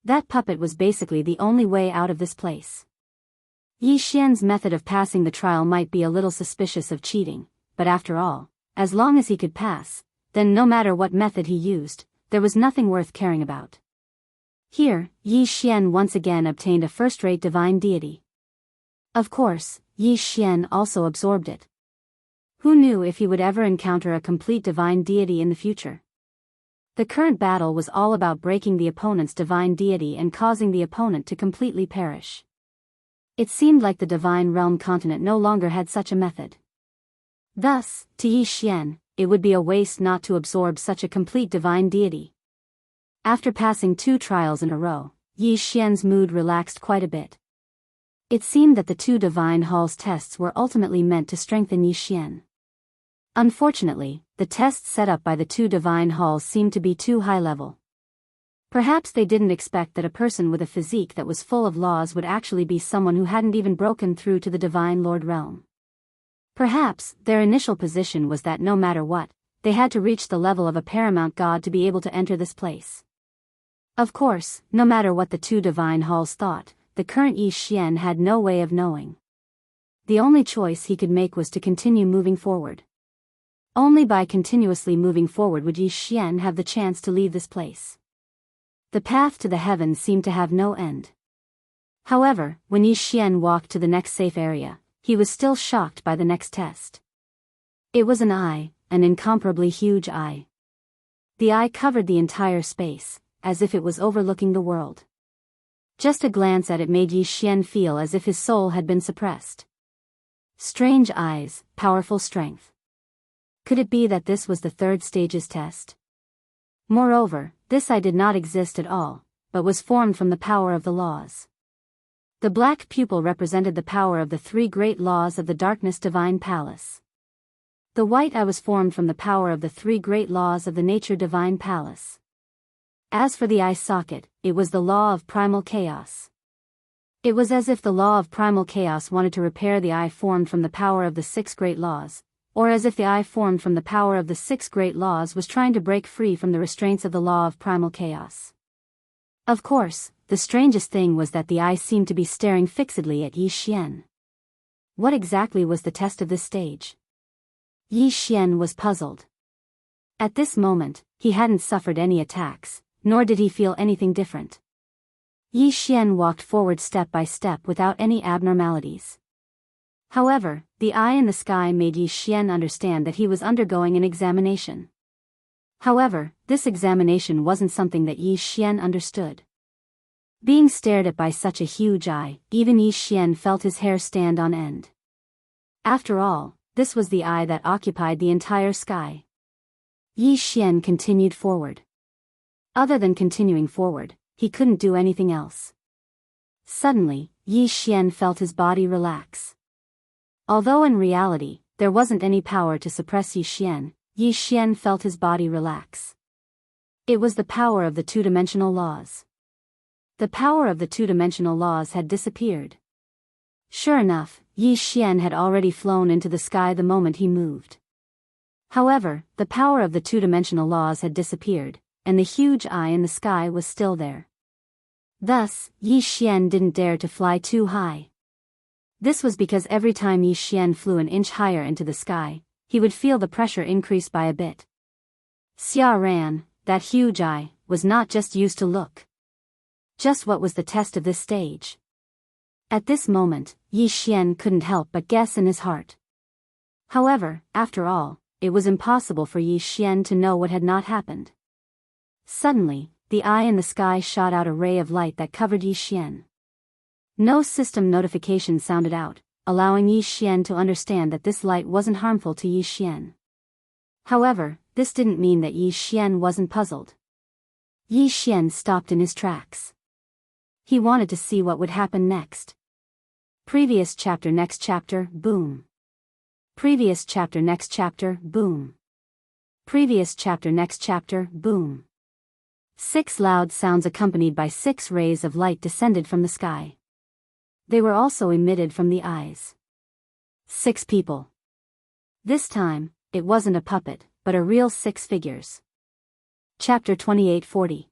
[SPEAKER 1] That puppet was basically the only way out of this place. Yi Xian's method of passing the trial might be a little suspicious of cheating, but after all, as long as he could pass, then no matter what method he used, there was nothing worth caring about. Here, Yi Xian once again obtained a first-rate divine deity. Of course, Yi Xian also absorbed it. Who knew if he would ever encounter a complete divine deity in the future? The current battle was all about breaking the opponent's divine deity and causing the opponent to completely perish. It seemed like the divine realm continent no longer had such a method. Thus, to Yi Xian, it would be a waste not to absorb such a complete divine deity. After passing 2 trials in a row, Yi Xian's mood relaxed quite a bit. It seemed that the 2 divine halls tests were ultimately meant to strengthen Yi Xian. Unfortunately, the tests set up by the 2 divine halls seemed to be too high level. Perhaps they didn't expect that a person with a physique that was full of laws would actually be someone who hadn't even broken through to the divine lord realm. Perhaps their initial position was that no matter what, they had to reach the level of a paramount god to be able to enter this place. Of course, no matter what the 2 divine halls thought, the current Yi Xian had no way of knowing. The only choice he could make was to continue moving forward. Only by continuously moving forward would Yi Xian have the chance to leave this place. The path to the heavens seemed to have no end. However, when Yi Xian walked to the next safe area, he was still shocked by the next test. It was an eye, an incomparably huge eye. The eye covered the entire space, as if it was overlooking the world. Just a glance at it made Yi Xian feel as if his soul had been suppressed. Strange eyes, powerful strength. Could it be that this was the 3rd stage's test? Moreover, this eye did not exist at all, but was formed from the power of the laws. The black pupil represented the power of the 3 great laws of the darkness divine palace. The white eye was formed from the power of the 3 great laws of the nature divine palace. As for the eye socket, it was the law of primal chaos. It was as if the law of primal chaos wanted to repair the eye formed from the power of the 6 great laws, or as if the eye formed from the power of the 6 great laws was trying to break free from the restraints of the law of primal chaos. Of course, the strangest thing was that the eye seemed to be staring fixedly at Yi Xian. What exactly was the test of this stage? Yi Xian was puzzled. At this moment, he hadn't suffered any attacks, nor did he feel anything different. Yi Xian walked forward step by step without any abnormalities. However, the eye in the sky made Yi Xian understand that he was undergoing an examination. However, this examination wasn't something that Yi Xian understood. Being stared at by such a huge eye, even Yi Xian felt his hair stand on end. After all, this was the eye that occupied the entire sky. Yi Xian continued forward. Other than continuing forward, he couldn't do anything else. Suddenly, Yi Xian felt his body relax. Although in reality, there wasn't any power to suppress Yi Xian felt his body relax. It was the power of the 2-dimensional laws. The power of the 2-dimensional laws had disappeared. Sure enough, Yi Xian had already flown into the sky the moment he moved. However, the power of the 2-dimensional laws had disappeared, and the huge eye in the sky was still there. Thus, Yi Xian didn't dare to fly too high. This was because every time Yi Xian flew an inch higher into the sky, he would feel the pressure increase by a bit. Xia Ran, that huge eye, was not just used to look. Just what was the test of this stage? At this moment, Yi Xian couldn't help but guess in his heart. However, after all, it was impossible for Yi Xian to know what had not happened. Suddenly, the eye in the sky shot out a ray of light that covered Yi Xian. No system notification sounded out, allowing Yi Xian to understand that this light wasn't harmful to Yi Xian. However, this didn't mean that Yi Xian wasn't puzzled. Yi Xian stopped in his tracks. He wanted to see what would happen next. Previous chapter, next chapter, boom. Previous chapter, next chapter, boom. Previous chapter, next chapter, boom. 6 loud sounds accompanied by 6 rays of light descended from the sky. They were also emitted from the eyes. 6 people. This time, it wasn't a puppet, but a real 6 figures. Chapter 2840.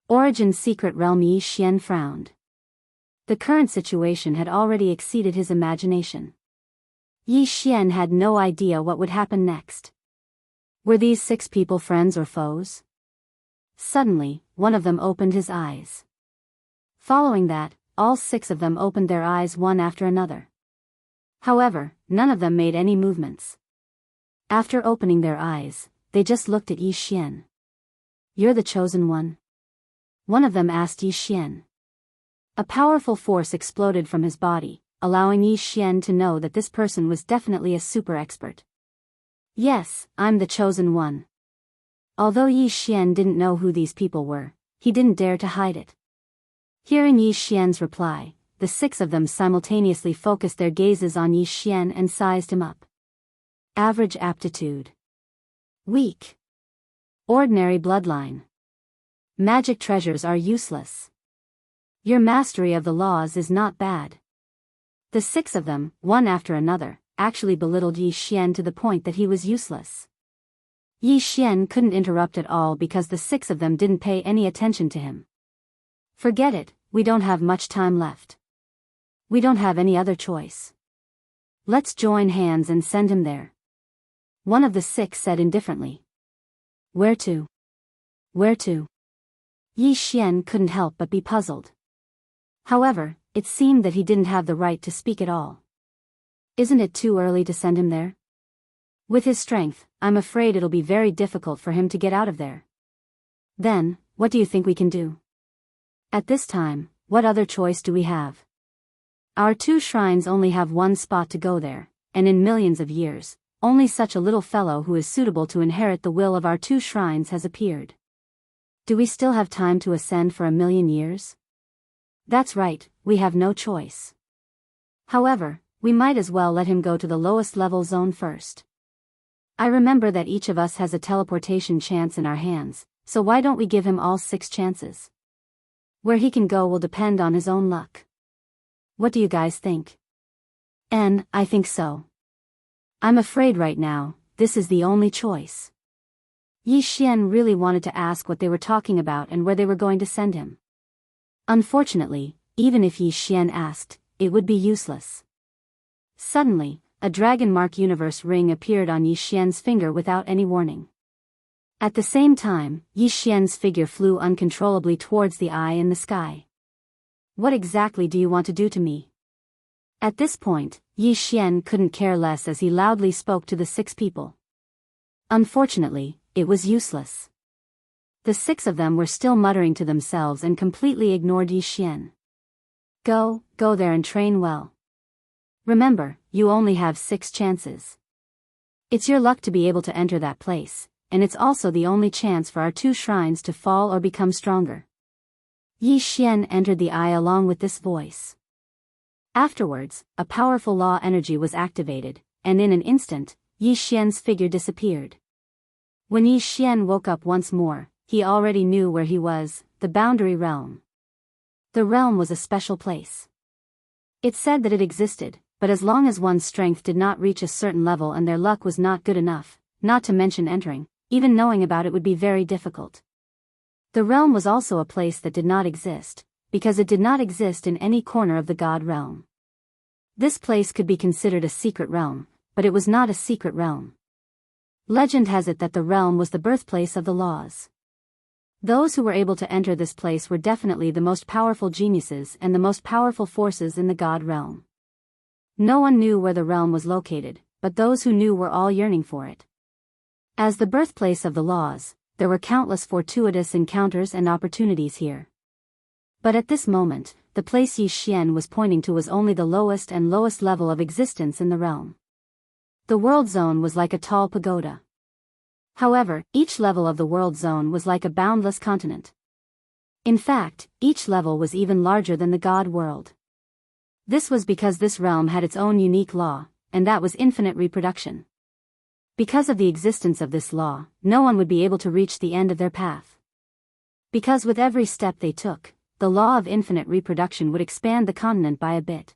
[SPEAKER 1] Origin Secret Realm. Yi Xian frowned. The current situation had already exceeded his imagination. Yi Xian had no idea what would happen next. Were these 6 people friends or foes? Suddenly, one of them opened his eyes. Following that, all 6 of them opened their eyes one after another. However, none of them made any movements. After opening their eyes, they just looked at Yi Xian. "You're the chosen one?" one of them asked Yi Xian. A powerful force exploded from his body, allowing Yi Xian to know that this person was definitely a super expert. "Yes, I'm the chosen one." Although Yi Xian didn't know who these people were, he didn't dare to hide it. Hearing Yi Xian's reply, the 6 of them simultaneously focused their gazes on Yi Xian and sized him up. Average aptitude. Weak. Ordinary bloodline. Magic treasures are useless. Your mastery of the laws is not bad. The 6 of them, one after another, actually belittled Yi Xian to the point that he was useless. Yi Xian couldn't interrupt at all because the 6 of them didn't pay any attention to him. "Forget it, we don't have much time left. We don't have any other choice. Let's join hands and send him there," one of the 6 said indifferently. "Where to? Where to?" Yi Xian couldn't help but be puzzled. However, it seemed that he didn't have the right to speak at all. "Isn't it too early to send him there? With his strength, I'm afraid it'll be very difficult for him to get out of there." "Then, what do you think we can do? At this time, what other choice do we have? Our 2 shrines only have one spot to go there, and in millions of years, only such a little fellow who is suitable to inherit the will of our 2 shrines has appeared. Do we still have time to ascend for 1,000,000 years? That's right, we have no choice. However, we might as well let him go to the lowest level zone first. I remember that each of us has a teleportation chance in our hands, so why don't we give him all 6 chances? Where he can go will depend on his own luck. What do you guys think?" I think so. I'm afraid right now, this is the only choice." Yi Xian really wanted to ask what they were talking about and where they were going to send him. Unfortunately, even if Yi Xian asked, it would be useless. Suddenly, a dragon mark universe ring appeared on Yi Xian's finger without any warning. At the same time, Yi Xian's figure flew uncontrollably towards the eye in the sky. "What exactly do you want to do to me?" At this point, Yi Xian couldn't care less as he loudly spoke to the 6 people. Unfortunately, it was useless. The 6 of them were still muttering to themselves and completely ignored Yi Xian. Go there and train well. Remember, you only have 6 chances. It's your luck to be able to enter that place, and it's also the only chance for our 2 shrines to fall or become stronger." Yi Xian entered the eye along with this voice. Afterwards, a powerful law energy was activated, and in an instant, Yi Xian's figure disappeared. When Yi Xian woke up once more, he already knew where he was, the boundary realm. The realm was a special place. It said that it existed, but as long as one's strength did not reach a certain level and their luck was not good enough, not to mention entering, even knowing about it would be very difficult. The realm was also a place that did not exist, because it did not exist in any corner of the God realm. This place could be considered a secret realm, but it was not a secret realm. Legend has it that the realm was the birthplace of the laws. Those who were able to enter this place were definitely the most powerful geniuses and the most powerful forces in the god realm. No one knew where the realm was located, but those who knew were all yearning for it. As the birthplace of the laws, there were countless fortuitous encounters and opportunities here. But at this moment, the place Yi Xian was pointing to was only the lowest and lowest level of existence in the realm. The world zone was like a tall pagoda. However, each level of the world zone was like a boundless continent. In fact, each level was even larger than the god world. This was because this realm had its own unique law, and that was infinite reproduction. Because of the existence of this law, no one would be able to reach the end of their path. Because with every step they took, the law of infinite reproduction would expand the continent by a bit.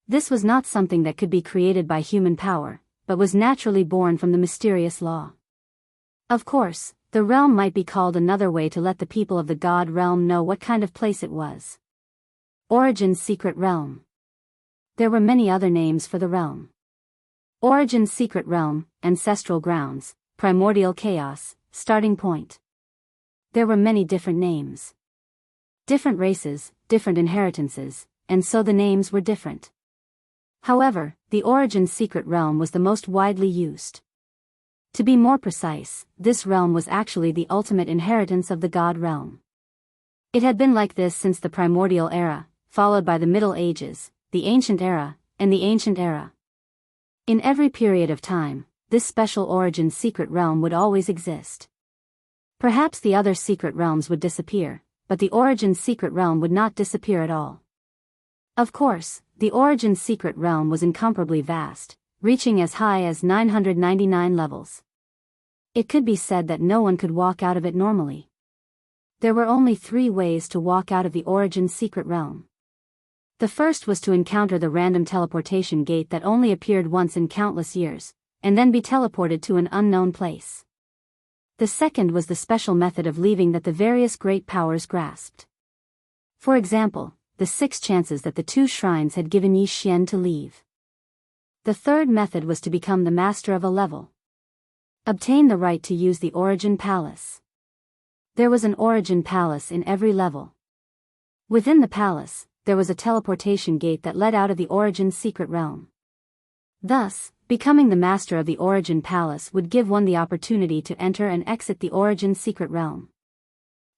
[SPEAKER 1] This was not something that could be created by human power, but was naturally born from the mysterious law. Of course, the realm might be called another way to let the people of the god realm know what kind of place it was. Origin's secret realm. There were many other names for the realm. Origin's secret realm, ancestral grounds, primordial chaos, starting point. There were many different names. Different races, different inheritances, and so the names were different. However, the Origin's secret realm was the most widely used. To be more precise, this realm was actually the ultimate inheritance of the god realm. It had been like this since the primordial era, followed by the Middle Ages, the Ancient Era, and the Ancient Era. In every period of time, this special Origin's secret realm would always exist. Perhaps the other secret realms would disappear, but the Origin's secret realm would not disappear at all. Of course, the Origin's secret realm was incomparably vast, reaching as high as 999 levels. It could be said that no one could walk out of it normally. There were only 3 ways to walk out of the Origin's secret realm. The first was to encounter the random teleportation gate that only appeared once in countless years, and then be teleported to an unknown place. The second was the special method of leaving that the various great powers grasped. For example, the 6 chances that the 2 shrines had given Yi Xian to leave. The third method was to become the master of a level. Obtain the right to use the Origin Palace. There was an Origin Palace in every level. Within the palace, there was a teleportation gate that led out of the Origin's secret realm. Thus, becoming the master of the Origin Palace would give one the opportunity to enter and exit the Origin's secret realm.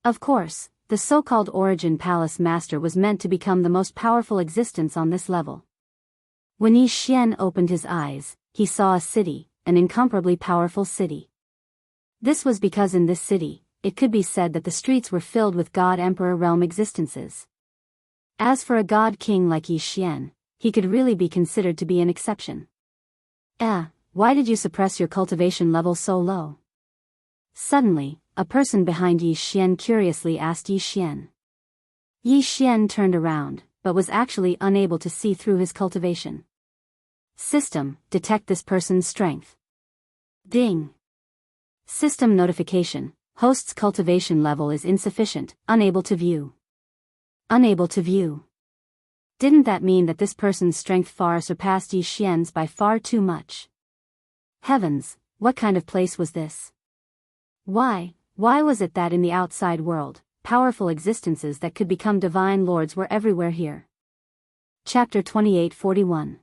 [SPEAKER 1] Of course, the so-called Origin Palace master was meant to become the most powerful existence on this level. When Yi Xian opened his eyes, he saw a city, an incomparably powerful city. This was because in this city, it could be said that the streets were filled with God-Emperor realm existences. As for a god-king like Yi Xian, he could really be considered to be an exception. Why did you suppress your cultivation level so low? Suddenly, a person behind Yi Xian curiously asked Yi Xian. Yi Xian turned around, but was actually unable to see through his cultivation. System, detect this person's strength. Ding. System notification, host's cultivation level is insufficient, unable to view. Unable to view. Didn't that mean that this person's strength far surpassed Yi Xian's by far too much? Heavens, what kind of place was this? Why was it that in the outside world, powerful existences that could become divine lords were everywhere here? Chapter 2841.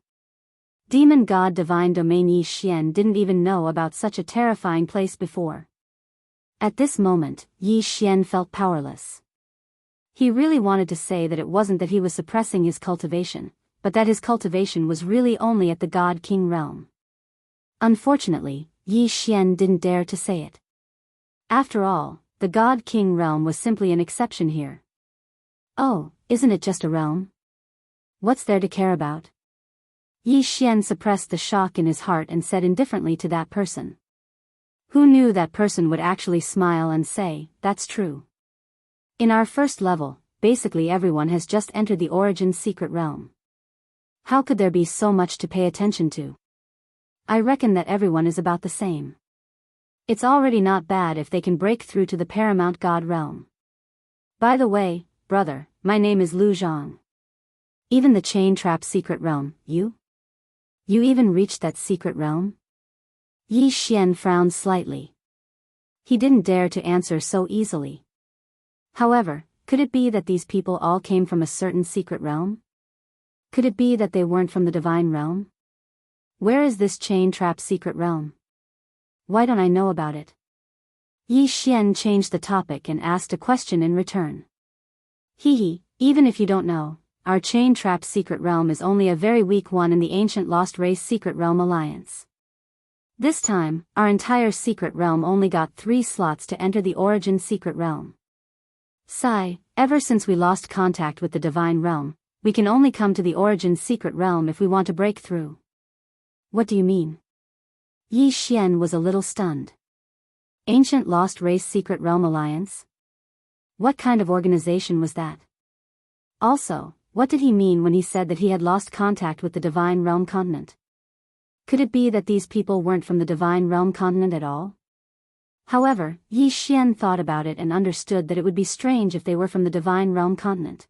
[SPEAKER 1] Demon God Divine Domain. Yi Xian didn't even know about such a terrifying place before. At this moment, Yi Xian felt powerless. He really wanted to say that it wasn't that he was suppressing his cultivation, but that his cultivation was really only at the God King realm. Unfortunately, Yi Xian didn't dare to say it. After all, the God King realm was simply an exception here. Oh, isn't it just a realm? What's there to care about? Yi Xian suppressed the shock in his heart and said indifferently to that person. Who knew that person would actually smile and say, "That's true." In our first level, basically everyone has just entered the Origin's secret realm. How could there be so much to pay attention to? I reckon that everyone is about the same. It's already not bad if they can break through to the paramount God realm. By the way, brother, my name is Lu Zhang. Even the chain trap secret realm, you even reached that secret realm? Yi Xian frowned slightly. He didn't dare to answer so easily. However, could it be that these people all came from a certain secret realm? Could it be that they weren't from the divine realm? Where is this chain-trap secret realm? Why don't I know about it? Yi Xian changed the topic and asked a question in return. Even if you don't know, our chain-trap secret realm is only a very weak one in the ancient lost race secret realm alliance. This time, our entire secret realm only got 3 slots to enter the origin secret realm. Sigh, ever since we lost contact with the divine realm, we can only come to the origin secret realm if we want to break through. What do you mean? Yi Xian was a little stunned. Ancient Lost Race Secret Realm Alliance? What kind of organization was that? Also, what did he mean when he said that he had lost contact with the Divine Realm continent? Could it be that these people weren't from the Divine Realm continent at all? However, Yi Xian thought about it and understood that it would be strange if they were from the Divine Realm continent.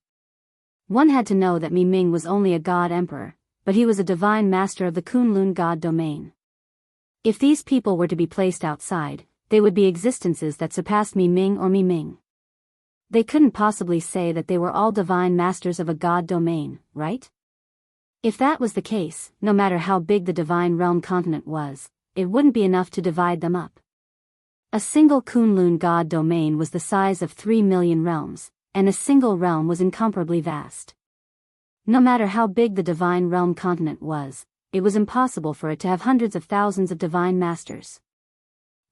[SPEAKER 1] One had to know that Mi Ming was only a god emperor, but he was a divine master of the Kunlun god domain. If these people were to be placed outside, they would be existences that surpassed Mi Ming or Mi Ming. They couldn't possibly say that they were all divine masters of a god domain, right? If that was the case, no matter how big the divine realm continent was, it wouldn't be enough to divide them up. A single Kunlun god domain was the size of 3 million realms, and a single realm was incomparably vast. No matter how big the divine realm continent was, it was impossible for it to have hundreds of thousands of divine masters.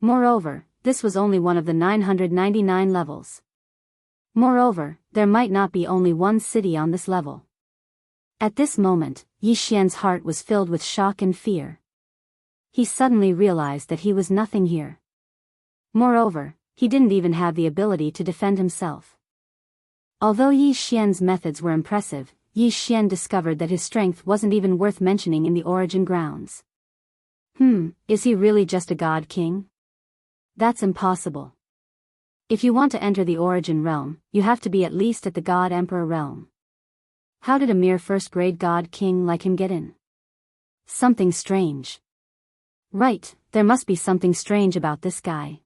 [SPEAKER 1] Moreover, this was only one of the 999 levels. Moreover, there might not be only one city on this level. At this moment, Yi Xian's heart was filled with shock and fear. He suddenly realized that he was nothing here. Moreover, he didn't even have the ability to defend himself. Although Yi Xian's methods were impressive, Yi Xian discovered that his strength wasn't even worth mentioning in the origin grounds. Is he really just a god king? That's impossible. If you want to enter the origin realm, you have to be at least at the god emperor realm. How did a mere first-grade god king like him get in? Something strange. Right, there must be something strange about this guy.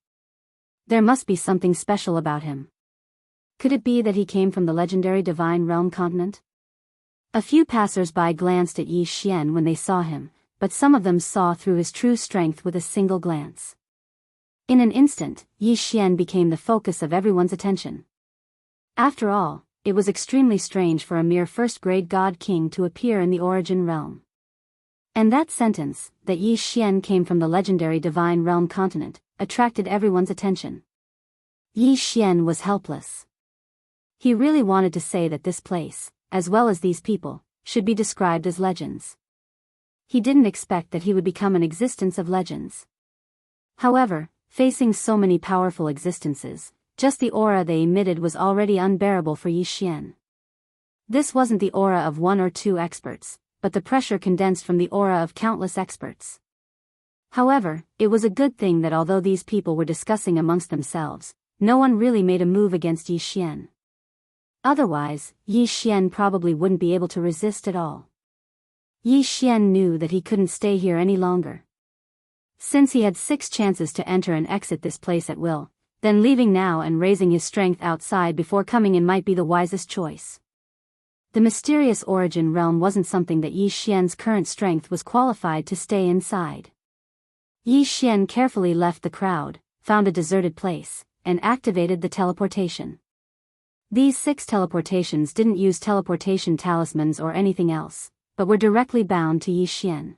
[SPEAKER 1] There must be something special about him. Could it be that he came from the legendary divine realm continent? A few passers-by glanced at Yi Xian when they saw him, but some of them saw through his true strength with a single glance. In an instant, Yi Xian became the focus of everyone's attention. After all, it was extremely strange for a mere first-grade god king to appear in the origin realm. And that sentence, that Yi Xian came from the legendary divine realm continent, attracted everyone's attention. Yi Xian was helpless. He really wanted to say that this place, as well as these people, should be described as legends. He didn't expect that he would become an existence of legends. However, facing so many powerful existences, just the aura they emitted was already unbearable for Yi Xian. This wasn't the aura of 1 or 2 experts, but the pressure condensed from the aura of countless experts. However, it was a good thing that although these people were discussing amongst themselves, no one really made a move against Yi Xian. Otherwise, Yi Xian probably wouldn't be able to resist at all. Yi Xian knew that he couldn't stay here any longer. Since he had 6 chances to enter and exit this place at will, then leaving now and raising his strength outside before coming in might be the wisest choice. The mysterious origin realm wasn't something that Yi Xian's current strength was qualified to stay inside. Yi Xian carefully left the crowd, found a deserted place, and activated the teleportation. These 6 teleportations didn't use teleportation talismans or anything else, but were directly bound to Yi Xian.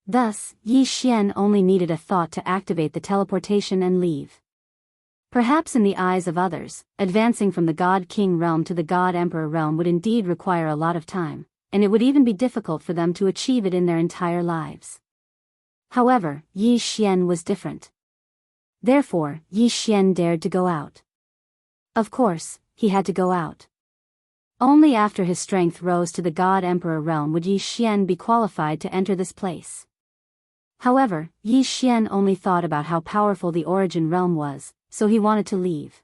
[SPEAKER 1] Thus, Yi Xian only needed a thought to activate the teleportation and leave. Perhaps in the eyes of others, advancing from the God King realm to the God Emperor realm would indeed require a lot of time, and it would even be difficult for them to achieve it in their entire lives. However, Yi Xian was different. Therefore, Yi Xian dared to go out. Of course, he had to go out. Only after his strength rose to the God Emperor realm would Yi Xian be qualified to enter this place. However, Yi Xian only thought about how powerful the origin realm was, so he wanted to leave.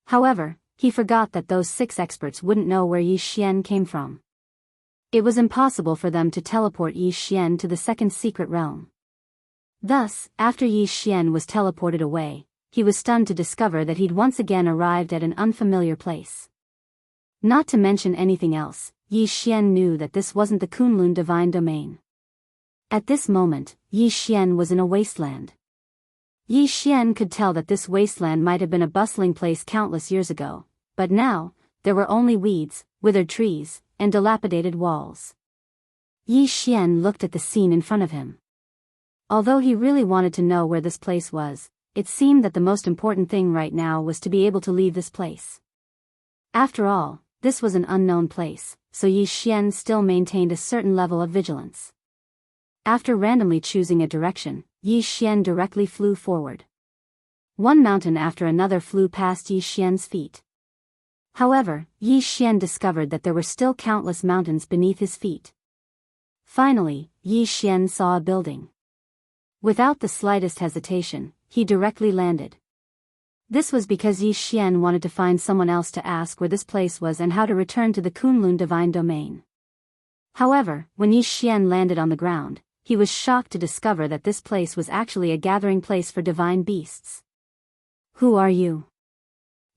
[SPEAKER 1] However, he forgot that those 6 experts wouldn't know where Yi Xian came from. It was impossible for them to teleport Yi Xian to the second secret realm. Thus, after Yi Xian was teleported away, he was stunned to discover that he'd once again arrived at an unfamiliar place. Not to mention anything else, Yi Xian knew that this wasn't the Kunlun divine domain. At this moment, Yi Xian was in a wasteland. Yi Xian could tell that this wasteland might have been a bustling place countless years ago, but now, there were only weeds, withered trees, and dilapidated walls. Yi Xian looked at the scene in front of him. Although he really wanted to know where this place was, it seemed that the most important thing right now was to be able to leave this place. After all, this was an unknown place, so Yi Xian still maintained a certain level of vigilance. After randomly choosing a direction, Yi Xian directly flew forward. One mountain after another flew past Yi Xian's feet. However, Yi Xian discovered that there were still countless mountains beneath his feet. Finally, Yi Xian saw a building. Without the slightest hesitation, he directly landed. This was because Yi Xian wanted to find someone else to ask where this place was and how to return to the Kunlun divine domain. However, when Yi Xian landed on the ground, he was shocked to discover that this place was actually a gathering place for divine beasts. "Who are you?"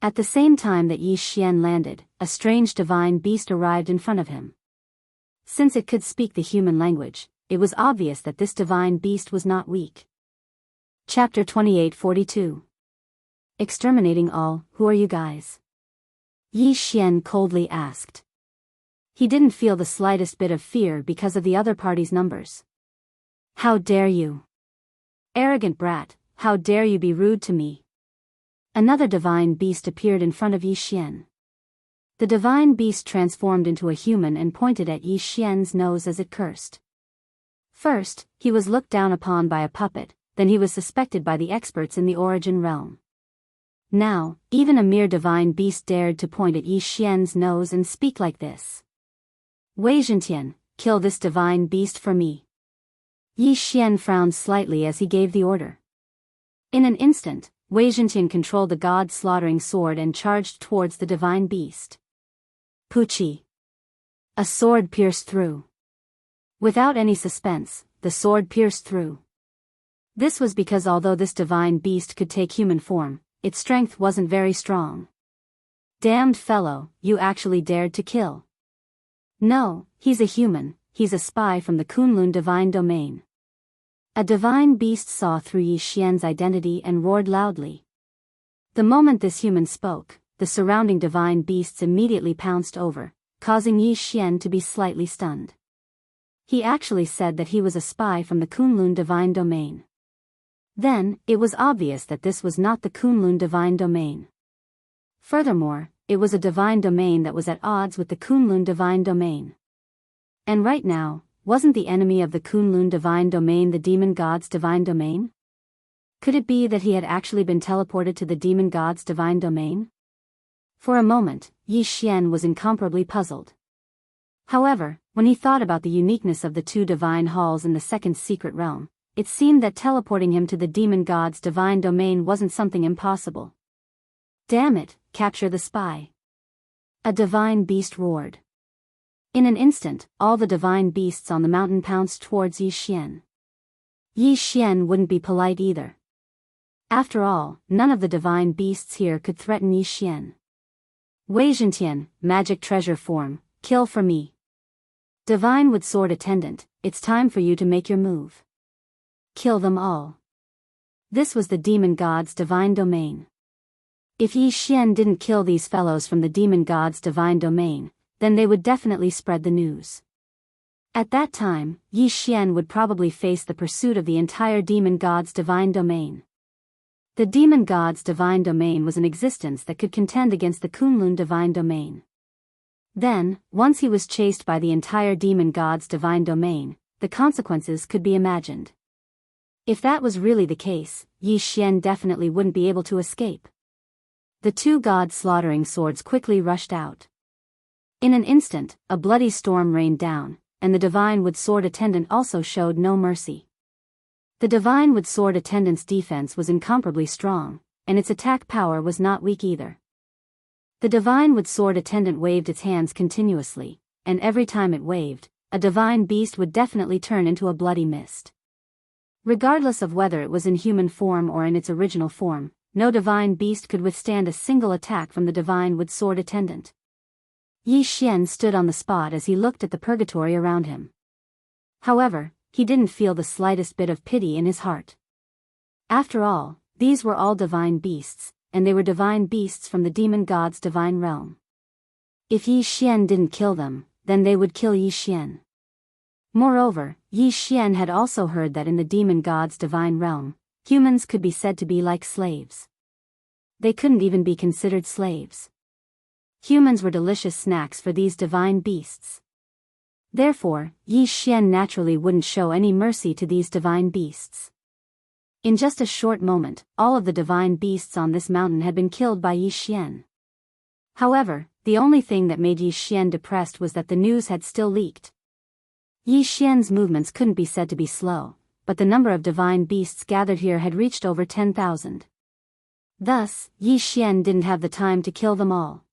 [SPEAKER 1] At the same time that Yi Xian landed, a strange divine beast arrived in front of him. Since it could speak the human language, it was obvious that this divine beast was not weak. Chapter 2842. Exterminating all. "Who are you guys?" Yi Xian coldly asked. He didn't feel the slightest bit of fear because of the other party's numbers. "How dare you? Arrogant brat, how dare you be rude to me?" Another divine beast appeared in front of Yi Xian. The divine beast transformed into a human and pointed at Yi Xian's nose as it cursed. First, he was looked down upon by a puppet, then he was suspected by the experts in the origin realm. Now, even a mere divine beast dared to point at Yi Xian's nose and speak like this. "Wei Zhentian, kill this divine beast for me." Yi Xian frowned slightly as he gave the order. In an instant, Wei Zhentian controlled the god-slaughtering sword and charged towards the divine beast. Puchi. A sword pierced through. Without any suspense, the sword pierced through. This was because although this divine beast could take human form, its strength wasn't very strong. "Damned fellow, you actually dared to kill." "No, he's a human, he's a spy from the Kunlun divine domain." A divine beast saw through Yi Xian's identity and roared loudly. The moment this human spoke, the surrounding divine beasts immediately pounced over, causing Yi Xian to be slightly stunned. He actually said that he was a spy from the Kunlun divine domain. Then, it was obvious that this was not the Kunlun divine domain. Furthermore, it was a divine domain that was at odds with the Kunlun divine domain. And right now, wasn't the enemy of the Kunlun divine domain the demon god's divine domain? Could it be that he had actually been teleported to the demon god's divine domain? For a moment, Yi Xian was incomparably puzzled. However, when he thought about the uniqueness of the two divine halls in the second secret realm, it seemed that teleporting him to the demon god's divine domain wasn't something impossible. "Damn it, capture the spy!" A divine beast roared. In an instant, all the divine beasts on the mountain pounced towards Yi Xian. Yi Xian wouldn't be polite either. After all, none of the divine beasts here could threaten Yi Xian. "Wei Zhentian, magic treasure form, kill for me." "Divine wood sword attendant, it's time for you to make your move. Kill them all." This was the demon god's divine domain. If Yi Xian didn't kill these fellows from the demon god's divine domain, then they would definitely spread the news. At that time, Yi Xian would probably face the pursuit of the entire demon god's divine domain. The demon god's divine domain was an existence that could contend against the Kunlun divine domain. Then, once he was chased by the entire demon god's divine domain, the consequences could be imagined. If that was really the case, Yi Xian definitely wouldn't be able to escape. The two god-slaughtering swords quickly rushed out. In an instant, a bloody storm rained down, and the divine wood sword attendant also showed no mercy. The divine wood sword attendant's defense was incomparably strong, and its attack power was not weak either. The divine wood sword attendant waved its hands continuously, and every time it waved, a divine beast would definitely turn into a bloody mist. Regardless of whether it was in human form or in its original form, no divine beast could withstand a single attack from the divine wood-sword attendant. Yi Xian stood on the spot as he looked at the purgatory around him. However, he didn't feel the slightest bit of pity in his heart. After all, these were all divine beasts, and they were divine beasts from the demon god's divine realm. If Yi Xian didn't kill them, then they would kill Yi Xian. Moreover, Yi Xian had also heard that in the demon god's divine realm, humans could be said to be like slaves. They couldn't even be considered slaves. Humans were delicious snacks for these divine beasts. Therefore, Yi Xian naturally wouldn't show any mercy to these divine beasts. In just a short moment, all of the divine beasts on this mountain had been killed by Yi Xian. However, the only thing that made Yi Xian depressed was that the news had still leaked. Yi Xian's movements couldn't be said to be slow, but the number of divine beasts gathered here had reached over 10,000. Thus, Yi Xian didn't have the time to kill them all.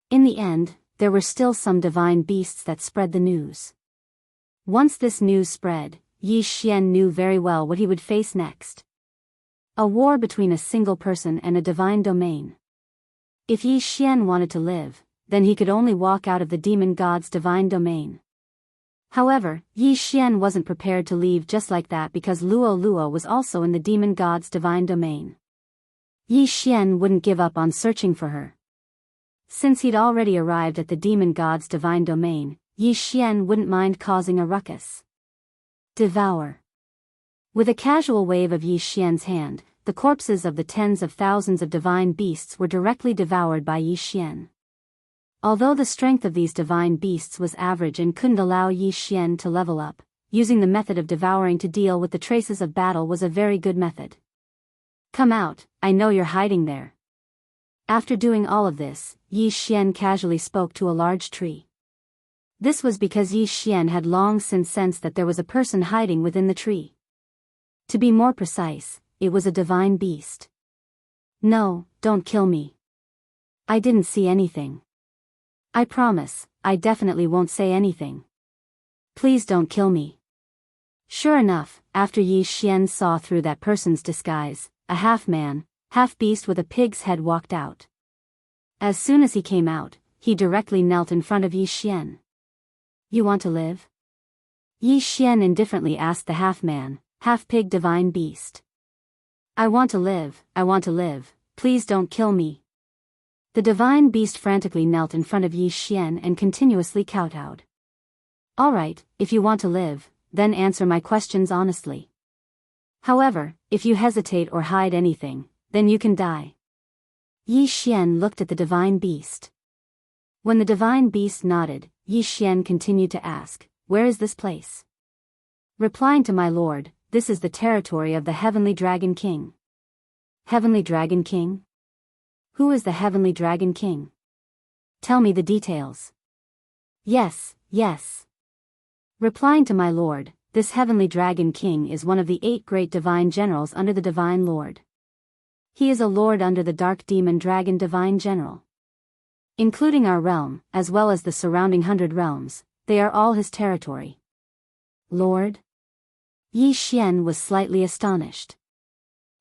[SPEAKER 1] In the end, there were still some divine beasts that spread the news. Once this news spread, Yi Xian knew very well what he would face next. A war between a single person and a divine domain. If Yi Xian wanted to live, then he could only walk out of the demon god's divine domain. However, Yi Xian wasn't prepared to leave just like that because Luo Luo was also in the demon god's divine domain. Yi Xian wouldn't give up on searching for her. Since he'd already arrived at the demon god's divine domain, Yi Xian wouldn't mind causing a ruckus. Devour. With a casual wave of Yi Xian's hand, the corpses of the tens of thousands of divine beasts were directly devoured by Yi Xian. Although the strength of these divine beasts was average and couldn't allow Yi Xian to level up, using the method of devouring to deal with the traces of battle was a very good method. Come out, I know you're hiding there. After doing all of this, Yi Xian casually spoke to a large tree. This was because Yi Xian had long since sensed that there was a person hiding within the tree. To be more precise, it was a divine beast. No, don't kill me. I didn't see anything. I promise, I definitely won't say anything. Please don't kill me. Sure enough, after Yi Xian saw through that person's disguise, a half-man, half-beast with a pig's head walked out. As soon as he came out, he directly knelt in front of Yi Xian. You want to live? Yi Xian indifferently asked the half-man, half-pig divine beast. I want to live, please don't kill me. The divine beast frantically knelt in front of Yi Xian and continuously kowtowed. Alright, if you want to live, then answer my questions honestly. However, if you hesitate or hide anything, then you can die. Yi Xian looked at the divine beast. When the divine beast nodded, Yi Xian continued to ask, where is this place? Replying to my lord, this is the territory of the Heavenly Dragon King. Heavenly Dragon King? Who is the Heavenly Dragon King? Tell me the details. Yes. Replying to my lord, this Heavenly Dragon King is one of the 8 great divine generals under the Divine Lord. He is a lord under the Dark Demon Dragon Divine General. Including our realm, as well as the surrounding 100 realms, they are all his territory. Lord? Yi Xian was slightly astonished.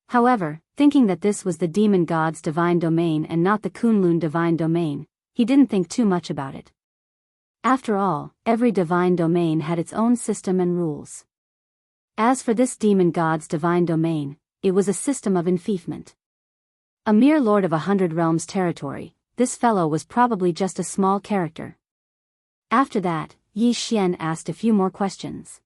[SPEAKER 1] However, thinking that this was the demon god's divine domain and not the Kunlun divine domain, he didn't think too much about it. After all, every divine domain had its own system and rules. As for this demon god's divine domain, it was a system of enfeoffment. A mere lord of 100 realms territory, this fellow was probably just a small character. After that, Yi Xian asked a few more questions.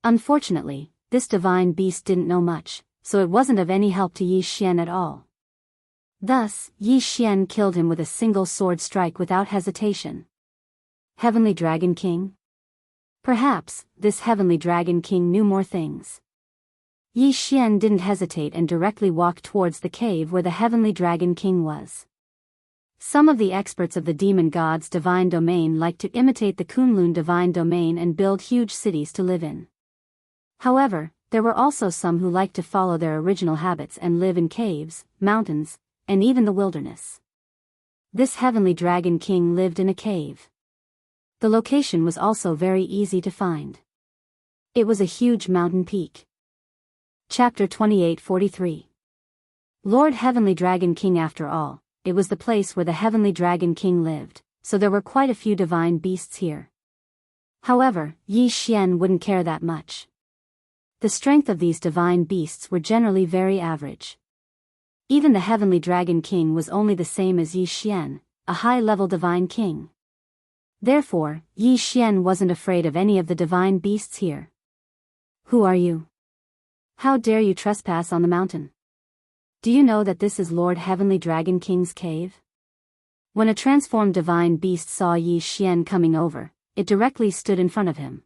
[SPEAKER 1] Unfortunately, this divine beast didn't know much, so it wasn't of any help to Yi Xian at all. Thus, Yi Xian killed him with a single sword strike without hesitation. Heavenly Dragon King? Perhaps, this Heavenly Dragon King knew more things. Yi Xian didn't hesitate and directly walked towards the cave where the Heavenly Dragon King was. Some of the experts of the demon god's divine domain liked to imitate the Kunlun divine domain and build huge cities to live in. However, there were also some who liked to follow their original habits and live in caves, mountains, and even the wilderness. This Heavenly Dragon King lived in a cave. The location was also very easy to find. It was a huge mountain peak. Chapter 2843. Lord Heavenly Dragon King. After all, it was the place where the Heavenly Dragon King lived, so there were quite a few divine beasts here. However, Yi Xian wouldn't care that much. The strength of these divine beasts were generally very average. Even the Heavenly Dragon King was only the same as Yi Xian, a high-level divine king. Therefore, Yi Xian wasn't afraid of any of the divine beasts here. Who are you? How dare you trespass on the mountain? Do you know that this is Lord Heavenly Dragon King's cave? When a transformed divine beast saw Yi Xian coming over, it directly stood in front of him.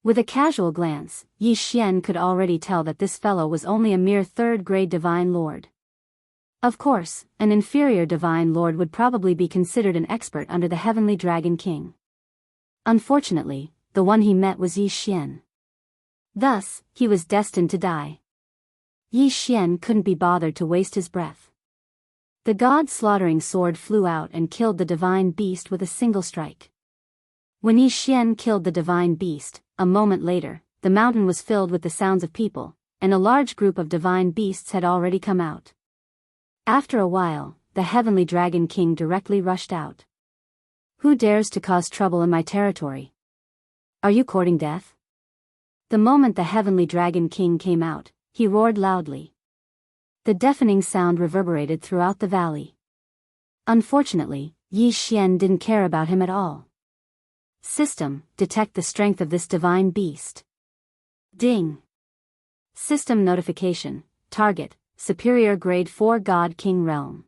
[SPEAKER 1] With a casual glance, Yi Xian could already tell that this fellow was only a mere third-grade divine lord. Of course, an inferior divine lord would probably be considered an expert under the Heavenly Dragon King. Unfortunately, the one he met was Yi Xian. Thus, he was destined to die. Yi Xian couldn't be bothered to waste his breath. The god-slaughtering sword flew out and killed the divine beast with a single strike. When Yi Xian killed the divine beast, a moment later, the mountain was filled with the sounds of people, and a large group of divine beasts had already come out. After a while, the Heavenly Dragon King directly rushed out. Who dares to cause trouble in my territory? Are you courting death? The moment the Heavenly Dragon King came out, he roared loudly. The deafening sound reverberated throughout the valley. Unfortunately, Yi Xian didn't care about him at all. System, detect the strength of this divine beast. Ding. System notification, target, Superior Grade 4 God King Realm.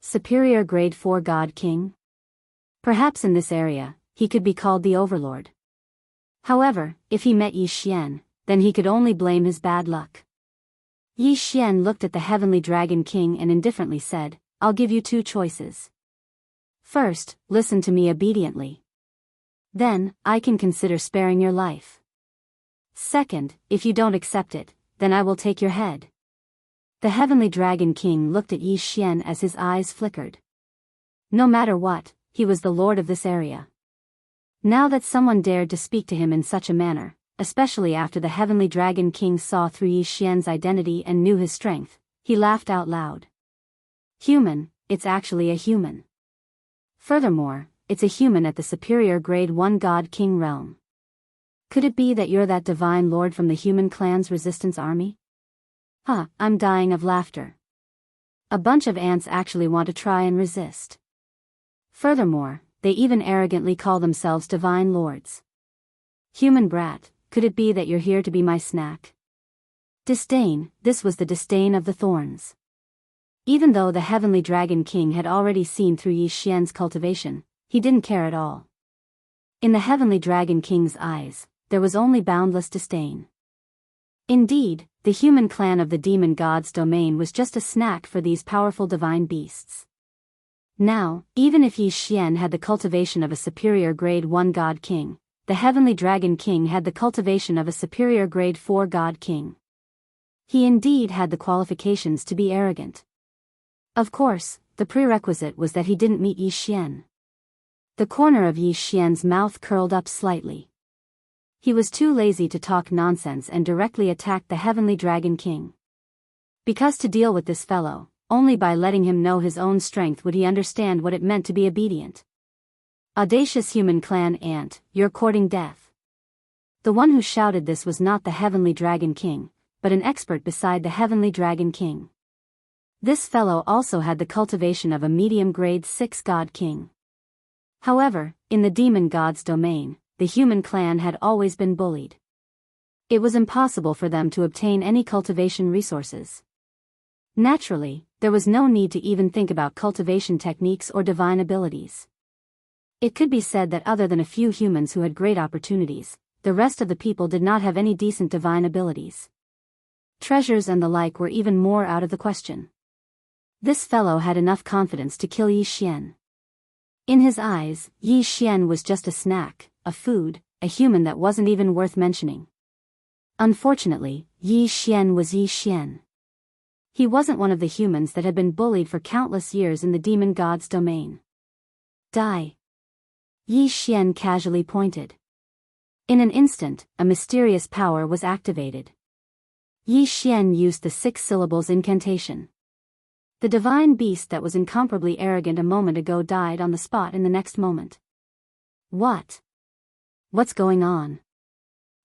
[SPEAKER 1] Superior Grade 4 God King? Perhaps in this area, he could be called the Overlord. However, if he met Yi Xian, then he could only blame his bad luck. Yi Xian looked at the Heavenly Dragon King and indifferently said, I'll give you two choices. First, listen to me obediently. Then, I can consider sparing your life. Second, if you don't accept it, then I will take your head. The Heavenly Dragon King looked at Yi Xian as his eyes flickered. No matter what, he was the lord of this area. Now that someone dared to speak to him in such a manner, especially after the Heavenly Dragon King saw through Yi Xian's identity and knew his strength, he laughed out loud. Human, it's actually a human. Furthermore, it's a human at the Superior Grade 1 God King realm. Could it be that you're that divine lord from the human clan's resistance army? I'm dying of laughter. A bunch of ants actually want to try and resist. Furthermore, they even arrogantly call themselves divine lords. Human brat, could it be that you're here to be my snack? Disdain, this was the disdain of the thorns. Even though the Heavenly Dragon King had already seen through Yi Xian's cultivation, he didn't care at all. In the Heavenly Dragon King's eyes, there was only boundless disdain. Indeed, the human clan of the demon god's domain was just a snack for these powerful divine beasts. Now, even if Yi Xian had the cultivation of a superior grade 1 god king, the Heavenly Dragon King had the cultivation of a superior grade 4 god king. He indeed had the qualifications to be arrogant. Of course, the prerequisite was that he didn't meet Yi Xian. The corner of Yi Xian's mouth curled up slightly. He was too lazy to talk nonsense and directly attacked the Heavenly Dragon King. Because to deal with this fellow, only by letting him know his own strength would he understand what it meant to be obedient. Audacious human clan ant, you're courting death. The one who shouted this was not the Heavenly Dragon King, but an expert beside the Heavenly Dragon King. This fellow also had the cultivation of a medium grade 6 god king. However, in the demon god's domain, the human clan had always been bullied. It was impossible for them to obtain any cultivation resources. Naturally, there was no need to even think about cultivation techniques or divine abilities. It could be said that other than a few humans who had great opportunities, the rest of the people did not have any decent divine abilities. Treasures and the like were even more out of the question. This fellow had enough confidence to kill Yi Xian. In his eyes, Yi Xian was just a snack, a food, a human that wasn't even worth mentioning. Unfortunately, Yi Xian was Yi Xian. He wasn't one of the humans that had been bullied for countless years in the demon god's domain. Die. Yi Xian casually pointed. In an instant, a mysterious power was activated. Yi Xian used the 6 syllables incantation. The divine beast that was incomparably arrogant a moment ago died on the spot in the next moment. What? What's going on?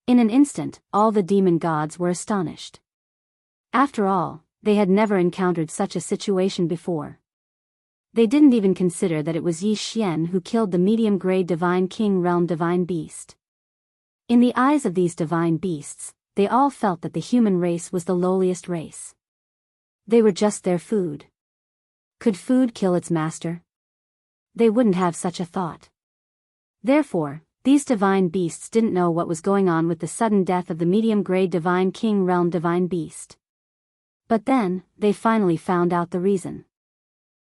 [SPEAKER 1] In an instant, all the demon gods were astonished. After all, they had never encountered such a situation before. They didn't even consider that it was Yi Xian who killed the medium-grade divine king realm divine beast. In the eyes of these divine beasts, they all felt that the human race was the lowliest race. They were just their food. Could food kill its master? They wouldn't have such a thought. Therefore, these divine beasts didn't know what was going on with the sudden death of the medium-grade divine king realm divine beast. But then, they finally found out the reason.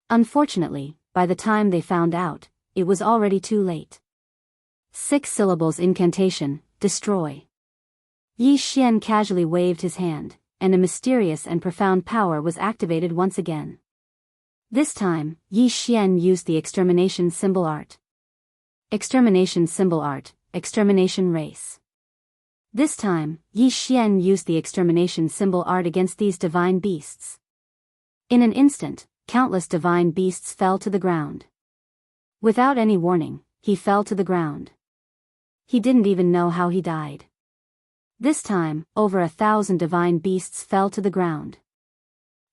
[SPEAKER 1] Unfortunately, by the time they found out, it was already too late. 6 syllables incantation, destroy. Yi Xian casually waved his hand, and a mysterious and profound power was activated once again. This time, Yi Xian used the extermination symbol art. Extermination symbol art, extermination race. This time, Yi Xian used the extermination symbol art against these divine beasts. In an instant, countless divine beasts fell to the ground. Without any warning, he fell to the ground. He didn't even know how he died. This time, over 1,000 divine beasts fell to the ground.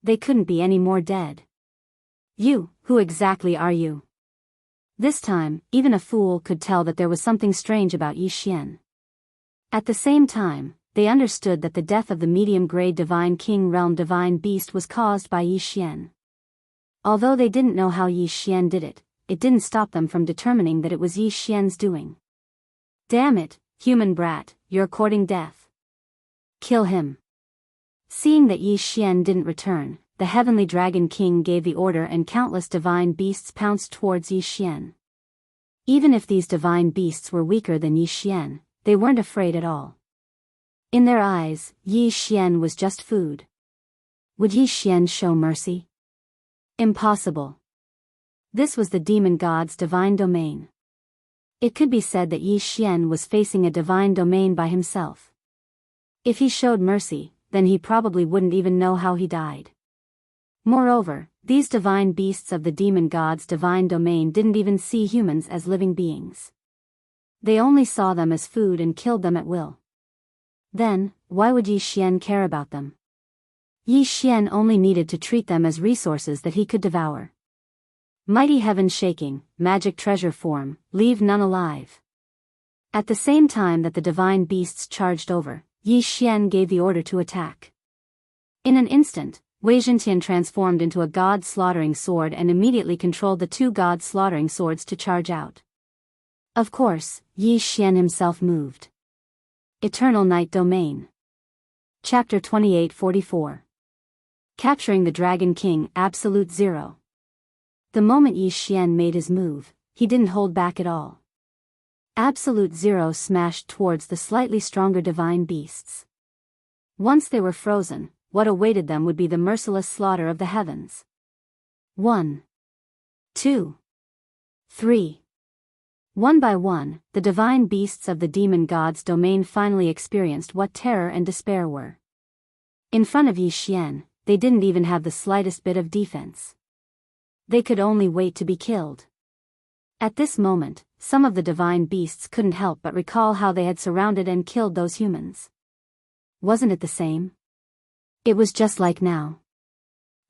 [SPEAKER 1] They couldn't be any more dead. You, who exactly are you? This time, even a fool could tell that there was something strange about Yi Xian. At the same time, they understood that the death of the medium-grade divine king realm divine beast was caused by Yi Xian. Although they didn't know how Yi Xian did it, it didn't stop them from determining that it was Yi Xian's doing. Damn it, human brat, you're courting death. Kill him. Seeing that Yi Xian didn't return, the heavenly dragon king gave the order and countless divine beasts pounced towards Yi Xian. Even if these divine beasts were weaker than Yi Xian, they weren't afraid at all. In their eyes, Yi Xian was just food. Would Yi Xian show mercy? Impossible. This was the demon god's divine domain. It could be said that Yi Xian was facing a divine domain by himself. If he showed mercy, then he probably wouldn't even know how he died. Moreover, these divine beasts of the demon god's divine domain didn't even see humans as living beings. They only saw them as food and killed them at will. Then, why would Yi Xian care about them? Yi Xian only needed to treat them as resources that he could devour. Mighty heaven shaking, magic treasure form, leave none alive. At the same time that the divine beasts charged over, Yi Xian gave the order to attack. In an instant, Wei Zhentian transformed into a god-slaughtering sword and immediately controlled the 2 god-slaughtering swords to charge out. Of course, Yi Xian himself moved. Eternal Night Domain. Chapter 28-44. Capturing the Dragon King, Absolute Zero. The moment Yi Xian made his move, he didn't hold back at all. Absolute Zero smashed towards the slightly stronger divine beasts. Once they were frozen, what awaited them would be the merciless slaughter of the heavens. 1, 2, 3. One by one, the divine beasts of the demon god's domain finally experienced what terror and despair were. In front of Yi Xian, they didn't even have the slightest bit of defense. They could only wait to be killed. At this moment, some of the divine beasts couldn't help but recall how they had surrounded and killed those humans. Wasn't it the same? It was just like now.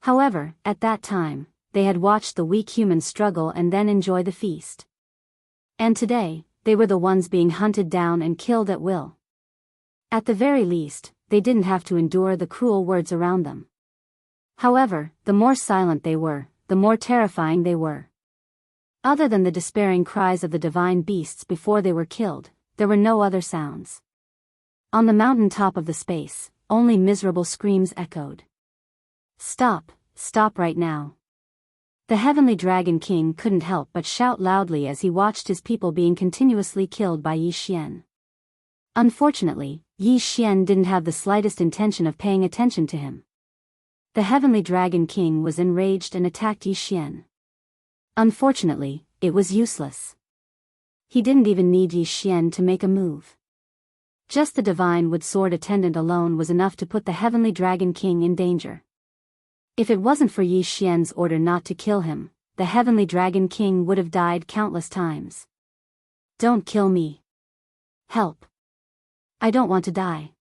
[SPEAKER 1] However, at that time, they had watched the weak humans struggle and then enjoy the feast. And today, they were the ones being hunted down and killed at will. At the very least, they didn't have to endure the cruel words around them. However, the more silent they were, the more terrifying they were. Other than the despairing cries of the divine beasts before they were killed, there were no other sounds. On the mountain top of the space, only miserable screams echoed. Stop, stop right now. The heavenly dragon king couldn't help but shout loudly as he watched his people being continuously killed by Yi Xian. Unfortunately, Yi Xian didn't have the slightest intention of paying attention to him. The heavenly dragon king was enraged and attacked Yi Xian. Unfortunately, it was useless. He didn't even need Yi Xian to make a move. Just the divine wood sword attendant alone was enough to put the heavenly dragon king in danger. If it wasn't for Yi Xian's order not to kill him, the heavenly dragon king would have died countless times. Don't kill me. Help. I don't want to die.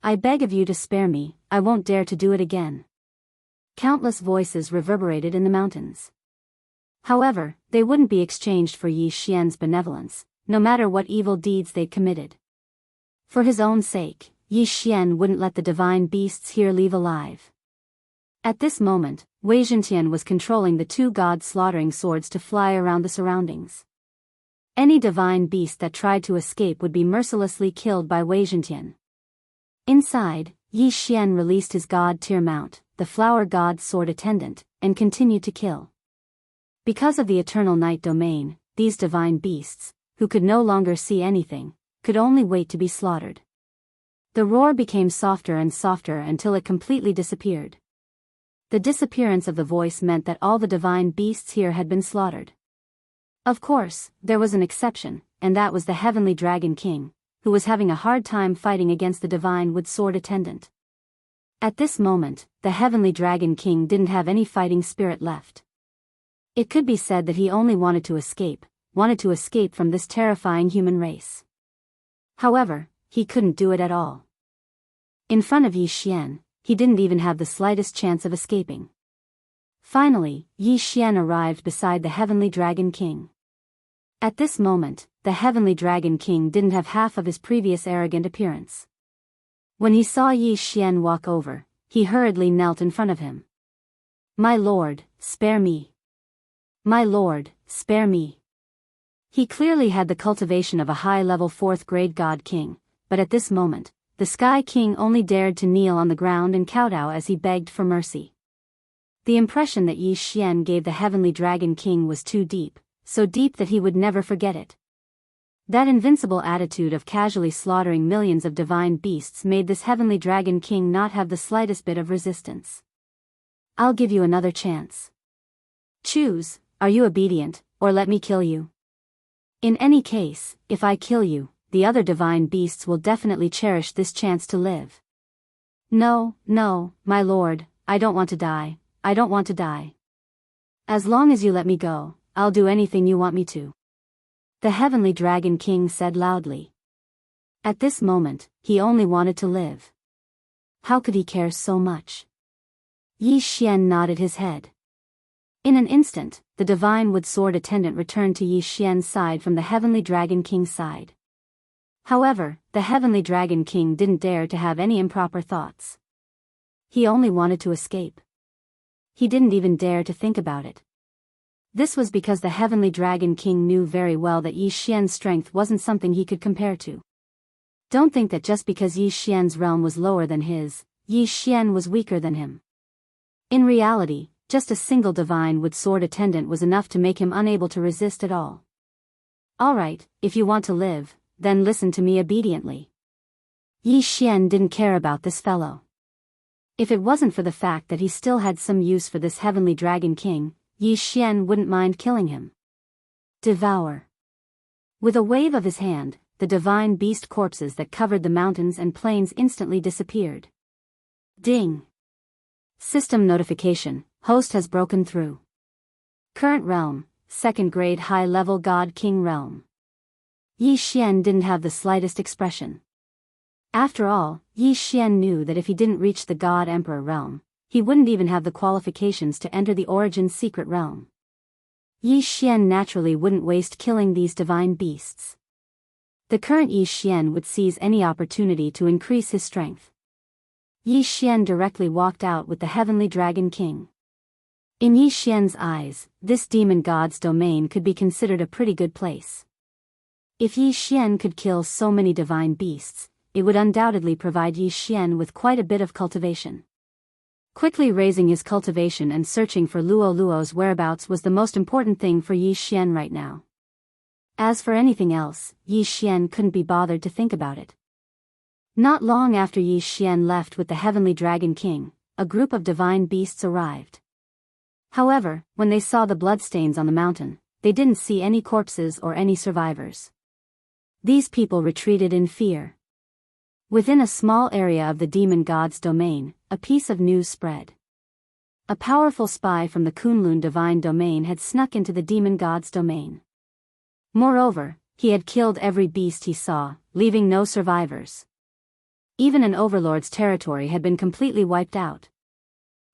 [SPEAKER 1] I beg of you to spare me, I won't dare to do it again. Countless voices reverberated in the mountains. However, they wouldn't be exchanged for Yi Xian's benevolence, no matter what evil deeds they'd committed. For his own sake, Yi Xian wouldn't let the divine beasts here leave alive. At this moment, Wei Zhentian was controlling the two god-slaughtering swords to fly around the surroundings. Any divine beast that tried to escape would be mercilessly killed by Wei Zhentian. Inside, Yi Xian released his god-tier mount, the flower god sword attendant, and continued to kill. Because of the eternal night domain, these divine beasts, who could no longer see anything, could only wait to be slaughtered. The roar became softer and softer until it completely disappeared. The disappearance of the voice meant that all the divine beasts here had been slaughtered. Of course, there was an exception, and that was the heavenly dragon king, who was having a hard time fighting against the divine wood sword attendant. At this moment, the heavenly dragon king didn't have any fighting spirit left. It could be said that he only wanted to escape from this terrifying human race. However, he couldn't do it at all. In front of Yi Xian, he didn't even have the slightest chance of escaping. Finally, Yi Xian arrived beside the heavenly dragon king. At this moment, the heavenly dragon king didn't have half of his previous arrogant appearance. When he saw Yi Xian walk over, he hurriedly knelt in front of him. "My lord, spare me. My lord, spare me." He clearly had the cultivation of a high-level 4th-grade god king, but at this moment, the Sky King only dared to kneel on the ground and kowtow as he begged for mercy. The impression that Yi Xian gave the heavenly dragon king was too deep, so deep that he would never forget it. That invincible attitude of casually slaughtering millions of divine beasts made this heavenly dragon king not have the slightest bit of resistance. "I'll give you another chance. Choose, are you obedient, or let me kill you? In any case, if I kill you, the other divine beasts will definitely cherish this chance to live." "No, no, my lord, I don't want to die, I don't want to die. As long as you let me go, I'll do anything you want me to," the heavenly dragon king said loudly. At this moment, he only wanted to live. How could he care so much? Yi Xian nodded his head. In an instant, the divine wood sword attendant returned to Yi Xian's side from the heavenly dragon king's side. However, the heavenly dragon king didn't dare to have any improper thoughts. He only wanted to escape. He didn't even dare to think about it. This was because the heavenly dragon king knew very well that Yi Xian's strength wasn't something he could compare to. Don't think that just because Yi Xian's realm was lower than his, Yi Xian was weaker than him. In reality, just a single divine wood sword attendant was enough to make him unable to resist at all. "Alright, if you want to live, then listen to me obediently." Yi Xian didn't care about this fellow. If it wasn't for the fact that he still had some use for this heavenly dragon king, Yi Xian wouldn't mind killing him. "Devour." With a wave of his hand, the divine beast corpses that covered the mountains and plains instantly disappeared. Ding! System notification, host has broken through. Current realm, 2nd grade high-level God King realm. Yi Xian didn't have the slightest expression. After all, Yi Xian knew that if he didn't reach the God Emperor realm, he wouldn't even have the qualifications to enter the Origin secret realm. Yi Xian naturally wouldn't waste killing these divine beasts. The current Yi Xian would seize any opportunity to increase his strength. Yi Xian directly walked out with the heavenly dragon king. In Yi Xian's eyes, this demon god's domain could be considered a pretty good place. If Yi Xian could kill so many divine beasts, it would undoubtedly provide Yi Xian with quite a bit of cultivation. Quickly raising his cultivation and searching for Luo Luo's whereabouts was the most important thing for Yi Xian right now. As for anything else, Yi Xian couldn't be bothered to think about it. Not long after Yi Xian left with the heavenly dragon king, a group of divine beasts arrived. However, when they saw the bloodstains on the mountain, they didn't see any corpses or any survivors. These people retreated in fear. Within a small area of the demon god's domain, a piece of news spread. A powerful spy from the Kunlun divine domain had snuck into the demon god's domain. Moreover, he had killed every beast he saw, leaving no survivors. Even an overlord's territory had been completely wiped out.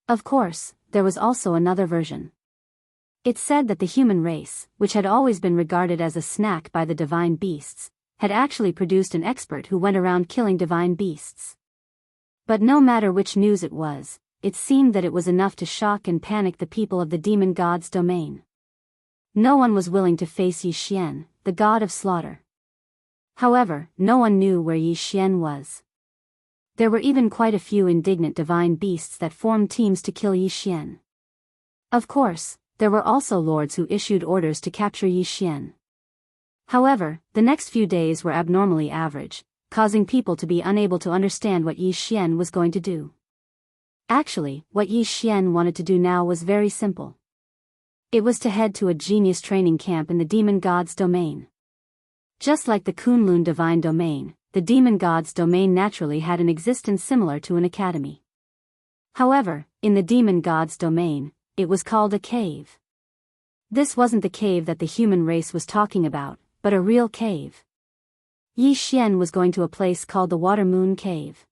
[SPEAKER 1] Of course, there was also another version. It said that the human race, which had always been regarded as a snack by the divine beasts, had actually produced an expert who went around killing divine beasts. But no matter which news it was, it seemed that it was enough to shock and panic the people of the demon god's domain. No one was willing to face Yi Xian, the god of slaughter. However, no one knew where Yi Xian was. There were even quite a few indignant divine beasts that formed teams to kill Yi Xian. Of course, there were also lords who issued orders to capture Yi Xian. However, the next few days were abnormally average, causing people to be unable to understand what Yi Xian was going to do. Actually, what Yi Xian wanted to do now was very simple. It was to head to a genius training camp in the demon god's domain. Just like the Kunlun divine domain, the demon god's domain naturally had an existence similar to an academy. However, in the demon god's domain, it was called a cave. This wasn't the cave that the human race was talking about, but a real cave. Yi Xian was going to a place called the Water Moon Cave.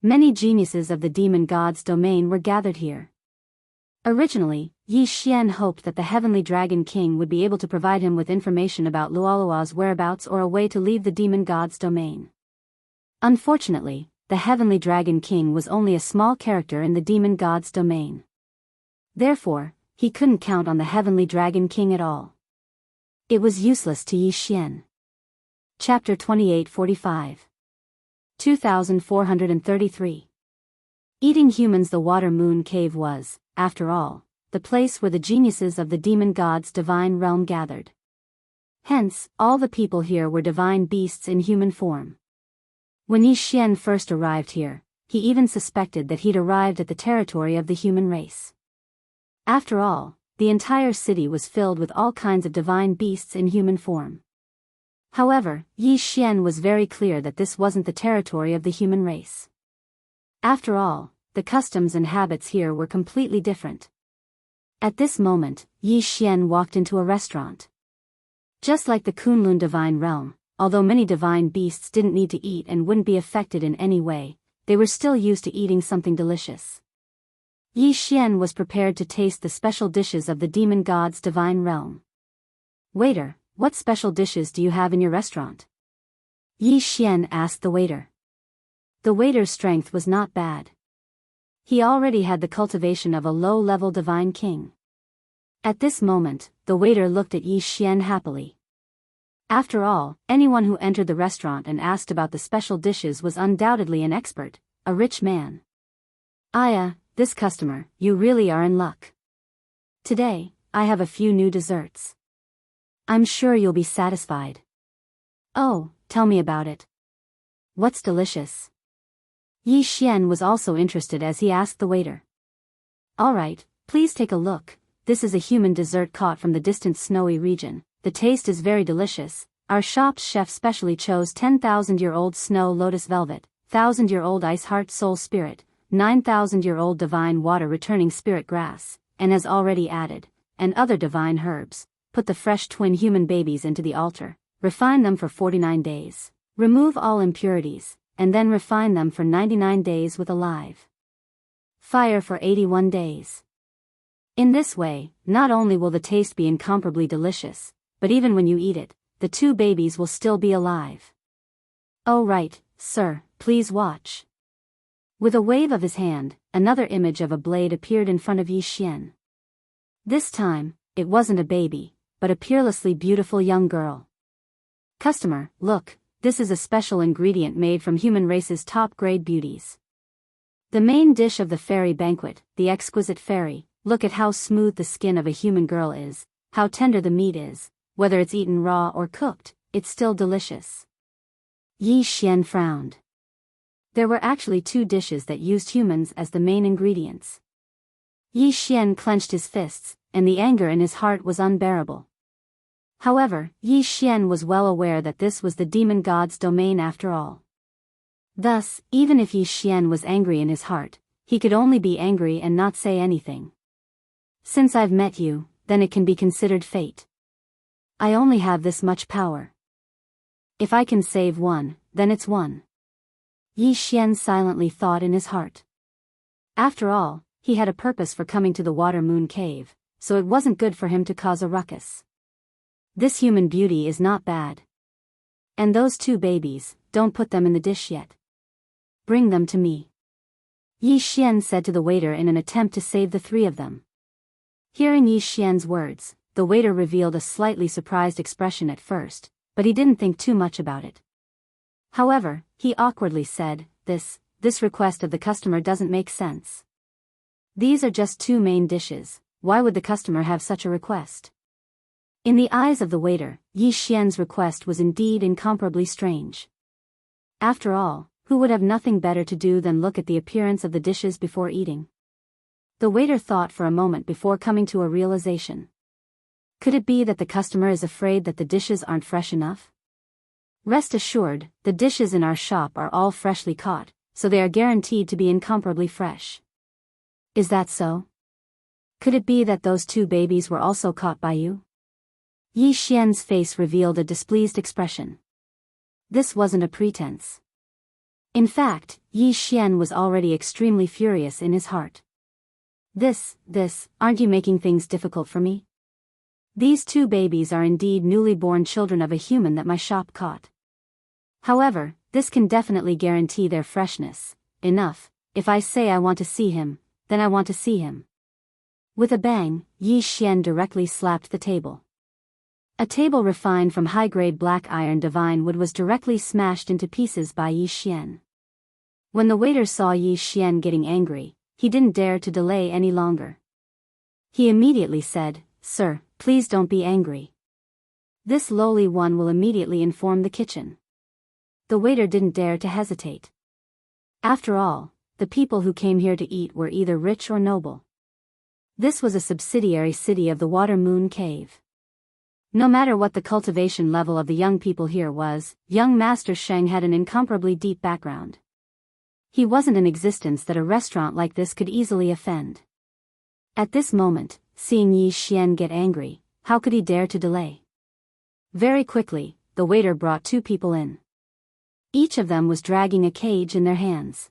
[SPEAKER 1] Many geniuses of the demon god's domain were gathered here. Originally, Yi Xian hoped that the Heavenly Dragon King would be able to provide him with information about Luolua's whereabouts or a way to leave the demon god's domain. Unfortunately, the Heavenly Dragon King was only a small character in the demon god's domain. Therefore, he couldn't count on the Heavenly Dragon King at all. It was useless to Yi Xian. Chapter 2845. 2433. Eating humans. The Water Moon Cave was, after all, the place where the geniuses of the demon god's divine realm gathered. Hence, all the people here were divine beasts in human form. When Yi Xian first arrived here, he even suspected that he'd arrived at the territory of the human race. After all, the entire city was filled with all kinds of divine beasts in human form. However, Yi Xian was very clear that this wasn't the territory of the human race. After all, the customs and habits here were completely different. At this moment, Yi Xian walked into a restaurant. Just like the Kunlun divine realm, although many divine beasts didn't need to eat and wouldn't be affected in any way, they were still used to eating something delicious. Yi Xian was prepared to taste the special dishes of the demon god's divine realm. "Waiter, what special dishes do you have in your restaurant?" Yi Xian asked the waiter. The waiter's strength was not bad. He already had the cultivation of a low-level divine king. At this moment, the waiter looked at Yi Xian happily. After all, anyone who entered the restaurant and asked about the special dishes was undoubtedly an expert, a rich man. "Aya, this customer, you really are in luck. Today, I have a few new desserts. I'm sure you'll be satisfied." "Oh, tell me about it. What's delicious?" Yi Xian was also interested as he asked the waiter. "All right, please take a look. This is a human dessert caught from the distant snowy region. The taste is very delicious. Our shop's chef specially chose 10,000-year-old snow lotus velvet, 1,000-year-old ice heart soul spirit, 9,000-year-old divine water returning spirit grass, and has already added, and other divine herbs. Put the fresh twin human babies into the altar, refine them for 49 days, remove all impurities, and then refine them for 99 days with a live fire for 81 days. In this way, not only will the taste be incomparably delicious, but even when you eat it, the two babies will still be alive." "Oh right, sir, please watch." With a wave of his hand, another image of a blade appeared in front of Yi Xian. This time, it wasn't a baby, but a peerlessly beautiful young girl. "Customer, look, this is a special ingredient made from human race's top-grade beauties. The main dish of the fairy banquet, the exquisite fairy. Look at how smooth the skin of a human girl is, how tender the meat is, whether it's eaten raw or cooked, it's still delicious." Yi Xian frowned. There were actually two dishes that used humans as the main ingredients. Yi Xian clenched his fists, and the anger in his heart was unbearable. However, Yi Xian was well aware that this was the demon god's domain after all. Thus, even if Yi Xian was angry in his heart, he could only be angry and not say anything. Since I've met you, then it can be considered fate. I only have this much power. If I can save one, then it's one. Yi Xian silently thought in his heart. After all, he had a purpose for coming to the Water Moon Cave, so it wasn't good for him to cause a ruckus. This human beauty is not bad. And those two babies, don't put them in the dish yet. Bring them to me. Yi Xian said to the waiter in an attempt to save the three of them. Hearing Yi Xian's words, the waiter revealed a slightly surprised expression at first, but he didn't think too much about it. However, he awkwardly said, This request of the customer doesn't make sense. These are just two main dishes, why would the customer have such a request? In the eyes of the waiter, Yi Xian's request was indeed incomparably strange. After all, who would have nothing better to do than look at the appearance of the dishes before eating? The waiter thought for a moment before coming to a realization. Could it be that the customer is afraid that the dishes aren't fresh enough? Rest assured, the dishes in our shop are all freshly caught, so they are guaranteed to be incomparably fresh. Is that so? Could it be that those two babies were also caught by you? Yi Xian's face revealed a displeased expression. This wasn't a pretense. In fact, Yi Xian was already extremely furious in his heart. Aren't you making things difficult for me? These two babies are indeed newly born children of a human that my shop caught. However, this can definitely guarantee their freshness. Enough, if I say I want to see him, then I want to see him. With a bang, Yi Xian directly slapped the table. A table refined from high-grade black iron divine wood was directly smashed into pieces by Yi Xian. When the waiter saw Yi Xian getting angry, he didn't dare to delay any longer. He immediately said, Sir, please don't be angry. This lowly one will immediately inform the kitchen. The waiter didn't dare to hesitate. After all, the people who came here to eat were either rich or noble. This was a subsidiary city of the Water Moon Cave. No matter what the cultivation level of the young people here was, young Master Sheng had an incomparably deep background. He wasn't an existence that a restaurant like this could easily offend. At this moment, seeing Yi Xian get angry, how could he dare to delay? Very quickly, the waiter brought two people in. Each of them was dragging a cage in their hands.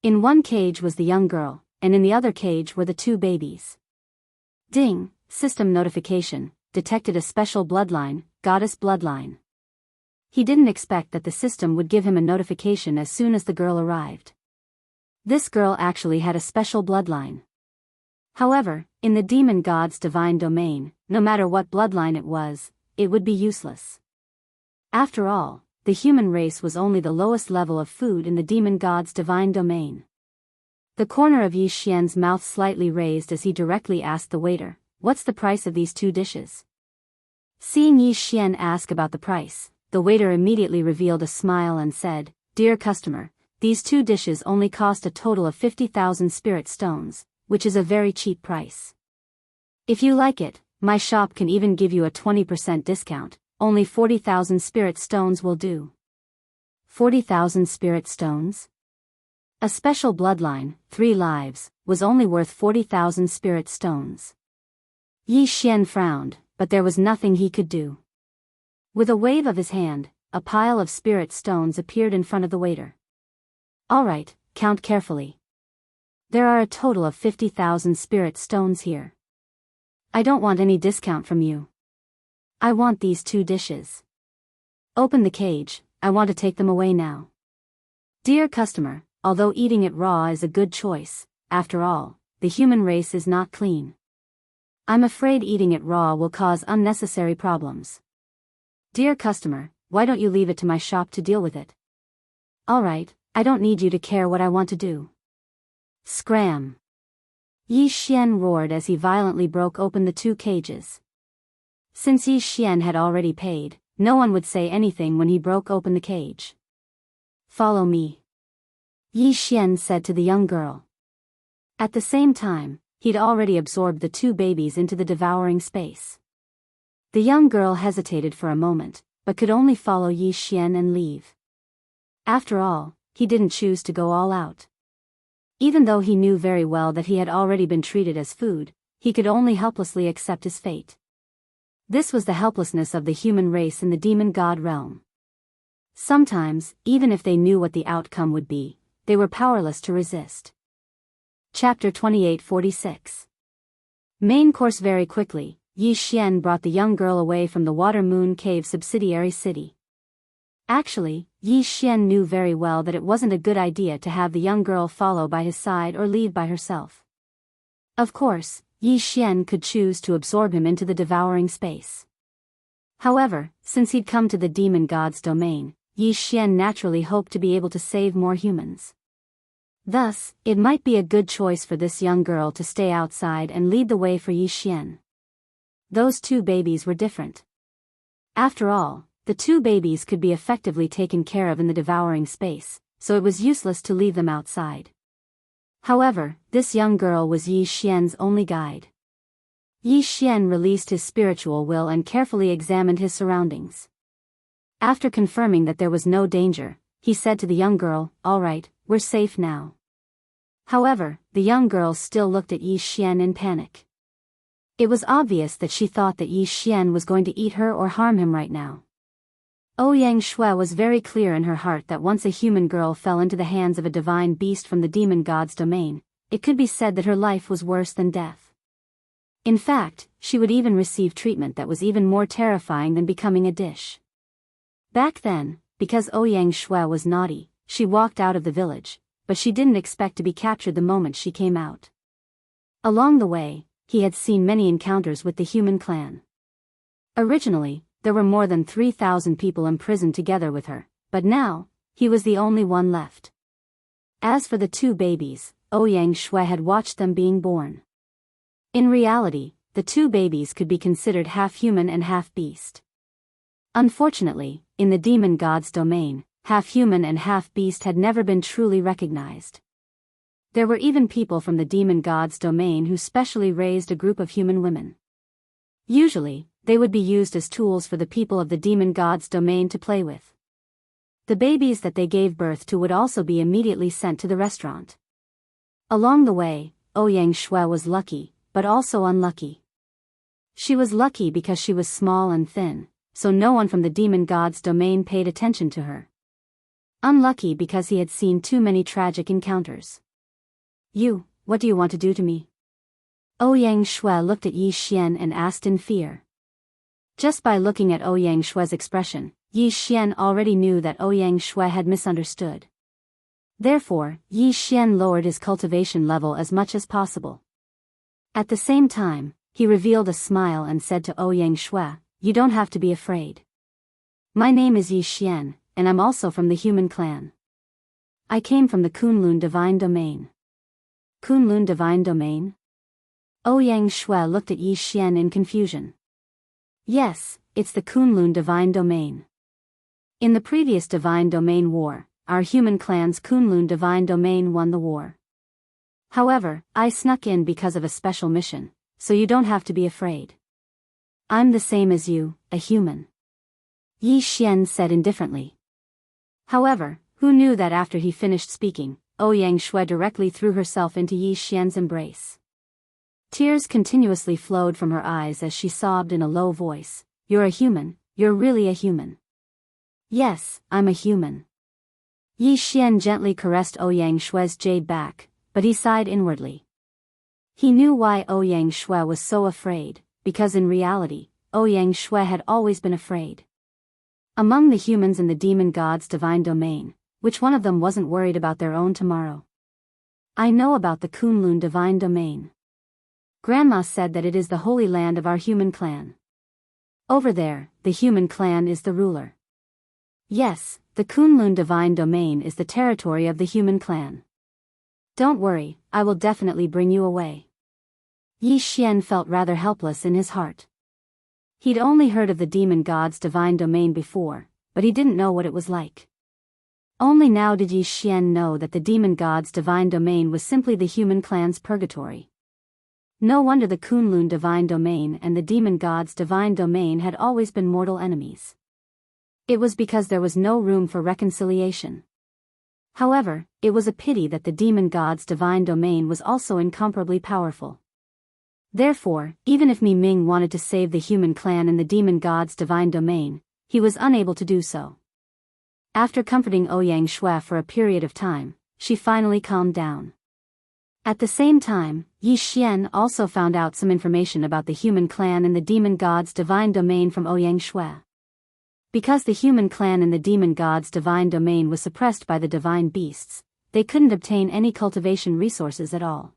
[SPEAKER 1] In one cage was the young girl, and in the other cage were the two babies. Ding, system notification, detected a special bloodline, goddess bloodline. He didn't expect that the system would give him a notification as soon as the girl arrived. This girl actually had a special bloodline. However, in the demon god's divine domain, no matter what bloodline it would be useless. After all, the human race was only the lowest level of food in the demon god's divine domain. The corner of Yi Xian's mouth slightly raised as he directly asked the waiter, What's the price of these two dishes? Seeing Yi Xian ask about the price, the waiter immediately revealed a smile and said, Dear customer, these two dishes only cost a total of 50,000 spirit stones, which is a very cheap price. If you like it, my shop can even give you a 20% discount, only 40,000 spirit stones will do. 40,000 spirit stones? A special bloodline, 3 lives, was only worth 40,000 spirit stones. Yi Xian frowned, but there was nothing he could do. With a wave of his hand, a pile of spirit stones appeared in front of the waiter. All right, count carefully. There are a total of 50,000 spirit stones here. I don't want any discount from you. I want these two dishes. Open the cage, I want to take them away now. Dear customer, although eating it raw is a good choice, after all, the human race is not clean. I'm afraid eating it raw will cause unnecessary problems. Dear customer, why don't you leave it to my shop to deal with it? All right, I don't need you to care what I want to do. Scram! Yi Xian roared as he violently broke open the two cages. Since Yi Xian had already paid, no one would say anything when he broke open the cage. Follow me. Yi Xian said to the young girl. At the same time, he'd already absorbed the two babies into the devouring space. The young girl hesitated for a moment, but could only follow Yi Xian and leave. After all, he didn't choose to go all out. Even though he knew very well that he had already been treated as food, he could only helplessly accept his fate. This was the helplessness of the human race in the demon god realm. Sometimes, even if they knew what the outcome would be, they were powerless to resist. Chapter 28:46. Main course. Very quickly, Yi Xian brought the young girl away from the Water Moon Cave subsidiary city. Actually, Yi Xian knew very well that it wasn't a good idea to have the young girl follow by his side or leave by herself. Of course, Yi Xian could choose to absorb him into the devouring space. However, since he'd come to the demon god's domain, Yi Xian naturally hoped to be able to save more humans. Thus, it might be a good choice for this young girl to stay outside and lead the way for Yi Xian. Those two babies were different. After all, the two babies could be effectively taken care of in the devouring space, so it was useless to leave them outside. However, this young girl was Yi Xian's only guide. Yi Xian released his spiritual will and carefully examined his surroundings. After confirming that there was no danger, he said to the young girl, "All right, we're safe now." However, the young girl still looked at Yi Xian in panic. It was obvious that she thought that Yi Xian was going to eat her or harm him right now. Ouyang Shui was very clear in her heart that once a human girl fell into the hands of a divine beast from the demon god's domain, it could be said that her life was worse than death. In fact, she would even receive treatment that was even more terrifying than becoming a dish. Back then, because Ouyang Shui was naughty, she walked out of the village, but she didn't expect to be captured the moment she came out. Along the way, he had seen many encounters with the human clan. Originally, there were more than 3,000 people imprisoned together with her, but now, he was the only one left. As for the two babies, Ouyang Shui had watched them being born. In reality, the two babies could be considered half human and half beast. Unfortunately, in the demon god's domain, half human and half beast had never been truly recognized. There were even people from the demon god's domain who specially raised a group of human women. Usually, they would be used as tools for the people of the demon god's domain to play with. The babies that they gave birth to would also be immediately sent to the restaurant. Along the way, Ouyang Shui was lucky, but also unlucky. She was lucky because she was small and thin, so no one from the demon god's domain paid attention to her. Unlucky because he had seen too many tragic encounters. What do you want to do to me?" Ouyang Shui looked at Yi Xian and asked in fear. Just by looking at Ouyang Shui's expression, Yi Xian already knew that Ouyang Shui had misunderstood. Therefore, Yi Xian lowered his cultivation level as much as possible. At the same time, he revealed a smile and said to Ouyang Shui, "You don't have to be afraid. My name is Yi Xian, and I'm also from the human clan. I came from the Kunlun Divine Domain." Kunlun Divine Domain? Ouyang Shui looked at Yi Xian in confusion. Yes, it's the Kunlun Divine Domain. In the previous Divine Domain War, our human clan's Kunlun Divine Domain won the war. However, I snuck in because of a special mission, so you don't have to be afraid. I'm the same as you, a human. Yi Xian said indifferently. However, who knew that after he finished speaking, Ouyang Shui directly threw herself into Yi Xian's embrace. Tears continuously flowed from her eyes as she sobbed in a low voice, "You're a human, you're really a human." "Yes, I'm a human." Yi Xian gently caressed Ouyang Shui's jade back, but he sighed inwardly. He knew why Ouyang Shui was so afraid, because in reality, Ouyang Shui had always been afraid. Among the humans in the demon god's divine domain, which one of them wasn't worried about their own tomorrow? I know about the Kunlun divine domain. Grandma said that it is the holy land of our human clan. Over there, the human clan is the ruler. Yes, the Kunlun divine domain is the territory of the human clan. Don't worry, I will definitely bring you away. Yi Xian felt rather helpless in his heart. He'd only heard of the demon god's divine domain before, but he didn't know what it was like. Only now did Yi Xian know that the demon god's divine domain was simply the human clan's purgatory. No wonder the Kunlun divine domain and the demon god's divine domain had always been mortal enemies. It was because there was no room for reconciliation. However, it was a pity that the demon god's divine domain was also incomparably powerful. Therefore, even if Mi Ming wanted to save the human clan in the demon god's divine domain, he was unable to do so. After comforting Ouyang Shui for a period of time, she finally calmed down. At the same time, Yi Xian also found out some information about the human clan in the demon god's divine domain from Ouyang Shui. Because the human clan in the demon god's divine domain was suppressed by the divine beasts, they couldn't obtain any cultivation resources at all.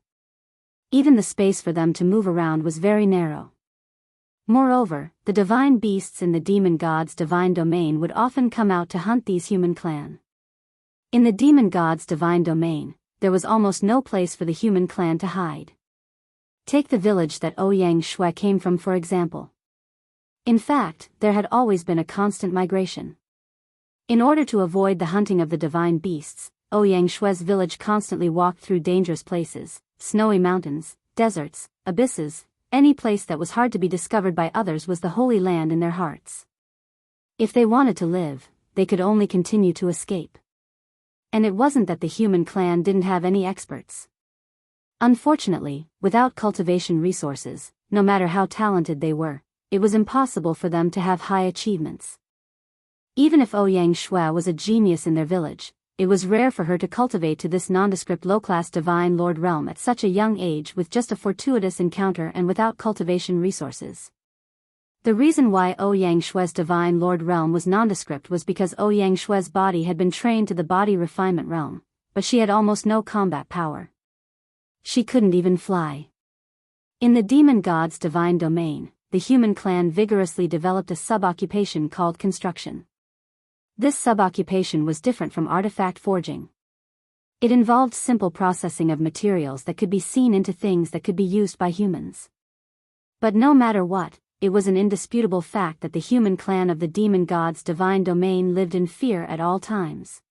[SPEAKER 1] Even the space for them to move around was very narrow. Moreover, the divine beasts in the demon god's divine domain would often come out to hunt these human clan. In the demon god's divine domain, there was almost no place for the human clan to hide. Take the village that Ouyang Shui came from, for example. In fact, there had always been a constant migration. In order to avoid the hunting of the divine beasts, Ouyang Shui's village constantly walked through dangerous places, snowy mountains, deserts, abysses. Any place that was hard to be discovered by others was the holy land in their hearts. If they wanted to live, they could only continue to escape. And it wasn't that the human clan didn't have any experts. Unfortunately, without cultivation resources, no matter how talented they were, it was impossible for them to have high achievements. Even if Ouyang Shui was a genius in their village, it was rare for her to cultivate to this nondescript low-class divine lord realm at such a young age with just a fortuitous encounter and without cultivation resources. The reason why Ouyang Shui's divine lord realm was nondescript was because Ouyang Shui's body had been trained to the body refinement realm, but she had almost no combat power. She couldn't even fly. In the demon god's divine domain, the human clan vigorously developed a sub-occupation called construction. This sub-occupation was different from artifact forging. It involved simple processing of materials that could be seen into things that could be used by humans. But no matter what, it was an indisputable fact that the human clan of the demon god's divine domain lived in fear at all times.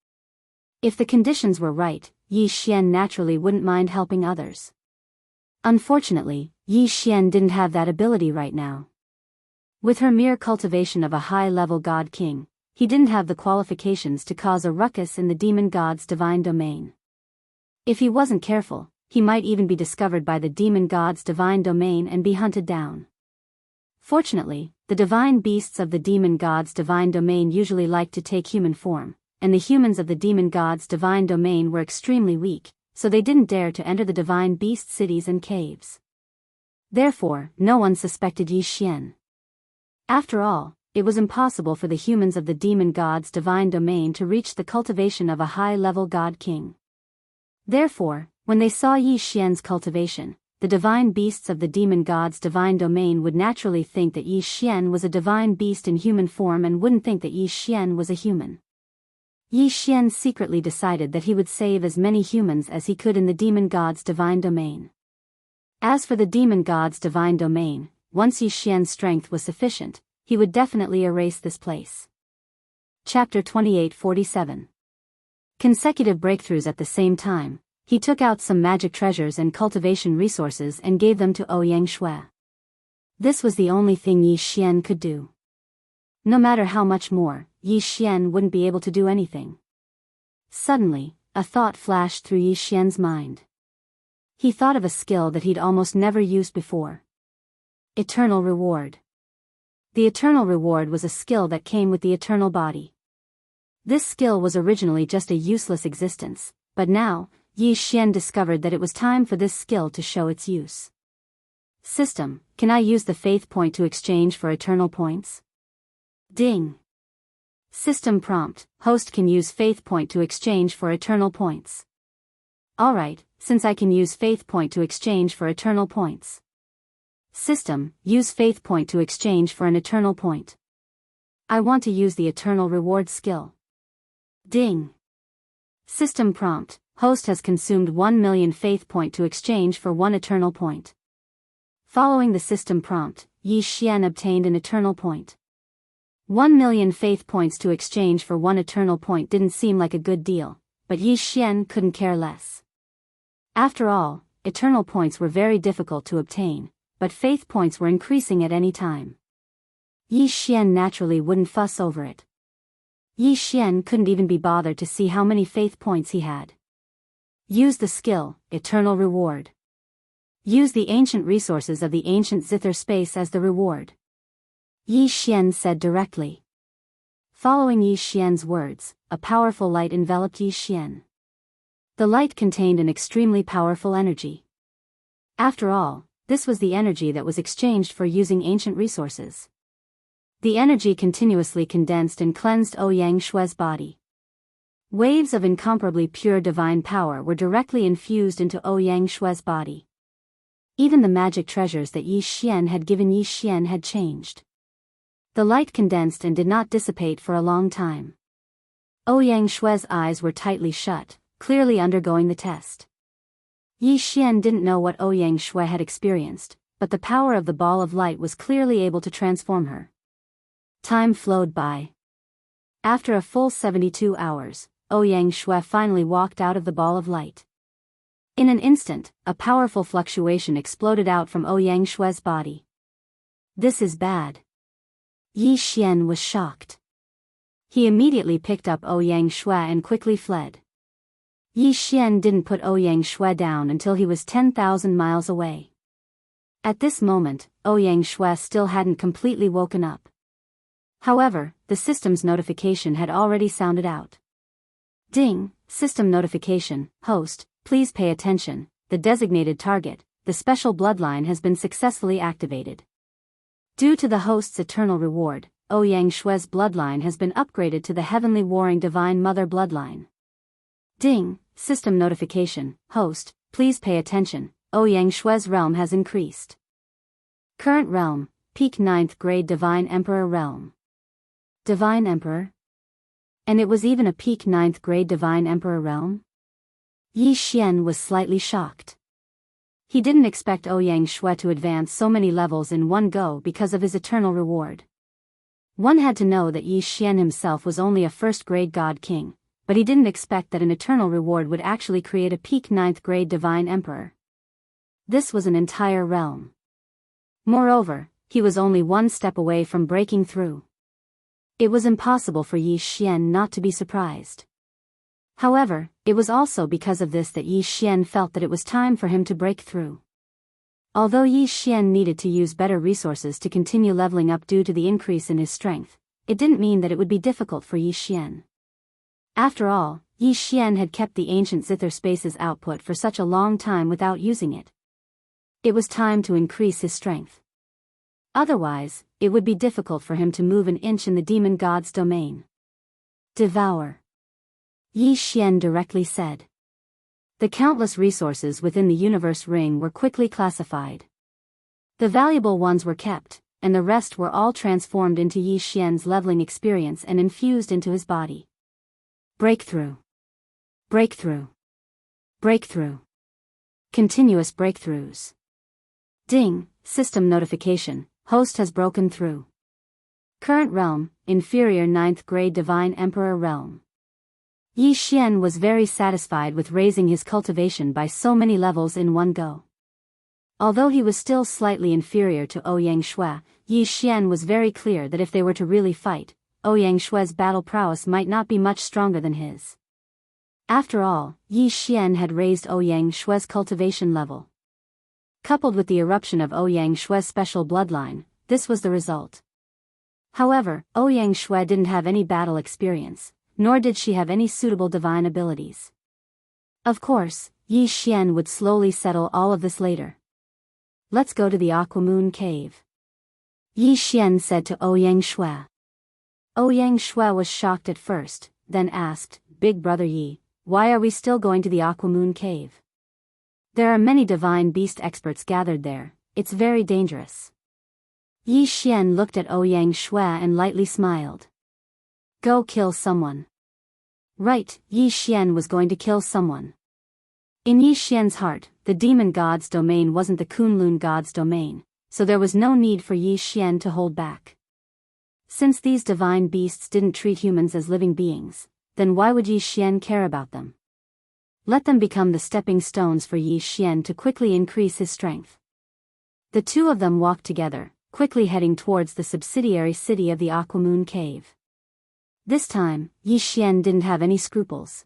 [SPEAKER 1] If the conditions were right, Yi Xian naturally wouldn't mind helping others. Unfortunately, Yi Xian didn't have that ability right now. With her mere cultivation of a high-level god king, he didn't have the qualifications to cause a ruckus in the demon god's divine domain. If he wasn't careful, he might even be discovered by the demon god's divine domain and be hunted down. Fortunately, the divine beasts of the demon god's divine domain usually liked to take human form, and the humans of the demon god's divine domain were extremely weak, so they didn't dare to enter the divine beast cities and caves. Therefore, no one suspected Yi Xian. After all, it was impossible for the humans of the demon god's divine domain to reach the cultivation of a high-level god king. Therefore, when they saw Yi Xian's cultivation, the divine beasts of the demon god's divine domain would naturally think that Yi Xian was a divine beast in human form and wouldn't think that Yi Xian was a human. Yi Xian secretly decided that he would save as many humans as he could in the demon god's divine domain. As for the demon god's divine domain, once Yi Xian's strength was sufficient, he would definitely erase this place. Chapter 2847. Consecutive breakthroughs at the same time, he took out some magic treasures and cultivation resources and gave them to Ouyang Shui. This was the only thing Yi Xian could do. No matter how much more, Yi Xian wouldn't be able to do anything. Suddenly, a thought flashed through Yi Xian's mind. He thought of a skill that he'd almost never used before. Eternal Reward. The Eternal Reward was a skill that came with the eternal body. This skill was originally just a useless existence, but now, Yi Xian discovered that it was time for this skill to show its use. System, can I use the faith point to exchange for eternal points? Ding. System prompt, host can use faith point to exchange for eternal points. Alright, since I can use faith point to exchange for eternal points. System, use faith point to exchange for an eternal point. I want to use the eternal reward skill. Ding. System prompt, host has consumed 1 million faith point to exchange for 1 eternal point. Following the system prompt, Yi Xian obtained an eternal point. 1 million faith points to exchange for 1 eternal point didn't seem like a good deal, but Yi Xian couldn't care less. After all, eternal points were very difficult to obtain, but faith points were increasing at any time. Yi Xian naturally wouldn't fuss over it. Yi Xian couldn't even be bothered to see how many faith points he had. Use the skill, eternal reward. Use the ancient resources of the ancient zither space as the reward. Yi Xian said directly. Following Yi Xian's words, a powerful light enveloped Yi Xian. The light contained an extremely powerful energy. After all, this was the energy that was exchanged for using ancient resources. The energy continuously condensed and cleansed Ouyang Shue's body. Waves of incomparably pure divine power were directly infused into Ouyang Shue's body. Even the magic treasures that Yi Xian had given Yi Xian had changed. The light condensed and did not dissipate for a long time. Ouyang Shue's eyes were tightly shut, clearly undergoing the test. Yi Xian didn't know what Ouyang Shui had experienced, but the power of the ball of light was clearly able to transform her. Time flowed by. After a full 72 hours, Ouyang Shui finally walked out of the ball of light. In an instant, a powerful fluctuation exploded out from Ouyang Shue's body. This is bad. Yi Xian was shocked. He immediately picked up Ouyang Shui and quickly fled. Yi Xian didn't put Ouyang Shui down until he was 10,000 miles away. At this moment, Ouyang Shui still hadn't completely woken up. However, the system's notification had already sounded out. Ding, system notification, host, please pay attention, the designated target, the special bloodline has been successfully activated. Due to the host's eternal reward, Ouyang Shue's bloodline has been upgraded to the heavenly warring divine mother bloodline. Ding, system notification, host, please pay attention, Ouyang Shue's realm has increased. Current realm, peak 9th grade divine emperor realm. Divine emperor? And it was even a peak 9th grade divine emperor realm? Yi Xian was slightly shocked. He didn't expect Ouyang Shui to advance so many levels in one go because of his eternal reward. One had to know that Yi Xian himself was only a first-grade god king, but he didn't expect that an eternal reward would actually create a peak 9th grade divine emperor. This was an entire realm. Moreover, he was only one step away from breaking through. It was impossible for Yi Xian not to be surprised. However, it was also because of this that Yi Xian felt that it was time for him to break through. Although Yi Xian needed to use better resources to continue leveling up due to the increase in his strength, it didn't mean that it would be difficult for Yi Xian. After all, Yi Xian had kept the ancient zither space's output for such a long time without using it. It was time to increase his strength. Otherwise, it would be difficult for him to move an inch in the demon god's domain. Devour. Yi Xian directly said. The countless resources within the universe ring were quickly classified. The valuable ones were kept, and the rest were all transformed into Yi Xian's leveling experience and infused into his body. Breakthrough. Breakthrough. Breakthrough. Continuous breakthroughs. Ding, system notification, host has broken through. Current realm, inferior 9th grade divine emperor realm. Yi Xian was very satisfied with raising his cultivation by so many levels in one go. Although he was still slightly inferior to Ouyang Shui, Yi Xian was very clear that if they were to really fight, Ouyang Shui's battle prowess might not be much stronger than his. After all, Yi Xian had raised Ouyang Shui's cultivation level. Coupled with the eruption of Ouyang Shui's special bloodline, this was the result. However, Ouyang Shui didn't have any battle experience, nor did she have any suitable divine abilities. Of course, Yi Xian would slowly settle all of this later. Let's go to the Aquamoon Cave. Yi Xian said to Ouyang Shui. Ouyang Shui was shocked at first, then asked, Big Brother Yi, why are we still going to the Aquamoon Cave? There are many divine beast experts gathered there, it's very dangerous. Yi Xian looked at Ouyang Shui and lightly smiled. Go kill someone. Right, Yi Xian was going to kill someone. In Yi Xian's heart, the demon god's domain wasn't the Kunlun god's domain, so there was no need for Yi Xian to hold back. Since these divine beasts didn't treat humans as living beings, then why would Yi Xian care about them? Let them become the stepping stones for Yi Xian to quickly increase his strength. The two of them walked together, quickly heading towards the subsidiary city of the Aquamoon Cave. This time, Yi Xian didn't have any scruples.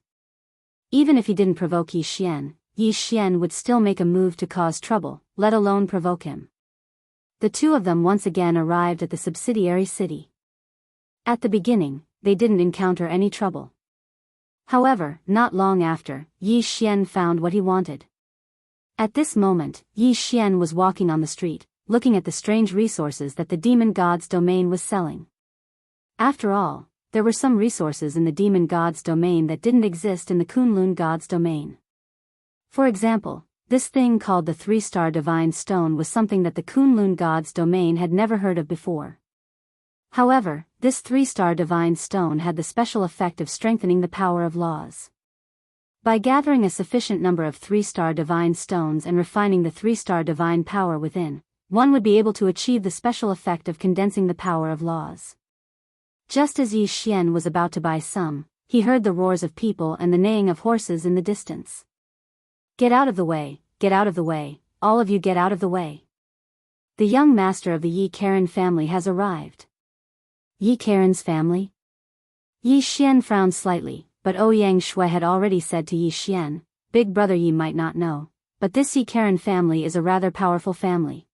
[SPEAKER 1] Even if he didn't provoke Yi Xian would still make a move to cause trouble, let alone provoke him. The two of them once again arrived at the subsidiary city. At the beginning, they didn't encounter any trouble. However, not long after, Yi Xian found what he wanted. At this moment, Yi Xian was walking on the street, looking at the strange resources that the demon god's domain was selling. After all, there were some resources in the demon god's domain that didn't exist in the Kunlun god's domain. For example, this thing called the 3-star divine stone was something that the Kunlun god's domain had never heard of before. However, this 3-star divine stone had the special effect of strengthening the power of laws. By gathering a sufficient number of 3-star divine stones and refining the 3-star divine power within, one would be able to achieve the special effect of condensing the power of laws. Just as Yi Xian was about to buy some, he heard the roars of people and the neighing of horses in the distance. "Get out of the way, get out of the way, all of you get out of the way. The young master of the Yi Karen family has arrived." Yi Karen's family? Yi Xian frowned slightly, but Ouyang Shui had already said to Yi Xian, "Big brother, Yi might not know, but this Yi Karen family is a rather powerful family.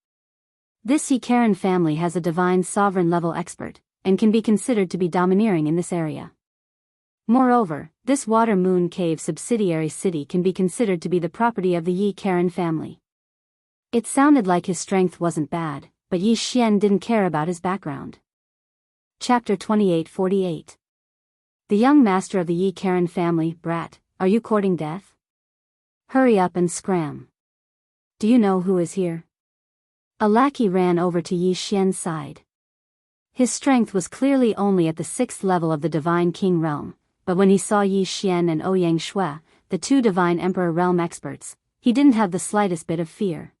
[SPEAKER 1] This Yi Karen family has a divine sovereign level expert, and can be considered to be domineering in this area. Moreover, this Water Moon Cave subsidiary city can be considered to be the property of the Yi Karen family." It sounded like his strength wasn't bad, but Yi Xian didn't care about his background. Chapter 2848. The young master of the Yi Karen family, "Brat, are you courting death? Hurry up and scram. Do you know who is here?" A lackey ran over to Yi Xian's side. His strength was clearly only at the 6th level of the Divine King realm, but when he saw Yi Xian and Ouyang Shui, the two Divine Emperor realm experts, he didn't have the slightest bit of fear.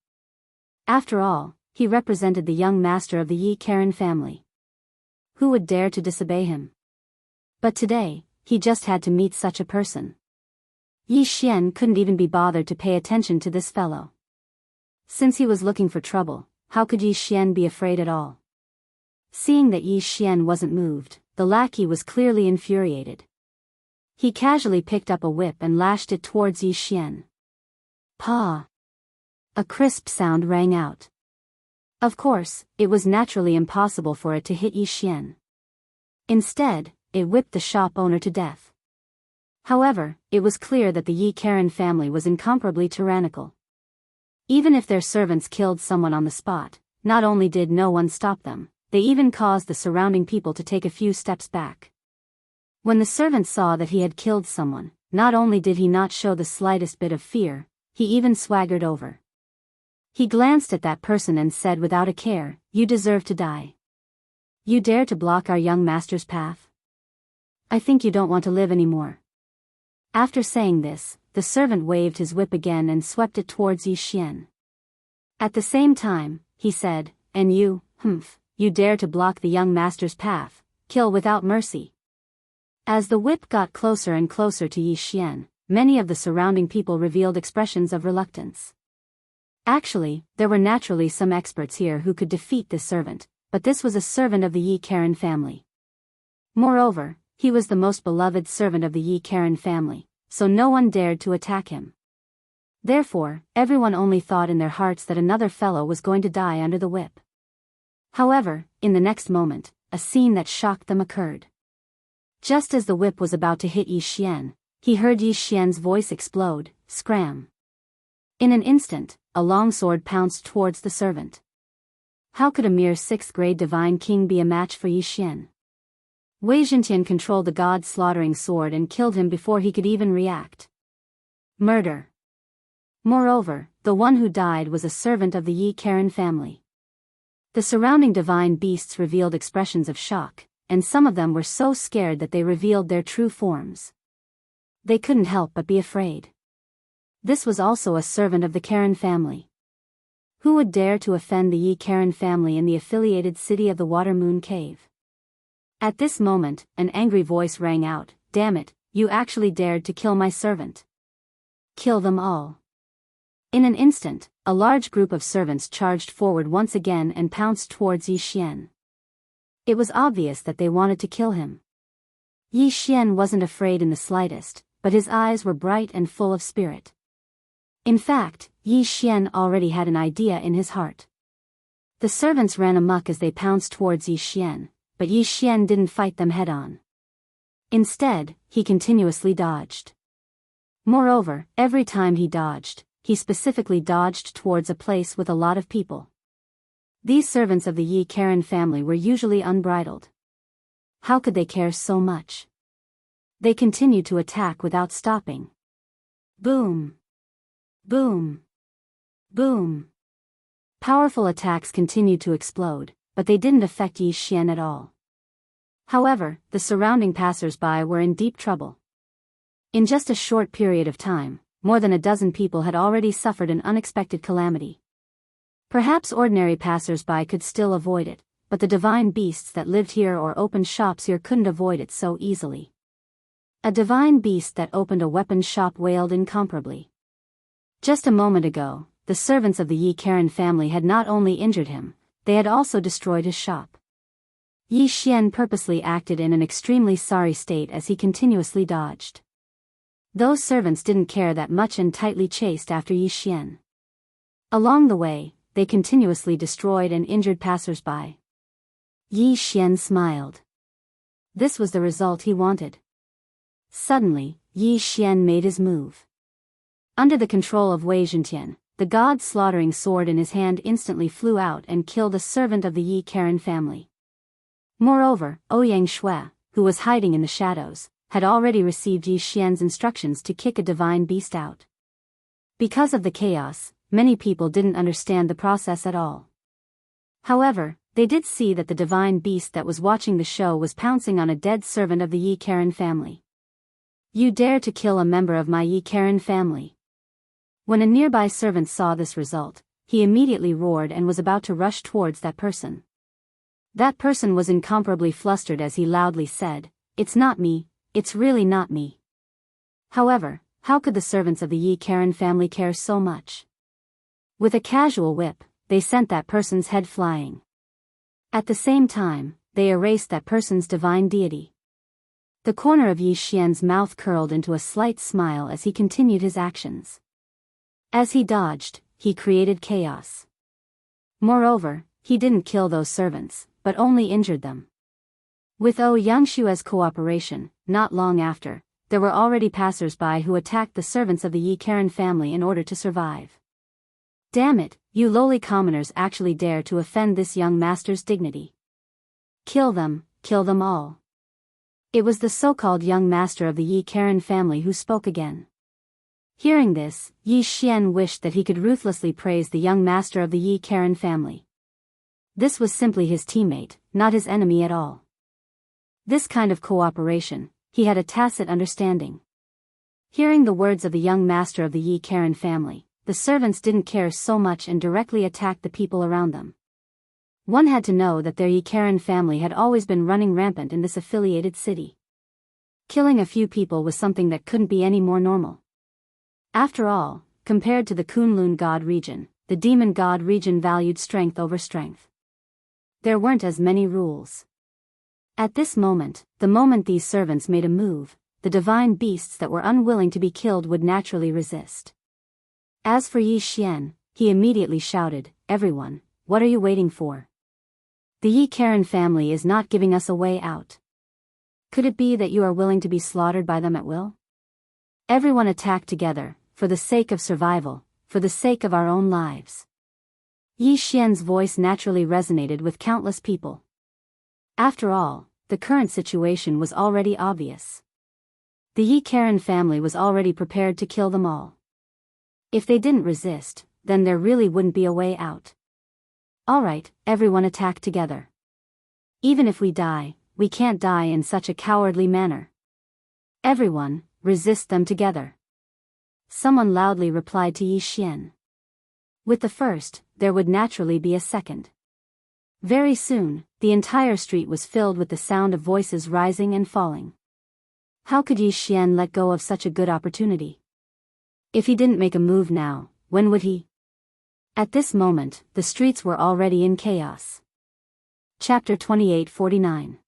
[SPEAKER 1] After all, he represented the young master of the Yi Karen family. Who would dare to disobey him? But today, he just had to meet such a person. Yi Xian couldn't even be bothered to pay attention to this fellow. Since he was looking for trouble, how could Yi Xian be afraid at all? Seeing that Yi Xian wasn't moved, the lackey was clearly infuriated. He casually picked up a whip and lashed it towards Yi Xian. "Pa!" A crisp sound rang out. Of course, it was naturally impossible for it to hit Yi Xian. Instead, it whipped the shop owner to death. However, it was clear that the Yi Karen family was incomparably tyrannical. Even if their servants killed someone on the spot, not only did no one stop them, they even caused the surrounding people to take a few steps back. When the servant saw that he had killed someone, not only did he not show the slightest bit of fear, he even swaggered over. He glanced at that person and said without a care, "You deserve to die. You dare to block our young master's path? I think you don't want to live anymore." After saying this, the servant waved his whip again and swept it towards Yi Xian. At the same time, he said, "And you, you dare to block the young master's path, kill without mercy." As the whip got closer and closer to Yi Xian, many of the surrounding people revealed expressions of reluctance. Actually, there were naturally some experts here who could defeat this servant, but this was a servant of the Yi Karen family. Moreover, he was the most beloved servant of the Yi Karen family, so no one dared to attack him. Therefore, everyone only thought in their hearts that another fellow was going to die under the whip. However, in the next moment, a scene that shocked them occurred. Just as the whip was about to hit Yi Xian, he heard Yi Xian's voice explode, "Scram!" In an instant, a long sword pounced towards the servant. How could a mere 6th-grade divine king be a match for Yi Xian? Wei Zhentian controlled the god's slaughtering sword and killed him before he could even react. Murder. Moreover, the one who died was a servant of the Yi Karen family. The surrounding divine beasts revealed expressions of shock, and some of them were so scared that they revealed their true forms. They couldn't help but be afraid. This was also a servant of the Karen family. Who would dare to offend the Yi Karen family in the affiliated city of the Water Moon Cave? At this moment, an angry voice rang out, "Damn it, you actually dared to kill my servant. Kill them all." In an instant, a large group of servants charged forward once again and pounced towards Yi Xian. It was obvious that they wanted to kill him. Yi Xian wasn't afraid in the slightest, but his eyes were bright and full of spirit. In fact, Yi Xian already had an idea in his heart. The servants ran amok as they pounced towards Yi Xian, but Yi Xian didn't fight them head-on. Instead, he continuously dodged. Moreover, every time he dodged, he specifically dodged towards a place with a lot of people. These servants of the Yi Karen family were usually unbridled. How could they care so much? They continued to attack without stopping. Boom! Boom! Boom! Powerful attacks continued to explode, but they didn't affect Yi Xian at all. However, the surrounding passers-by were in deep trouble. In just a short period of time, more than a dozen people had already suffered an unexpected calamity. Perhaps ordinary passers-by could still avoid it, but the divine beasts that lived here or opened shops here couldn't avoid it so easily. A divine beast that opened a weapons shop wailed incomparably. Just a moment ago, the servants of the Yi Karen family had not only injured him, they had also destroyed his shop. Yi Xian purposely acted in an extremely sorry state as he continuously dodged. Those servants didn't care that much and tightly chased after Yi Xian. Along the way, they continuously destroyed and injured passers-by. Yi Xian smiled. This was the result he wanted. Suddenly, Yi Xian made his move. Under the control of Wei Zhentian, the god's slaughtering sword in his hand instantly flew out and killed a servant of the Yi Karen family. Moreover, Ouyang Shui, who was hiding in the shadows, had already received Yi Xian's instructions to kick a divine beast out. Because of the chaos, many people didn't understand the process at all. However, they did see that the divine beast that was watching the show was pouncing on a dead servant of the Yi Karen family. You dare to kill a member of my Yi Karen family? When a nearby servant saw this result, he immediately roared and was about to rush towards that person. That person was incomparably flustered as he loudly said, "It's not me, it's really not me." However, how could the servants of the Yi Karen family care so much? With a casual whip, they sent that person's head flying. At the same time, they erased that person's divine deity. The corner of Yi Xian's mouth curled into a slight smile as he continued his actions. As he dodged, he created chaos. Moreover, he didn't kill those servants, but only injured them. With Ouyang Shui's cooperation, not long after, there were already passers-by who attacked the servants of the Yi Karen family in order to survive. Damn it, you lowly commoners actually dare to offend this young master's dignity. Kill them all. It was the so-called young master of the Yi Karen family who spoke again. Hearing this, Yi Xian wished that he could ruthlessly praise the young master of the Yi Karen family. This was simply his teammate, not his enemy at all. This kind of cooperation, he had a tacit understanding. Hearing the words of the young master of the Yi Karen family, the servants didn't care so much and directly attacked the people around them. One had to know that their Yi Karen family had always been running rampant in this affiliated city. Killing a few people was something that couldn't be any more normal. After all, compared to the Kunlun God region, the Demon God region valued strength over strength. There weren't as many rules. At this moment, the moment these servants made a move, the divine beasts that were unwilling to be killed would naturally resist. As for Yi Xian, he immediately shouted, "Everyone, what are you waiting for? The Yi Karen family is not giving us a way out. Could it be that you are willing to be slaughtered by them at will? Everyone attack together, for the sake of survival, for the sake of our own lives." Yi Xian's voice naturally resonated with countless people. After all, the current situation was already obvious. The Yi Karen family was already prepared to kill them all. If they didn't resist, then there really wouldn't be a way out. Alright, everyone attack together. Even if we die, we can't die in such a cowardly manner. Everyone, resist them together. Someone loudly replied to Yi Xian. With the first, there would naturally be a second. Very soon, the entire street was filled with the sound of voices rising and falling. How could Yi Xian let go of such a good opportunity? If he didn't make a move now, when would he? At this moment, the streets were already in chaos. Chapter 2849.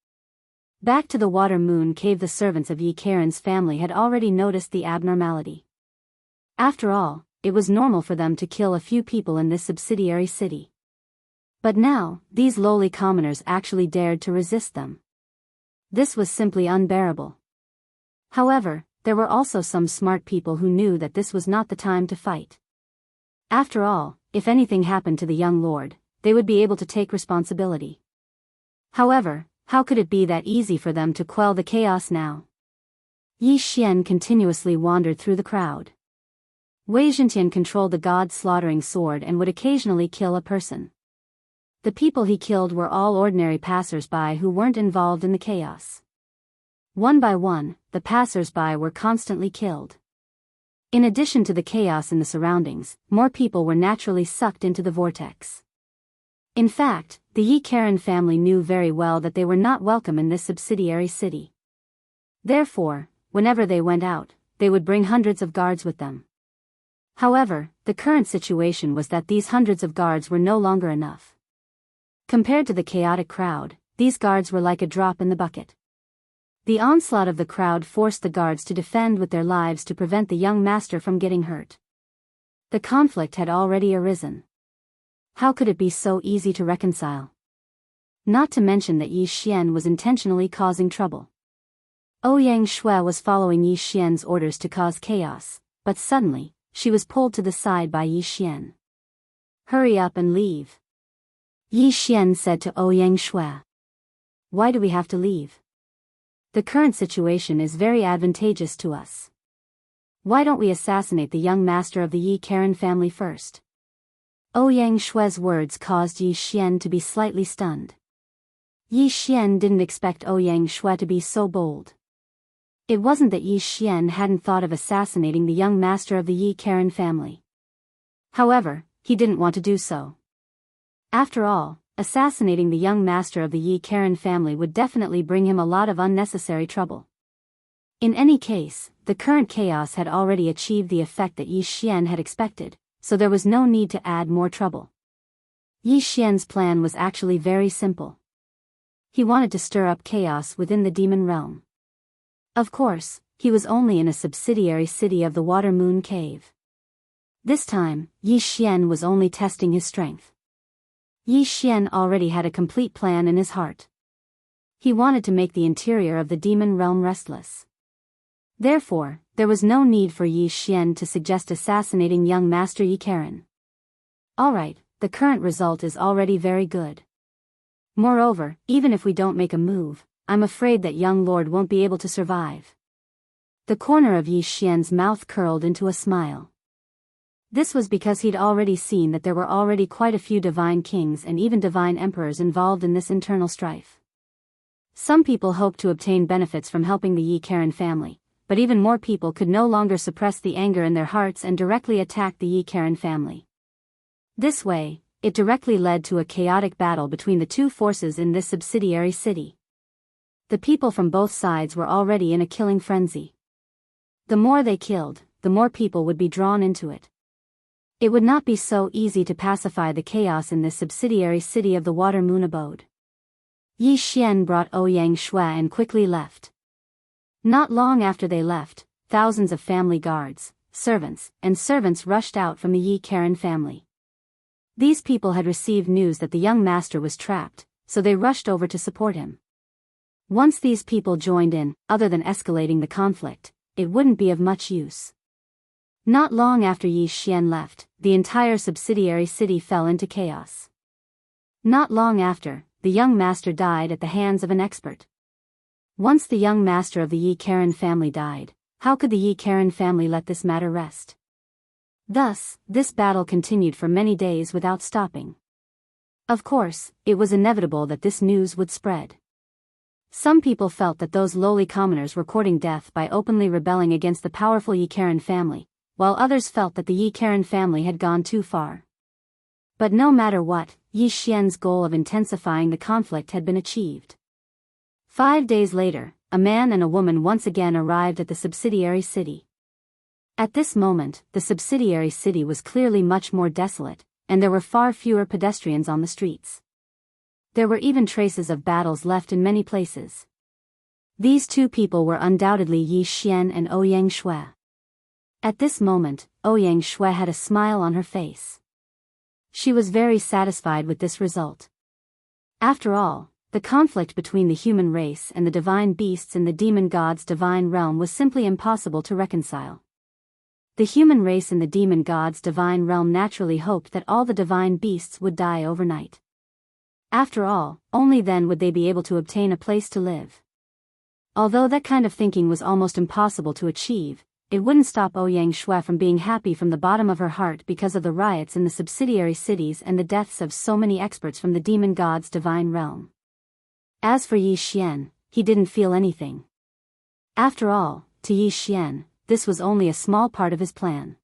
[SPEAKER 1] Back to the Water Moon Cave, the servants of Yi Karen's family had already noticed the abnormality. After all, it was normal for them to kill a few people in this subsidiary city. But now, these lowly commoners actually dared to resist them. This was simply unbearable. However, there were also some smart people who knew that this was not the time to fight. After all, if anything happened to the young lord, they would be able to take responsibility. However, how could it be that easy for them to quell the chaos now? Yi Xian continuously wandered through the crowd. Wei Zhentian controlled the god-slaughtering sword and would occasionally kill a person. The people he killed were all ordinary passers-by who weren't involved in the chaos. One by one, the passers-by were constantly killed. In addition to the chaos in the surroundings, more people were naturally sucked into the vortex. In fact, the Yi Karen family knew very well that they were not welcome in this subsidiary city. Therefore, whenever they went out, they would bring hundreds of guards with them. However, the current situation was that these hundreds of guards were no longer enough. Compared to the chaotic crowd, these guards were like a drop in the bucket. The onslaught of the crowd forced the guards to defend with their lives to prevent the young master from getting hurt. The conflict had already arisen. How could it be so easy to reconcile? Not to mention that Yi Xian was intentionally causing trouble. Ouyang Shui was following Yi Xian's orders to cause chaos, but suddenly, she was pulled to the side by Yi Xian. "Hurry up and leave," Yi Xian said to Ouyang Shui. "Why do we have to leave? The current situation is very advantageous to us. Why don't we assassinate the young master of the Yi Karen family first?" Ouyang Shui's words caused Yi Xian to be slightly stunned. Yi Xian didn't expect Ouyang Shui to be so bold. It wasn't that Yi Xian hadn't thought of assassinating the young master of the Yi Karen family. However, he didn't want to do so. After all, assassinating the young master of the Yi Karen family would definitely bring him a lot of unnecessary trouble. In any case, the current chaos had already achieved the effect that Yi Xian had expected, so there was no need to add more trouble. Yi Xian's plan was actually very simple. He wanted to stir up chaos within the demon realm. Of course, he was only in a subsidiary city of the Water Moon Cave. This time, Yi Xian was only testing his strength. Yi Xian already had a complete plan in his heart. He wanted to make the interior of the demon realm restless. Therefore, there was no need for Yi Xian to suggest assassinating young Master Yi Karen. Alright, the current result is already very good. Moreover, even if we don't make a move, I'm afraid that young lord won't be able to survive. The corner of Yi Xian's mouth curled into a smile. This was because he'd already seen that there were already quite a few divine kings and even divine emperors involved in this internal strife. Some people hoped to obtain benefits from helping the Yi Karen family, but even more people could no longer suppress the anger in their hearts and directly attack the Yi Karen family. This way, it directly led to a chaotic battle between the two forces in this subsidiary city. The people from both sides were already in a killing frenzy. The more they killed, the more people would be drawn into it. It would not be so easy to pacify the chaos in this subsidiary city of the Water Moon abode. Yi Xian brought Ouyang Shui and quickly left. Not long after they left, thousands of family guards, servants, and servants rushed out from the Yi Karen family. These people had received news that the young master was trapped, so they rushed over to support him. Once these people joined in, other than escalating the conflict, it wouldn't be of much use. Not long after Yi Xian left, the entire subsidiary city fell into chaos. Not long after, the young master died at the hands of an expert. Once the young master of the Yi Karen family died, how could the Yi Karen family let this matter rest? Thus, this battle continued for many days without stopping. Of course, it was inevitable that this news would spread. Some people felt that those lowly commoners were courting death by openly rebelling against the powerful Yi Karen family, while others felt that the Yi Karen family had gone too far. But no matter what, Yi Xian's goal of intensifying the conflict had been achieved. 5 days later, a man and a woman once again arrived at the subsidiary city. At this moment, the subsidiary city was clearly much more desolate, and there were far fewer pedestrians on the streets. There were even traces of battles left in many places. These two people were undoubtedly Yi Xian and Ouyang Shui. At this moment, Ouyang Shui had a smile on her face. She was very satisfied with this result. After all, the conflict between the human race and the divine beasts in the demon god's divine realm was simply impossible to reconcile. The human race in the demon god's divine realm naturally hoped that all the divine beasts would die overnight. After all, only then would they be able to obtain a place to live. Although that kind of thinking was almost impossible to achieve, it wouldn't stop Ouyang Shui from being happy from the bottom of her heart because of the riots in the subsidiary cities and the deaths of so many experts from the demon god's divine realm. As for Yi Xian, he didn't feel anything. After all, to Yi Xian, this was only a small part of his plan.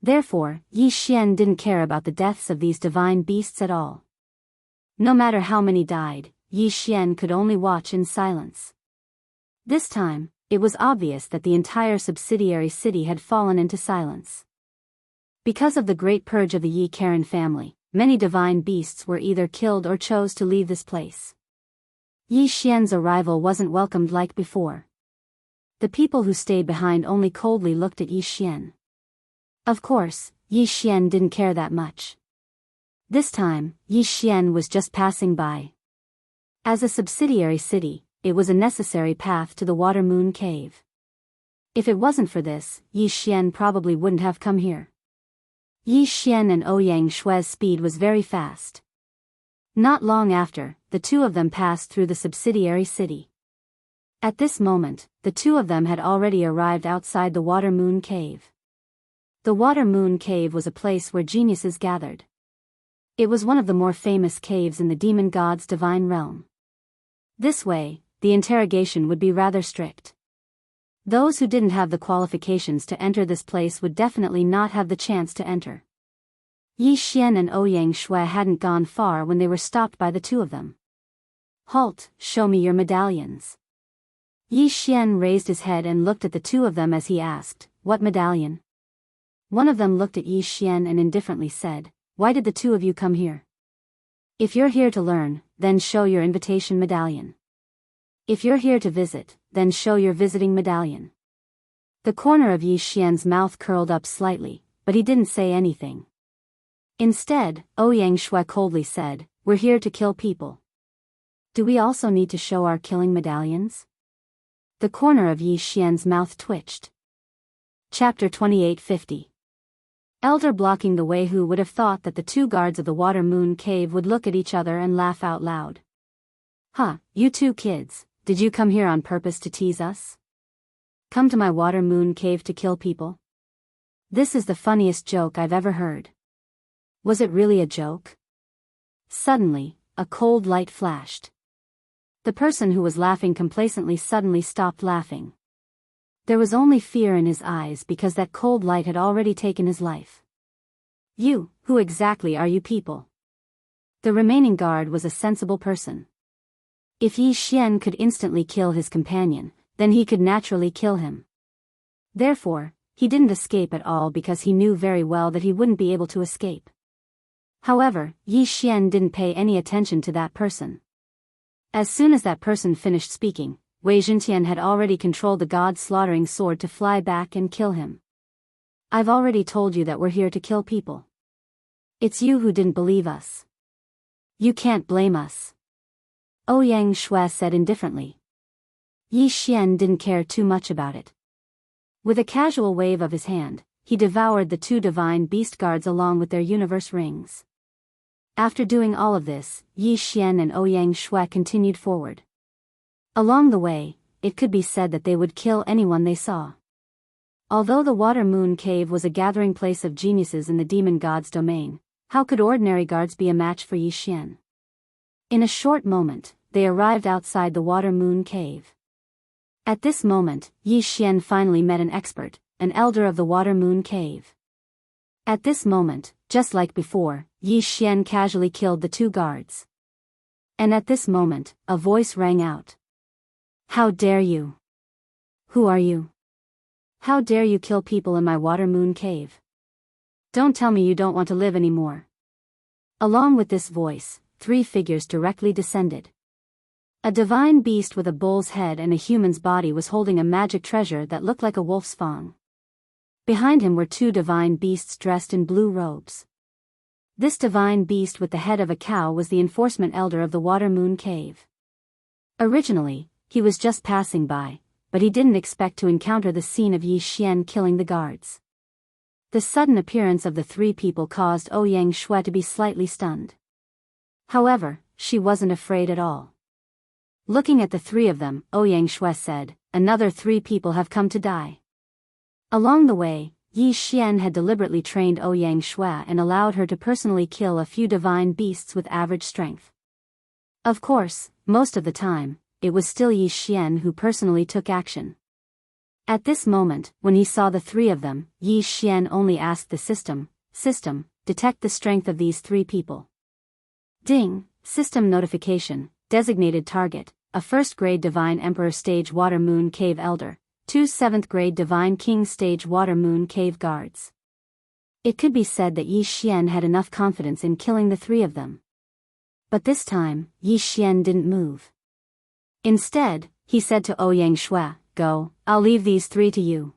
[SPEAKER 1] Therefore, Yi Xian didn't care about the deaths of these divine beasts at all. No matter how many died, Yi Xian could only watch in silence. This time, it was obvious that the entire subsidiary city had fallen into silence. Because of the great purge of the Yi Karen family, many divine beasts were either killed or chose to leave this place. Yi Xian's arrival wasn't welcomed like before. The people who stayed behind only coldly looked at Yi Xian. Of course, Yi Xian didn't care that much. This time, Yi Xian was just passing by. As a subsidiary city, it was a necessary path to the Water Moon Cave. If it wasn't for this, Yi Xian probably wouldn't have come here. Yi Xian and Ouyang Shui's speed was very fast. Not long after, the two of them passed through the subsidiary city. At this moment, the two of them had already arrived outside the Water Moon Cave. The Water Moon Cave was a place where geniuses gathered. It was one of the more famous caves in the demon god's divine realm. This way, the interrogation would be rather strict. Those who didn't have the qualifications to enter this place would definitely not have the chance to enter. Yi Xian and Ouyang Shui hadn't gone far when they were stopped by the two of them. "Halt, show me your medallions." Yi Xian raised his head and looked at the two of them as he asked, "What medallion?" One of them looked at Yi Xian and indifferently said, "Why did the two of you come here? If you're here to learn, then show your invitation medallion. If you're here to visit, then show your visiting medallion." The corner of Yi Xian's mouth curled up slightly, but he didn't say anything. Instead, Ouyang Shui coldly said, "We're here to kill people. Do we also need to show our killing medallions?" The corner of Yi Xian's mouth twitched. Chapter 2850. Elder blocking the way. Who would have thought that the two guards of the Water Moon Cave would look at each other and laugh out loud? "Huh, you two kids, did you come here on purpose to tease us? Come to my Water Moon Cave to kill people? This is the funniest joke I've ever heard." Was it really a joke? Suddenly, a cold light flashed. The person who was laughing complacently suddenly stopped laughing. There was only fear in his eyes because that cold light had already taken his life. "You, who exactly are you people?" The remaining guard was a sensible person. If Yi Xian could instantly kill his companion, then he could naturally kill him. Therefore, he didn't escape at all because he knew very well that he wouldn't be able to escape. However, Yi Xian didn't pay any attention to that person. As soon as that person finished speaking, Wei Zhentian had already controlled the god-slaughtering sword to fly back and kill him. "I've already told you that we're here to kill people. It's you who didn't believe us. You can't blame us," Ouyang Shui said indifferently. Yi Xian didn't care too much about it. With a casual wave of his hand, he devoured the two divine beast guards along with their universe rings. After doing all of this, Yi Xian and Ouyang Shui continued forward. Along the way, it could be said that they would kill anyone they saw. Although the Water Moon Cave was a gathering place of geniuses in the demon god's domain, how could ordinary guards be a match for Yi Xian? In a short moment, they arrived outside the Water Moon Cave. At this moment, Yi Xian finally met an expert, an elder of the Water Moon Cave. At this moment, just like before, Yi Xian casually killed the two guards. And at this moment, a voice rang out. "How dare you? Who are you? How dare you kill people in my Water Moon Cave? Don't tell me you don't want to live anymore." Along with this voice, three figures directly descended. A divine beast with a bull's head and a human's body was holding a magic treasure that looked like a wolf's fang. Behind him were two divine beasts dressed in blue robes. This divine beast with the head of a cow was the enforcement elder of the Water Moon Cave. Originally, he was just passing by, but he didn't expect to encounter the scene of Yi Xian killing the guards. The sudden appearance of the three people caused Ouyang Shui to be slightly stunned. However, she wasn't afraid at all. Looking at the three of them, Ouyang Shui said, "Another 3 people have come to die." Along the way, Yi Xian had deliberately trained Ouyang Shui and allowed her to personally kill a few divine beasts with average strength. Of course, most of the time, it was still Yi Xian who personally took action. At this moment, when he saw the 3 of them, Yi Xian only asked the system, detect the strength of these 3 people. Ding, system notification, designated target, a 1st grade Divine Emperor Stage Water Moon Cave Elder, 2 7th grade Divine King Stage Water Moon Cave Guards. It could be said that Yi Xian had enough confidence in killing the 3 of them. But this time, Yi Xian didn't move. Instead, he said to Ouyang Shui, "Go, I'll leave these 3 to you."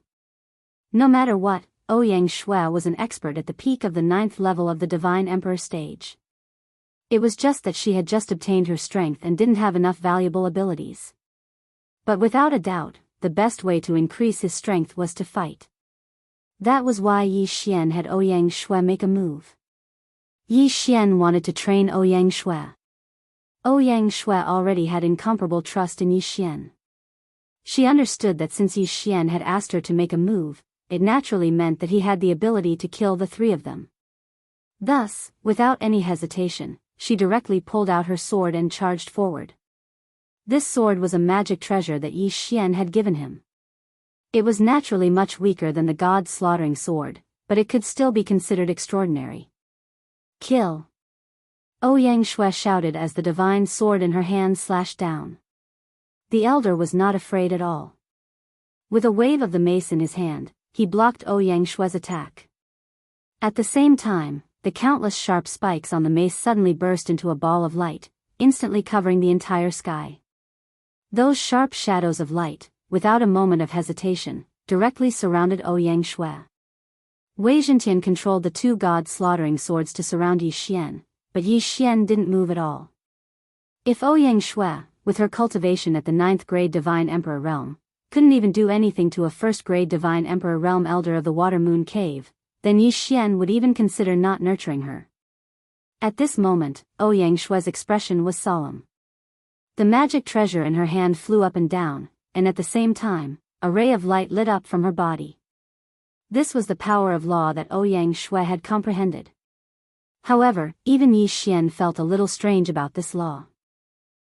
[SPEAKER 1] No matter what, Ouyang Shui was an expert at the peak of the 9th level of the Divine Emperor stage. It was just that she had just obtained her strength and didn't have enough valuable abilities. But without a doubt, the best way to increase his strength was to fight. That was why Yi Xian had Ouyang Shui make a move. Yi Xian wanted to train Ouyang Shui. Ouyang Shui already had incomparable trust in Yi Xian. She understood that since Yi Xian had asked her to make a move, it naturally meant that he had the ability to kill the 3 of them. Thus, without any hesitation, she directly pulled out her sword and charged forward. This sword was a magic treasure that Yi Xian had given him. It was naturally much weaker than the god slaughtering sword, but it could still be considered extraordinary. "Kill!" Ouyang Shui shouted as the divine sword in her hand slashed down. The elder was not afraid at all. With a wave of the mace in his hand, he blocked Ouyang Shui's attack. At the same time, the countless sharp spikes on the mace suddenly burst into a ball of light, instantly covering the entire sky. Those sharp shadows of light, without a moment of hesitation, directly surrounded Ouyang Shui. Wei Zhentian controlled the 2 god-slaughtering swords to surround Yi Xian, but Yi Xian didn't move at all. If Ouyang Shui, with her cultivation at the 9th grade Divine Emperor realm, couldn't even do anything to a 1st grade Divine Emperor realm elder of the Water Moon Cave, then Yi Xian would even consider not nurturing her. At this moment, Ouyang Shui's expression was solemn. The magic treasure in her hand flew up and down, and at the same time, a ray of light lit up from her body. This was the power of law that Ouyang Shui had comprehended. However, even Yi Xian felt a little strange about this law.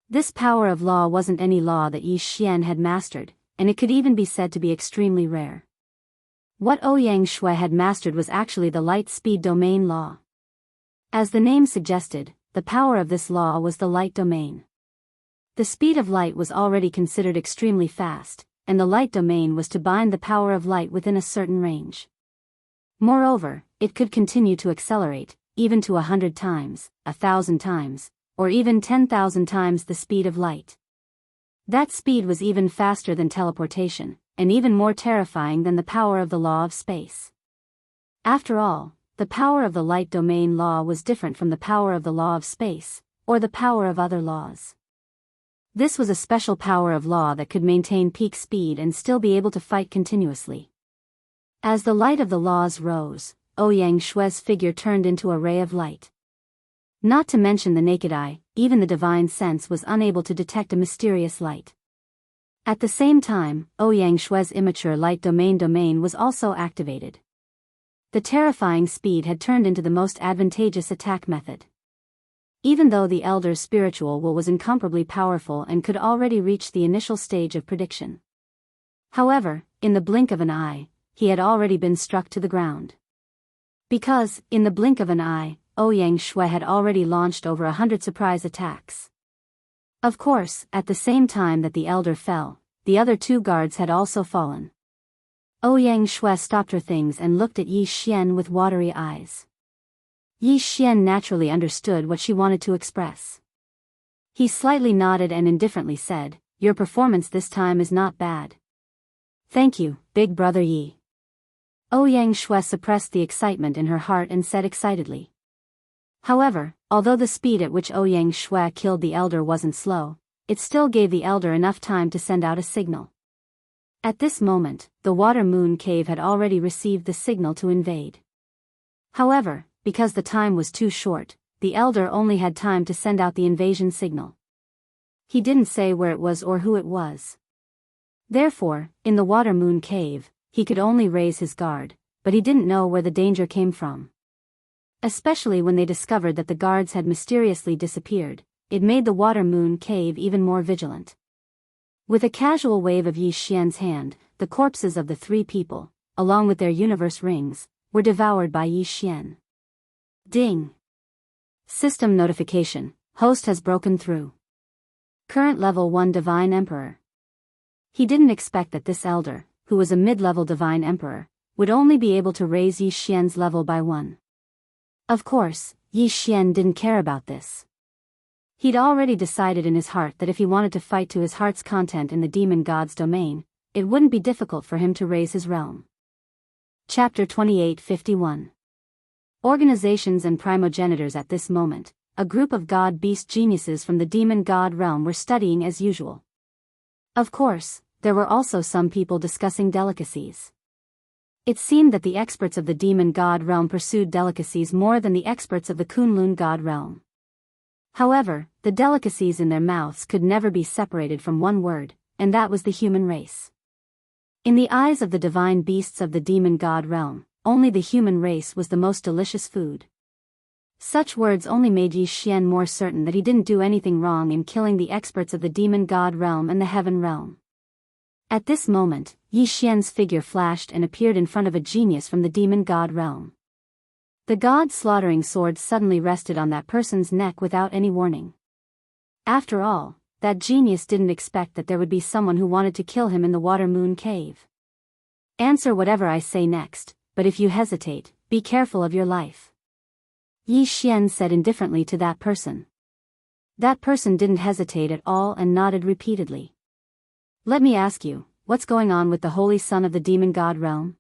[SPEAKER 1] This power of law wasn't any law that Yi Xian had mastered, and it could even be said to be extremely rare. What Ouyang Shui had mastered was actually the light-speed domain law. As the name suggested, the power of this law was the light domain. The speed of light was already considered extremely fast, and the light domain was to bind the power of light within a certain range. Moreover, it could continue to accelerate, even to 100 times, 1,000 times, or even 10,000 times the speed of light. That speed was even faster than teleportation, and even more terrifying than the power of the law of space. After all, the power of the light domain law was different from the power of the law of space, or the power of other laws. This was a special power of law that could maintain peak speed and still be able to fight continuously. As the light of the laws rose, Ouyang Shui's figure turned into a ray of light. Not to mention the naked eye, even the divine sense was unable to detect a mysterious light. At the same time, Ouyang Shui's immature light domain was also activated. The terrifying speed had turned into the most advantageous attack method. Even though the elder's spiritual will was incomparably powerful and could already reach the initial stage of prediction. However, in the blink of an eye, he had already been struck to the ground. Because, in the blink of an eye, Ouyang Shui had already launched over 100 surprise attacks. Of course, at the same time that the elder fell, the other 2 guards had also fallen. Ouyang Shui stopped her things and looked at Yi Xian with watery eyes. Yi Xian naturally understood what she wanted to express. He slightly nodded and indifferently said, "Your performance this time is not bad." "Thank you, Big Brother Yi." Ouyang Shui suppressed the excitement in her heart and said excitedly. However, although the speed at which Ouyang Shui killed the elder wasn't slow, it still gave the elder enough time to send out a signal. At this moment, the water moon cave had already received the signal to invade. However, because the time was too short, the elder only had time to send out the invasion signal. He didn't say where it was or who it was. Therefore, in the water moon cave, he could only raise his guard, but he didn't know where the danger came from. Especially when they discovered that the guards had mysteriously disappeared, it made the water moon cave even more vigilant. With a casual wave of Yi Xian's hand, the corpses of the three people, along with their universe rings, were devoured by Yi Xian. Ding! System notification, host has broken through. Current level 1 Divine Emperor. He didn't expect that this elder, who was a mid-level Divine Emperor, would only be able to raise Yi Xian's level by 1. Of course, Yi Xian didn't care about this. He'd already decided in his heart that if he wanted to fight to his heart's content in the demon god's domain, it wouldn't be difficult for him to raise his realm. Chapter 2851. Organizations and primogenitors. At this moment, a group of god-beast geniuses from the demon god realm were studying as usual. Of course, there were also some people discussing delicacies. It seemed that the experts of the demon god realm pursued delicacies more than the experts of the Kunlun god realm. However, the delicacies in their mouths could never be separated from one word, and that was the human race. In the eyes of the divine beasts of the demon god realm, only the human race was the most delicious food. Such words only made Yi Xian more certain that he didn't do anything wrong in killing the experts of the demon god realm and the heaven realm. At this moment, Yi Xian's figure flashed and appeared in front of a genius from the demon god realm. The god-slaughtering sword suddenly rested on that person's neck without any warning. After all, that genius didn't expect that there would be someone who wanted to kill him in the water moon cave. "Answer whatever I say next, but if you hesitate, be careful of your life," Yi Xian said indifferently to that person. That person didn't hesitate at all and nodded repeatedly. "Let me ask you, what's going on with the holy son of the demon god realm?"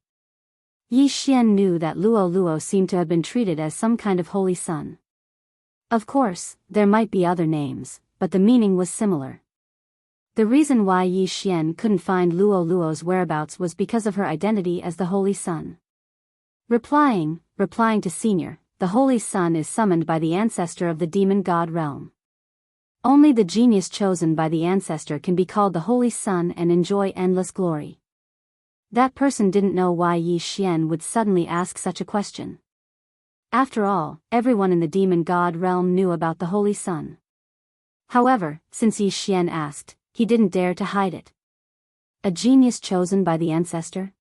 [SPEAKER 1] Yi Xian knew that Luo Luo seemed to have been treated as some kind of holy son. Of course, there might be other names, but the meaning was similar. The reason why Yi Xian couldn't find Luo Luo's whereabouts was because of her identity as the holy son. Replying to Senior, the holy son is summoned by the ancestor of the demon god realm. Only the genius chosen by the ancestor can be called the holy son and enjoy endless glory. That person didn't know why Yi Xian would suddenly ask such a question. After all, everyone in the demon god realm knew about the holy son. However, since Yi Xian asked, he didn't dare to hide it. A genius chosen by the ancestor?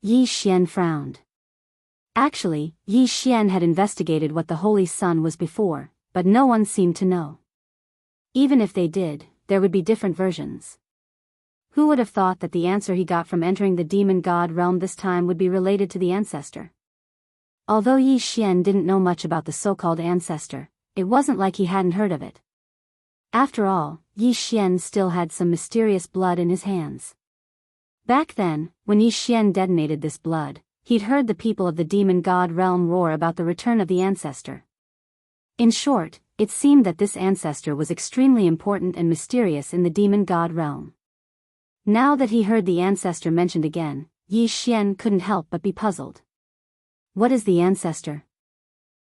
[SPEAKER 1] Yi Xian frowned. Actually, Yi Xian had investigated what the holy son was before, but no one seemed to know. Even if they did, there would be different versions. Who would have thought that the answer he got from entering the demon god realm this time would be related to the ancestor? Although Yi Xian didn't know much about the so-called ancestor, it wasn't like he hadn't heard of it. After all, Yi Xian still had some mysterious blood in his hands. Back then, when Yi Xian detonated this blood, he'd heard the people of the demon god realm roar about the return of the ancestor. In short, it seemed that this ancestor was extremely important and mysterious in the demon god realm. Now that he heard the ancestor mentioned again, Yi Xian couldn't help but be puzzled. What is the ancestor?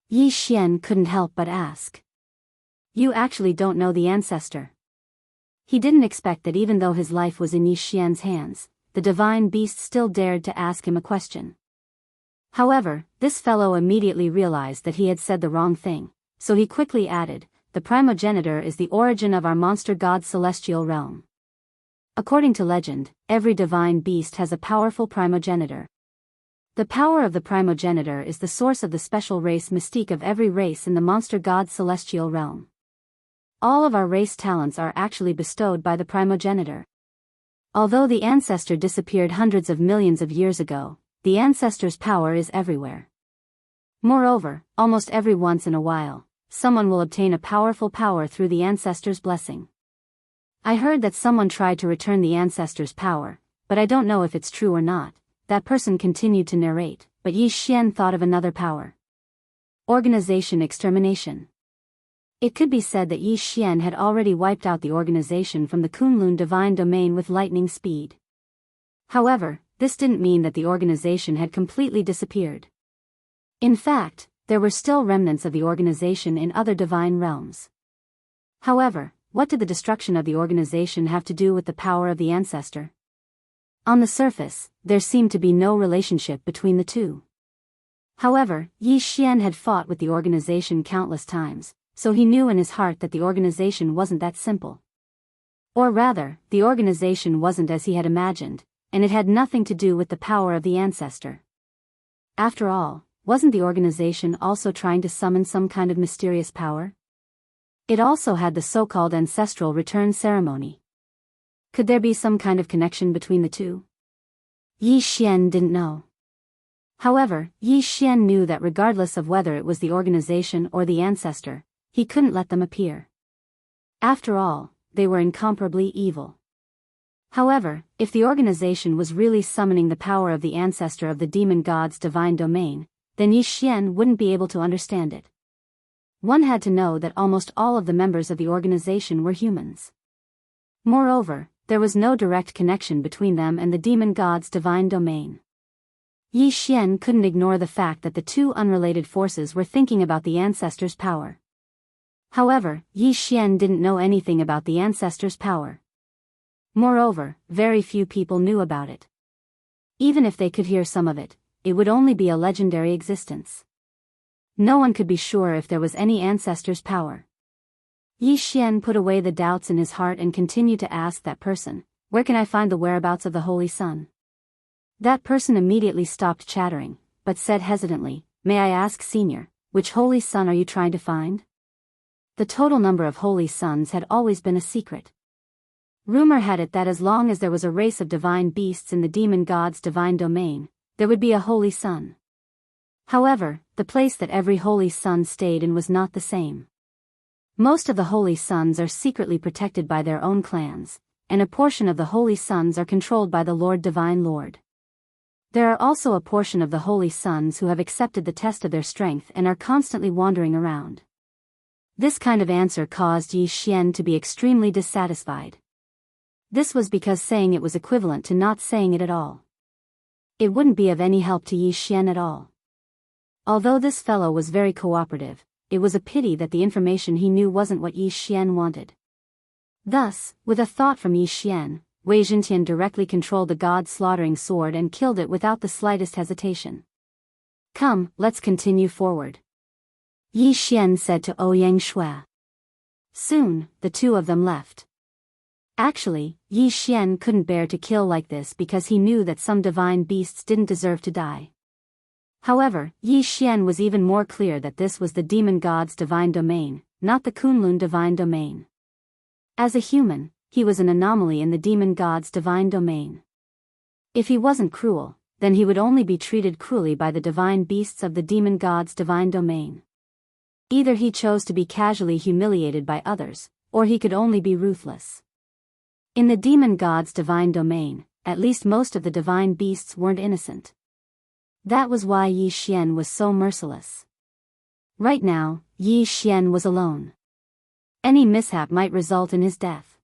[SPEAKER 1] Yi Xian couldn't help but ask. You actually don't know the ancestor? He didn't expect that even though his life was in Yi Xian's hands, the divine beast still dared to ask him a question. However, this fellow immediately realized that he had said the wrong thing. So he quickly added, "The primogenitor is the origin of our monster god's celestial realm." According to legend, every divine beast has a powerful primogenitor. The power of the primogenitor is the source of the special race mystique of every race in the monster god's celestial realm. All of our race talents are actually bestowed by the primogenitor. Although the ancestor disappeared hundreds of millions of years ago, the ancestor's power is everywhere. Moreover, almost every once in a while, someone will obtain a powerful power through the ancestors' blessing. I heard that someone tried to return the ancestors' power, but I don't know if it's true or not. That person continued to narrate, but Yi Xian thought of another power. Organization extermination. It could be said that Yi Xian had already wiped out the organization from the Kunlun divine domain with lightning speed. However, this didn't mean that the organization had completely disappeared. In fact, there were still remnants of the organization in other divine realms. However, what did the destruction of the organization have to do with the power of the ancestor? On the surface, there seemed to be no relationship between the two. However, Yi Xian had fought with the organization countless times, so he knew in his heart that the organization wasn't that simple. Or rather, the organization wasn't as he had imagined, and it had nothing to do with the power of the ancestor. After all, wasn't the organization also trying to summon some kind of mysterious power? It also had the so-called ancestral return ceremony. Could there be some kind of connection between the two? Yi Xian didn't know. However, Yi Xian knew that regardless of whether it was the organization or the ancestor, he couldn't let them appear. After all, they were incomparably evil. However, if the organization was really summoning the power of the ancestor of the demon god's divine domain, then Yi Xian wouldn't be able to understand it. One had to know that almost all of the members of the organization were humans. Moreover, there was no direct connection between them and the demon god's divine domain. Yi Xian couldn't ignore the fact that the two unrelated forces were thinking about the ancestor's power. However, Yi Xian didn't know anything about the ancestor's power. Moreover, very few people knew about it. Even if they could hear some of it, it would only be a legendary existence. No one could be sure if there was any ancestor's power. Yi Xian put away the doubts in his heart and continued to ask that person, "Where can I find the whereabouts of the Holy Sun?" That person immediately stopped chattering, but said hesitantly, "May I ask, Senior, which Holy Sun are you trying to find?" The total number of Holy Suns had always been a secret. Rumor had it that as long as there was a race of divine beasts in the demon god's divine domain, there would be a Holy Sun. However, the place that every Holy Sun stayed in was not the same. Most of the Holy Suns are secretly protected by their own clans, and a portion of the Holy Suns are controlled by the Lord Divine Lord. There are also a portion of the Holy Suns who have accepted the test of their strength and are constantly wandering around. This kind of answer caused Yi Xian to be extremely dissatisfied. This was because saying it was equivalent to not saying it at all. It wouldn't be of any help to Yi Xian at all. Although this fellow was very cooperative, it was a pity that the information he knew wasn't what Yi Xian wanted. Thus, with a thought from Yi Xian, Wei Zhentian directly controlled the god-slaughtering sword and killed it without the slightest hesitation. "Come, let's continue forward," Yi Xian said to Ouyang Shui. Soon, the two of them left. Actually, Yi Xian couldn't bear to kill like this because he knew that some divine beasts didn't deserve to die. However, Yi Xian was even more clear that this was the demon god's divine domain, not the Kunlun divine domain. As a human, he was an anomaly in the demon god's divine domain. If he wasn't cruel, then he would only be treated cruelly by the divine beasts of the demon god's divine domain. Either he chose to be casually humiliated by others, or he could only be ruthless. In the demon god's divine domain, at least most of the divine beasts weren't innocent. That was why Yi Xian was so merciless. Right now, Yi Xian was alone. Any mishap might result in his death.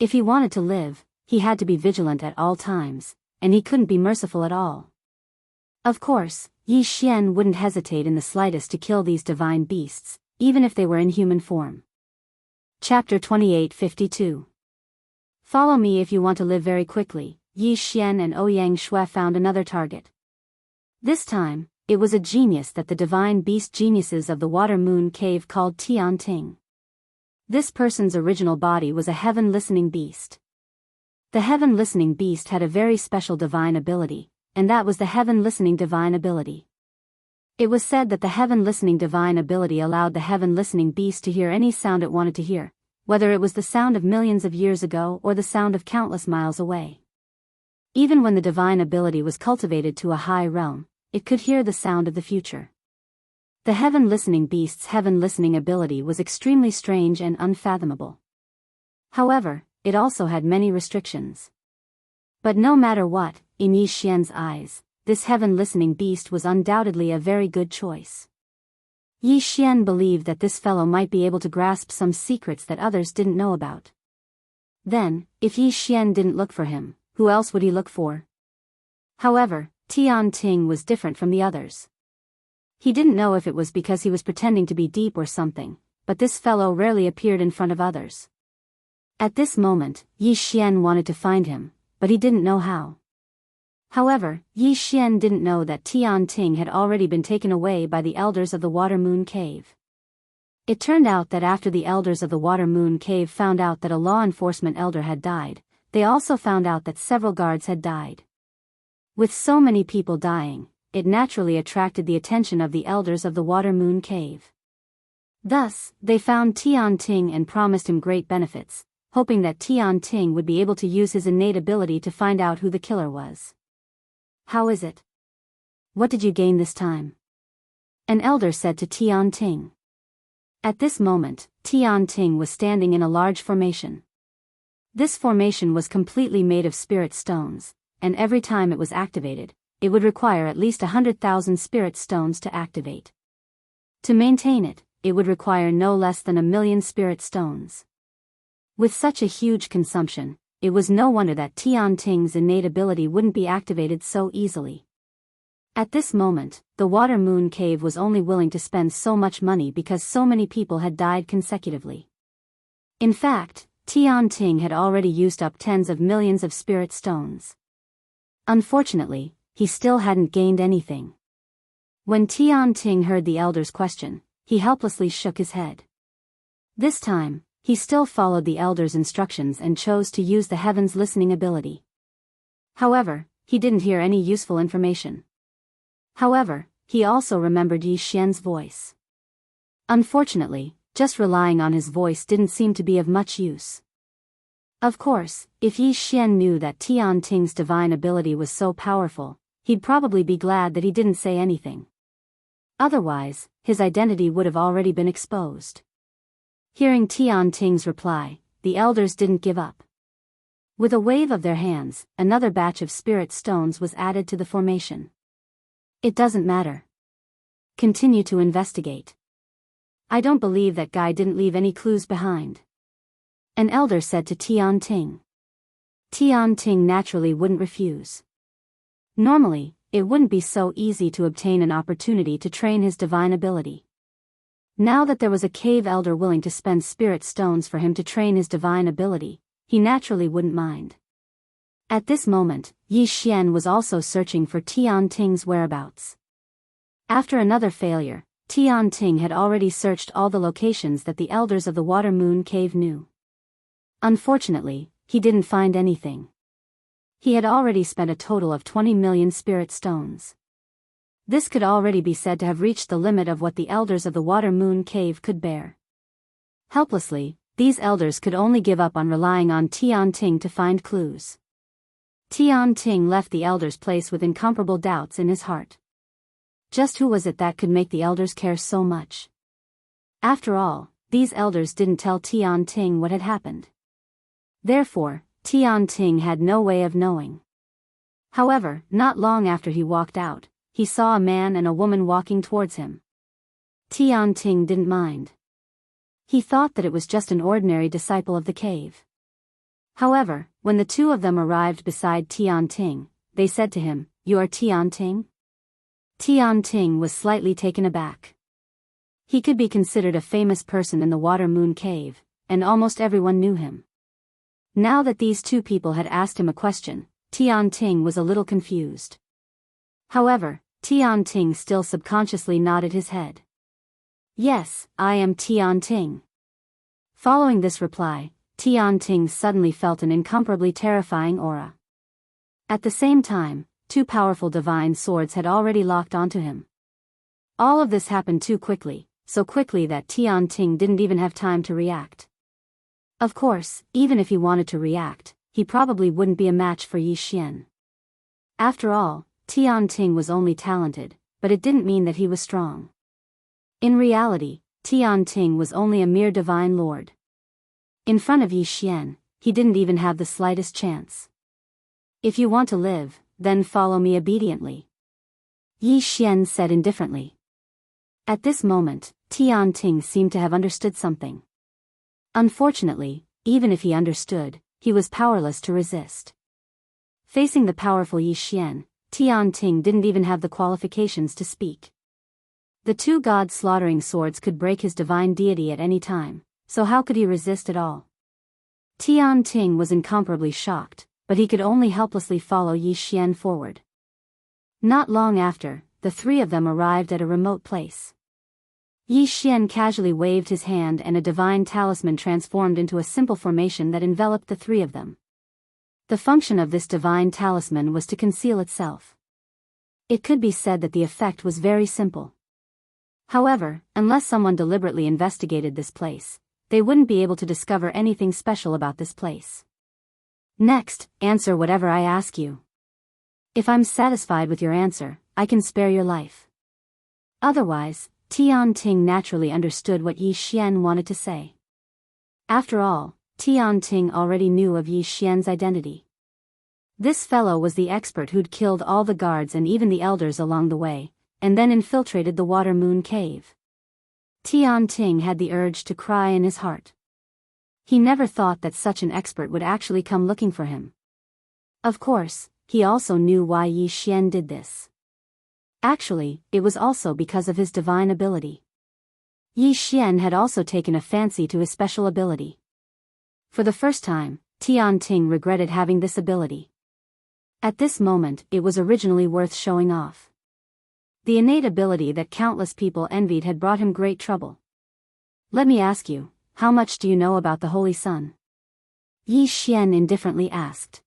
[SPEAKER 1] If he wanted to live, he had to be vigilant at all times, and he couldn't be merciful at all. Of course, Yi Xian wouldn't hesitate in the slightest to kill these divine beasts, even if they were in human form. Chapter 2852. Follow me if you want to live very quickly. Yi Xian and Ouyang Shui found another target. This time, it was a genius that the divine beast geniuses of the Water Moon Cave called Tian Ting. This person's original body was a heaven-listening beast. The heaven-listening beast had a very special divine ability, and that was the heaven-listening divine ability. It was said that the heaven-listening divine ability allowed the heaven-listening beast to hear any sound it wanted to hear, whether it was the sound of millions of years ago or the sound of countless miles away. Even when the divine ability was cultivated to a high realm, it could hear the sound of the future. The heaven-listening beast's heaven-listening ability was extremely strange and unfathomable. However, it also had many restrictions. But no matter what, in Yi Xian's eyes, this heaven-listening beast was undoubtedly a very good choice. Yi Xian believed that this fellow might be able to grasp some secrets that others didn't know about. Then, if Yi Xian didn't look for him, who else would he look for? However, Tian Ting was different from the others. He didn't know if it was because he was pretending to be deep or something, but this fellow rarely appeared in front of others. At this moment, Yi Xian wanted to find him, but he didn't know how. However, Yi Xian didn't know that Tian Ting had already been taken away by the elders of the Water Moon Cave. It turned out that after the elders of the Water Moon Cave found out that a law enforcement elder had died, they also found out that several guards had died. With so many people dying, it naturally attracted the attention of the elders of the Water Moon Cave. Thus, they found Tian Ting and promised him great benefits, hoping that Tian Ting would be able to use his innate ability to find out who the killer was. "How is it? What did you gain this time?" an elder said to Tian Ting. At this moment, Tian Ting was standing in a large formation. This formation was completely made of spirit stones, and every time it was activated, it would require at least 100,000 spirit stones to activate. To maintain it, it would require no less than 1,000,000 spirit stones. With such a huge consumption, it was no wonder that Tian Ting's innate ability wouldn't be activated so easily. At this moment, the Water Moon Cave was only willing to spend so much money because so many people had died consecutively. In fact, Tian Ting had already used up tens of millions of spirit stones. Unfortunately, he still hadn't gained anything. When Tian Ting heard the elder's question, he helplessly shook his head. This time, he still followed the elder's instructions and chose to use the heaven's listening ability. However, he didn't hear any useful information. However, he also remembered Yi Xian's voice. Unfortunately, just relying on his voice didn't seem to be of much use. Of course, if Yi Xian knew that Tian Ting's divine ability was so powerful, he'd probably be glad that he didn't say anything. Otherwise, his identity would have already been exposed. Hearing Tian Ting's reply, the elders didn't give up. With a wave of their hands, another batch of spirit stones was added to the formation. "It doesn't matter. Continue to investigate. I don't believe that guy didn't leave any clues behind," an elder said to Tian Ting. Tian Ting naturally wouldn't refuse. Normally, it wouldn't be so easy to obtain an opportunity to train his divine ability. Now that there was a cave elder willing to spend spirit stones for him to train his divine ability, he naturally wouldn't mind. At this moment, Yi Xian was also searching for Tian Ting's whereabouts. After another failure, Tian Ting had already searched all the locations that the elders of the Water Moon Cave knew. Unfortunately, he didn't find anything. He had already spent a total of 20 million spirit stones. This could already be said to have reached the limit of what the elders of the Water Moon Cave could bear. Helplessly, these elders could only give up on relying on Tian Ting to find clues. Tian Ting left the elders' place with incomparable doubts in his heart. Just who was it that could make the elders care so much? After all, these elders didn't tell Tian Ting what had happened. Therefore, Tian Ting had no way of knowing. However, not long after he walked out, he saw a man and a woman walking towards him. Tian Ting didn't mind. He thought that it was just an ordinary disciple of the cave. However, when the two of them arrived beside Tian Ting, they said to him, "You are Tian Ting?" Tian Ting was slightly taken aback. He could be considered a famous person in the Water Moon Cave, and almost everyone knew him. Now that these two people had asked him a question, Tian Ting was a little confused. However, Tian Ting still subconsciously nodded his head. "Yes, I am Tian Ting." Following this reply, Tian Ting suddenly felt an incomparably terrifying aura. At the same time, two powerful divine swords had already locked onto him. All of this happened too quickly, so quickly that Tian Ting didn't even have time to react. Of course, even if he wanted to react, he probably wouldn't be a match for Yi Xian. After all, Tian Ting was only talented, but it didn't mean that he was strong. In reality, Tian Ting was only a mere divine lord. In front of Yi Xian, he didn't even have the slightest chance. If you want to live, then follow me obediently, Yi Xian said indifferently. At this moment, Tian Ting seemed to have understood something. Unfortunately, even if he understood, he was powerless to resist. Facing the powerful Yi Xian, Tian Ting didn't even have the qualifications to speak. The two god-slaughtering swords could break his divine deity at any time, so how could he resist at all? Tian Ting was incomparably shocked, but he could only helplessly follow Yi Xian forward. Not long after, the three of them arrived at a remote place. Yi Xian casually waved his hand and a divine talisman transformed into a simple formation that enveloped the three of them. The function of this divine talisman was to conceal itself. It could be said that the effect was very simple. However, unless someone deliberately investigated this place, they wouldn't be able to discover anything special about this place. Next, answer whatever I ask you. If I'm satisfied with your answer, I can spare your life. Otherwise, Tian Ting naturally understood what Yi Xian wanted to say. After all, Tian Ting already knew of Yi Xian's identity. This fellow was the expert who'd killed all the guards and even the elders along the way, and then infiltrated the Water Moon Cave. Tian Ting had the urge to cry in his heart. He never thought that such an expert would actually come looking for him. Of course, he also knew why Yi Xian did this. Actually, it was also because of his divine ability. Yi Xian had also taken a fancy to his special ability. For the first time, Tian Ting regretted having this ability. At this moment, it was originally worth showing off. The innate ability that countless people envied had brought him great trouble. Let me ask you, how much do you know about the Holy Sun? Yi Xian indifferently asked.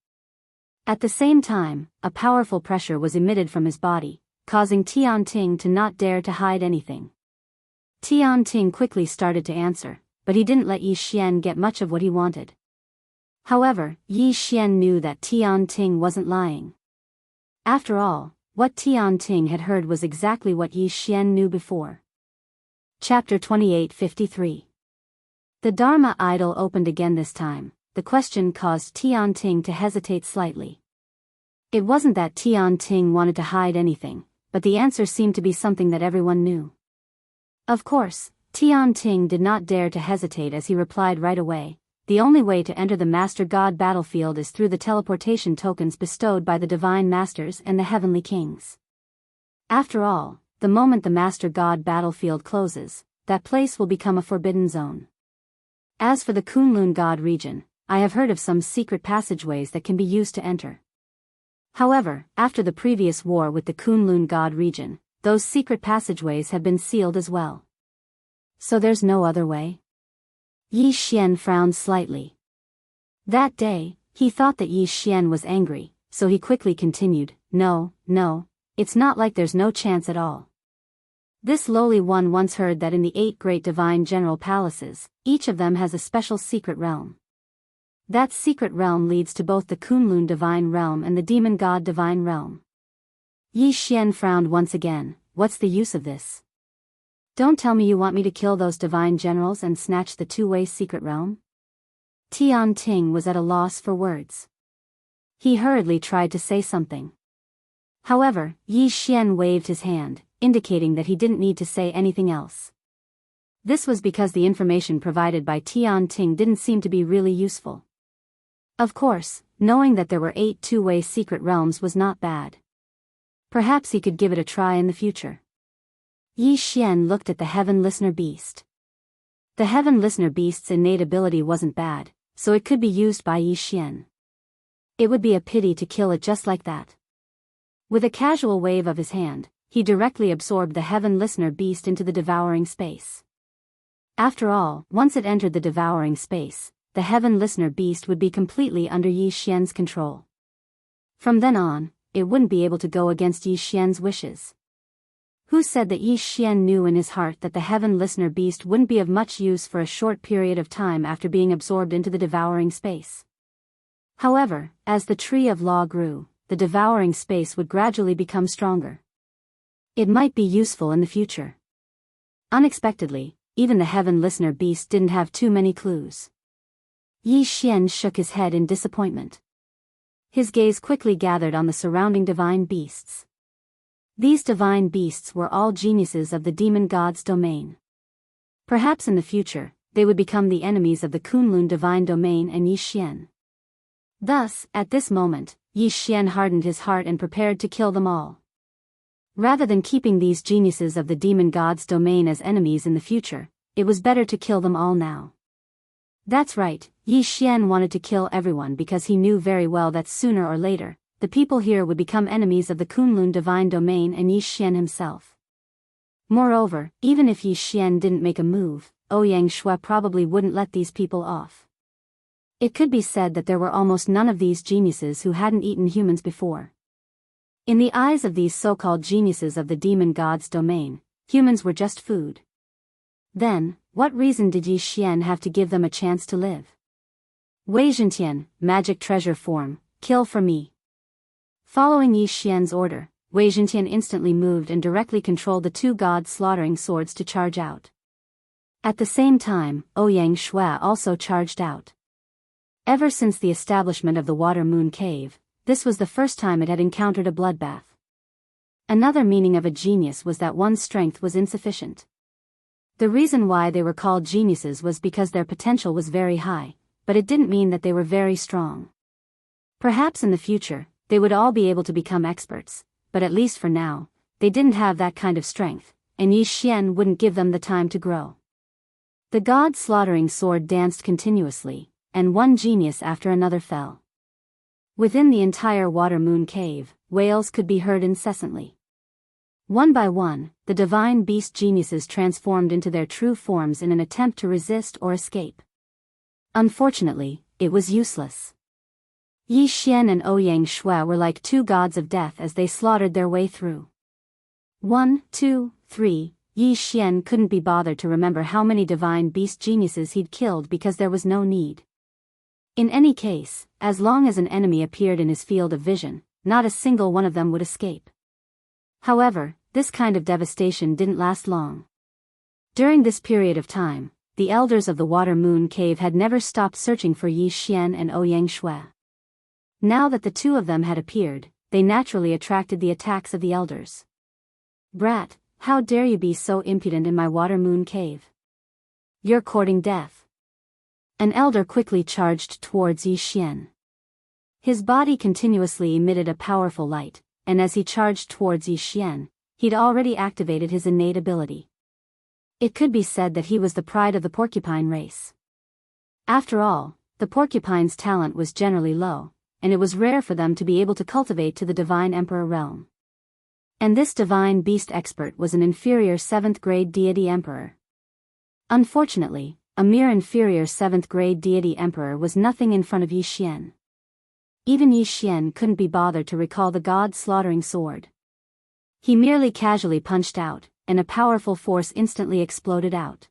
[SPEAKER 1] At the same time, a powerful pressure was emitted from his body, causing Tian Ting to not dare to hide anything. Tian Ting quickly started to answer, but he didn't let Yi Xian get much of what he wanted. However, Yi Xian knew that Tian Ting wasn't lying. After all, what Tian Ting had heard was exactly what Yi Xian knew before. Chapter 2853. The Dharma idol opened again this time. The question caused Tian Ting to hesitate slightly. It wasn't that Tian Ting wanted to hide anything, but the answer seemed to be something that everyone knew. Of course, Tian Ting did not dare to hesitate as he replied right away. The only way to enter the Master God battlefield is through the teleportation tokens bestowed by the Divine Masters and the Heavenly Kings. After all, the moment the Master God battlefield closes, that place will become a forbidden zone. As for the Kunlun God region, I have heard of some secret passageways that can be used to enter. However, after the previous war with the Kunlun God region, those secret passageways have been sealed as well. So there's no other way? Yi Xian frowned slightly. That day, he thought that Yi Xian was angry, so he quickly continued, No, it's not like there's no chance at all. This lowly one once heard that in the 8 great divine general palaces, each of them has a special secret realm. That secret realm leads to both the Kunlun divine realm and the demon god divine realm. Yi Xian frowned once again. What's the use of this? Don't tell me you want me to kill those divine generals and snatch the two-way secret realm? Tian Ting was at a loss for words. He hurriedly tried to say something. However, Yi Xian waved his hand, indicating that he didn't need to say anything else. This was because the information provided by Tian Ting didn't seem to be really useful. Of course, knowing that there were 8 two-way secret realms was not bad. Perhaps he could give it a try in the future. Yi Xian looked at the Heaven Listener Beast. The Heaven Listener Beast's innate ability wasn't bad, so it could be used by Yi Xian. It would be a pity to kill it just like that. With a casual wave of his hand, he directly absorbed the Heaven Listener Beast into the devouring space. After all, once it entered the devouring space, the Heaven Listener Beast would be completely under Yi Xian's control. From then on, it wouldn't be able to go against Yi Xian's wishes. Who said that Yi Xian knew in his heart that the Heaven Listener Beast wouldn't be of much use for a short period of time after being absorbed into the devouring space? However, as the tree of law grew, the devouring space would gradually become stronger. It might be useful in the future. Unexpectedly, even the heaven listener beast didn't have too many clues. Yi Xian shook his head in disappointment. His gaze quickly gathered on the surrounding divine beasts. These divine beasts were all geniuses of the demon god's domain. Perhaps in the future, they would become the enemies of the Kunlun divine domain and Yi Xian. Thus, at this moment, Yi Xian hardened his heart and prepared to kill them all. Rather than keeping these geniuses of the demon god's domain as enemies in the future, it was better to kill them all now. That's right, Yi Xian wanted to kill everyone because he knew very well that sooner or later, the people here would become enemies of the Kunlun divine domain and Yi Xian himself. Moreover, even if Yi Xian didn't make a move, Ouyang Shui probably wouldn't let these people off. It could be said that there were almost none of these geniuses who hadn't eaten humans before. In the eyes of these so-called geniuses of the demon god's domain, humans were just food. Then, what reason did Yi Xian have to give them a chance to live? Wei Zhentian, magic treasure form, kill for me. Following Yi Xian's order, Wei Zhentian instantly moved and directly controlled the two god-slaughtering swords to charge out. At the same time, Ouyang Shui also charged out. Ever since the establishment of the Water Moon Cave, this was the first time it had encountered a bloodbath. Another meaning of a genius was that one's strength was insufficient. The reason why they were called geniuses was because their potential was very high, but it didn't mean that they were very strong. Perhaps in the future, they would all be able to become experts, but at least for now, they didn't have that kind of strength, and Yi Xian wouldn't give them the time to grow. The god-slaughtering sword danced continuously, and one genius after another fell. Within the entire Water Moon Cave, wails could be heard incessantly. One by one, the divine beast geniuses transformed into their true forms in an attempt to resist or escape. Unfortunately, it was useless. Yi Xian and Ouyang Shui were like two gods of death as they slaughtered their way through. 1, 2, 3, Yi Xian couldn't be bothered to remember how many divine beast geniuses he'd killed because there was no need. In any case, as long as an enemy appeared in his field of vision, not a single one of them would escape. However, this kind of devastation didn't last long. During this period of time, the elders of the Water Moon Cave had never stopped searching for Yi Xian and Ouyang Shui. Now that the two of them had appeared, they naturally attracted the attacks of the elders. Brat, how dare you be so impudent in my Water Moon Cave? You're courting death. An elder quickly charged towards Yi Xian. His body continuously emitted a powerful light, and as he charged towards Yi Xian, he'd already activated his innate ability. It could be said that he was the pride of the porcupine race. After all, the porcupine's talent was generally low, and it was rare for them to be able to cultivate to the divine emperor realm. And this divine beast expert was an inferior 7th grade deity emperor. Unfortunately, a mere inferior 7th grade deity emperor was nothing in front of Yi Xian. Even Yi Xian couldn't be bothered to recall the god-slaughtering sword. He merely casually punched out, and a powerful force instantly exploded out.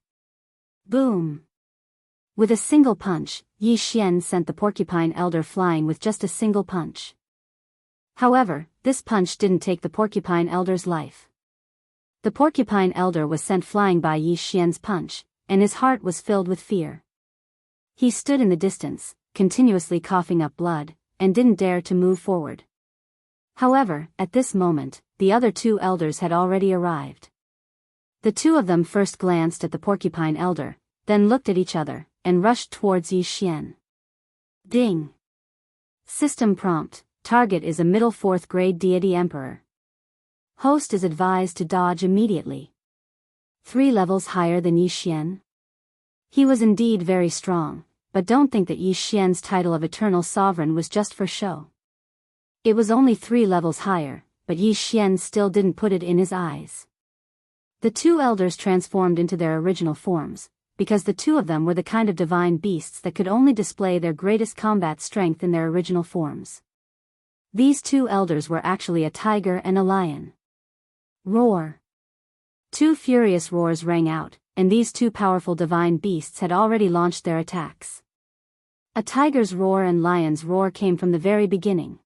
[SPEAKER 1] Boom! With a single punch, Yi Xian sent the porcupine elder flying with just a single punch. However, this punch didn't take the porcupine elder's life. The porcupine elder was sent flying by Yi Xian's punch, and his heart was filled with fear. He stood in the distance, continuously coughing up blood, and didn't dare to move forward. However, at this moment, the other two elders had already arrived. The two of them first glanced at the porcupine elder, then looked at each other, and rushed towards Yi Xian. Ding! System prompt, target is a middle 4th grade deity emperor. Host is advised to dodge immediately. 3 levels higher than Yi Xian. He was indeed very strong, but don't think that Yi Xian's title of Eternal Sovereign was just for show. It was only 3 levels higher, but Yi Xian still didn't put it in his eyes. The two elders transformed into their original forms, because the two of them were the kind of divine beasts that could only display their greatest combat strength in their original forms. These two elders were actually a tiger and a lion. Roar! 2 furious roars rang out, and these two powerful divine beasts had already launched their attacks. A tiger's roar and lion's roar came from the very beginning.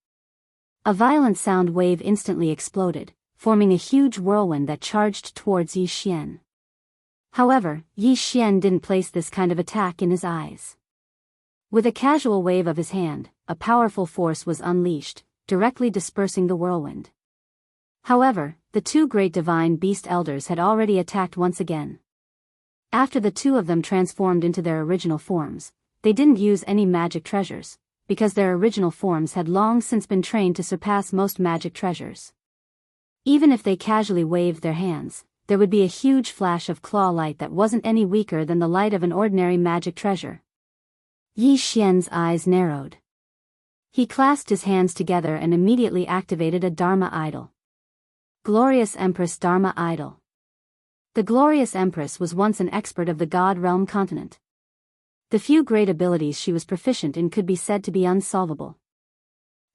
[SPEAKER 1] A violent sound wave instantly exploded, forming a huge whirlwind that charged towards Yi Xian. However, Yi Xian didn't place this kind of attack in his eyes. With a casual wave of his hand, a powerful force was unleashed, directly dispersing the whirlwind. However, the two great divine beast elders had already attacked once again. After the two of them transformed into their original forms, they didn't use any magic treasures, because their original forms had long since been trained to surpass most magic treasures. Even if they casually waved their hands, there would be a huge flash of claw light that wasn't any weaker than the light of an ordinary magic treasure. Yi Xian's eyes narrowed. He clasped his hands together and immediately activated a Dharma idol. Glorious Empress Dharma idol. The Glorious Empress was once an expert of the God Realm continent. The few great abilities she was proficient in could be said to be unsolvable.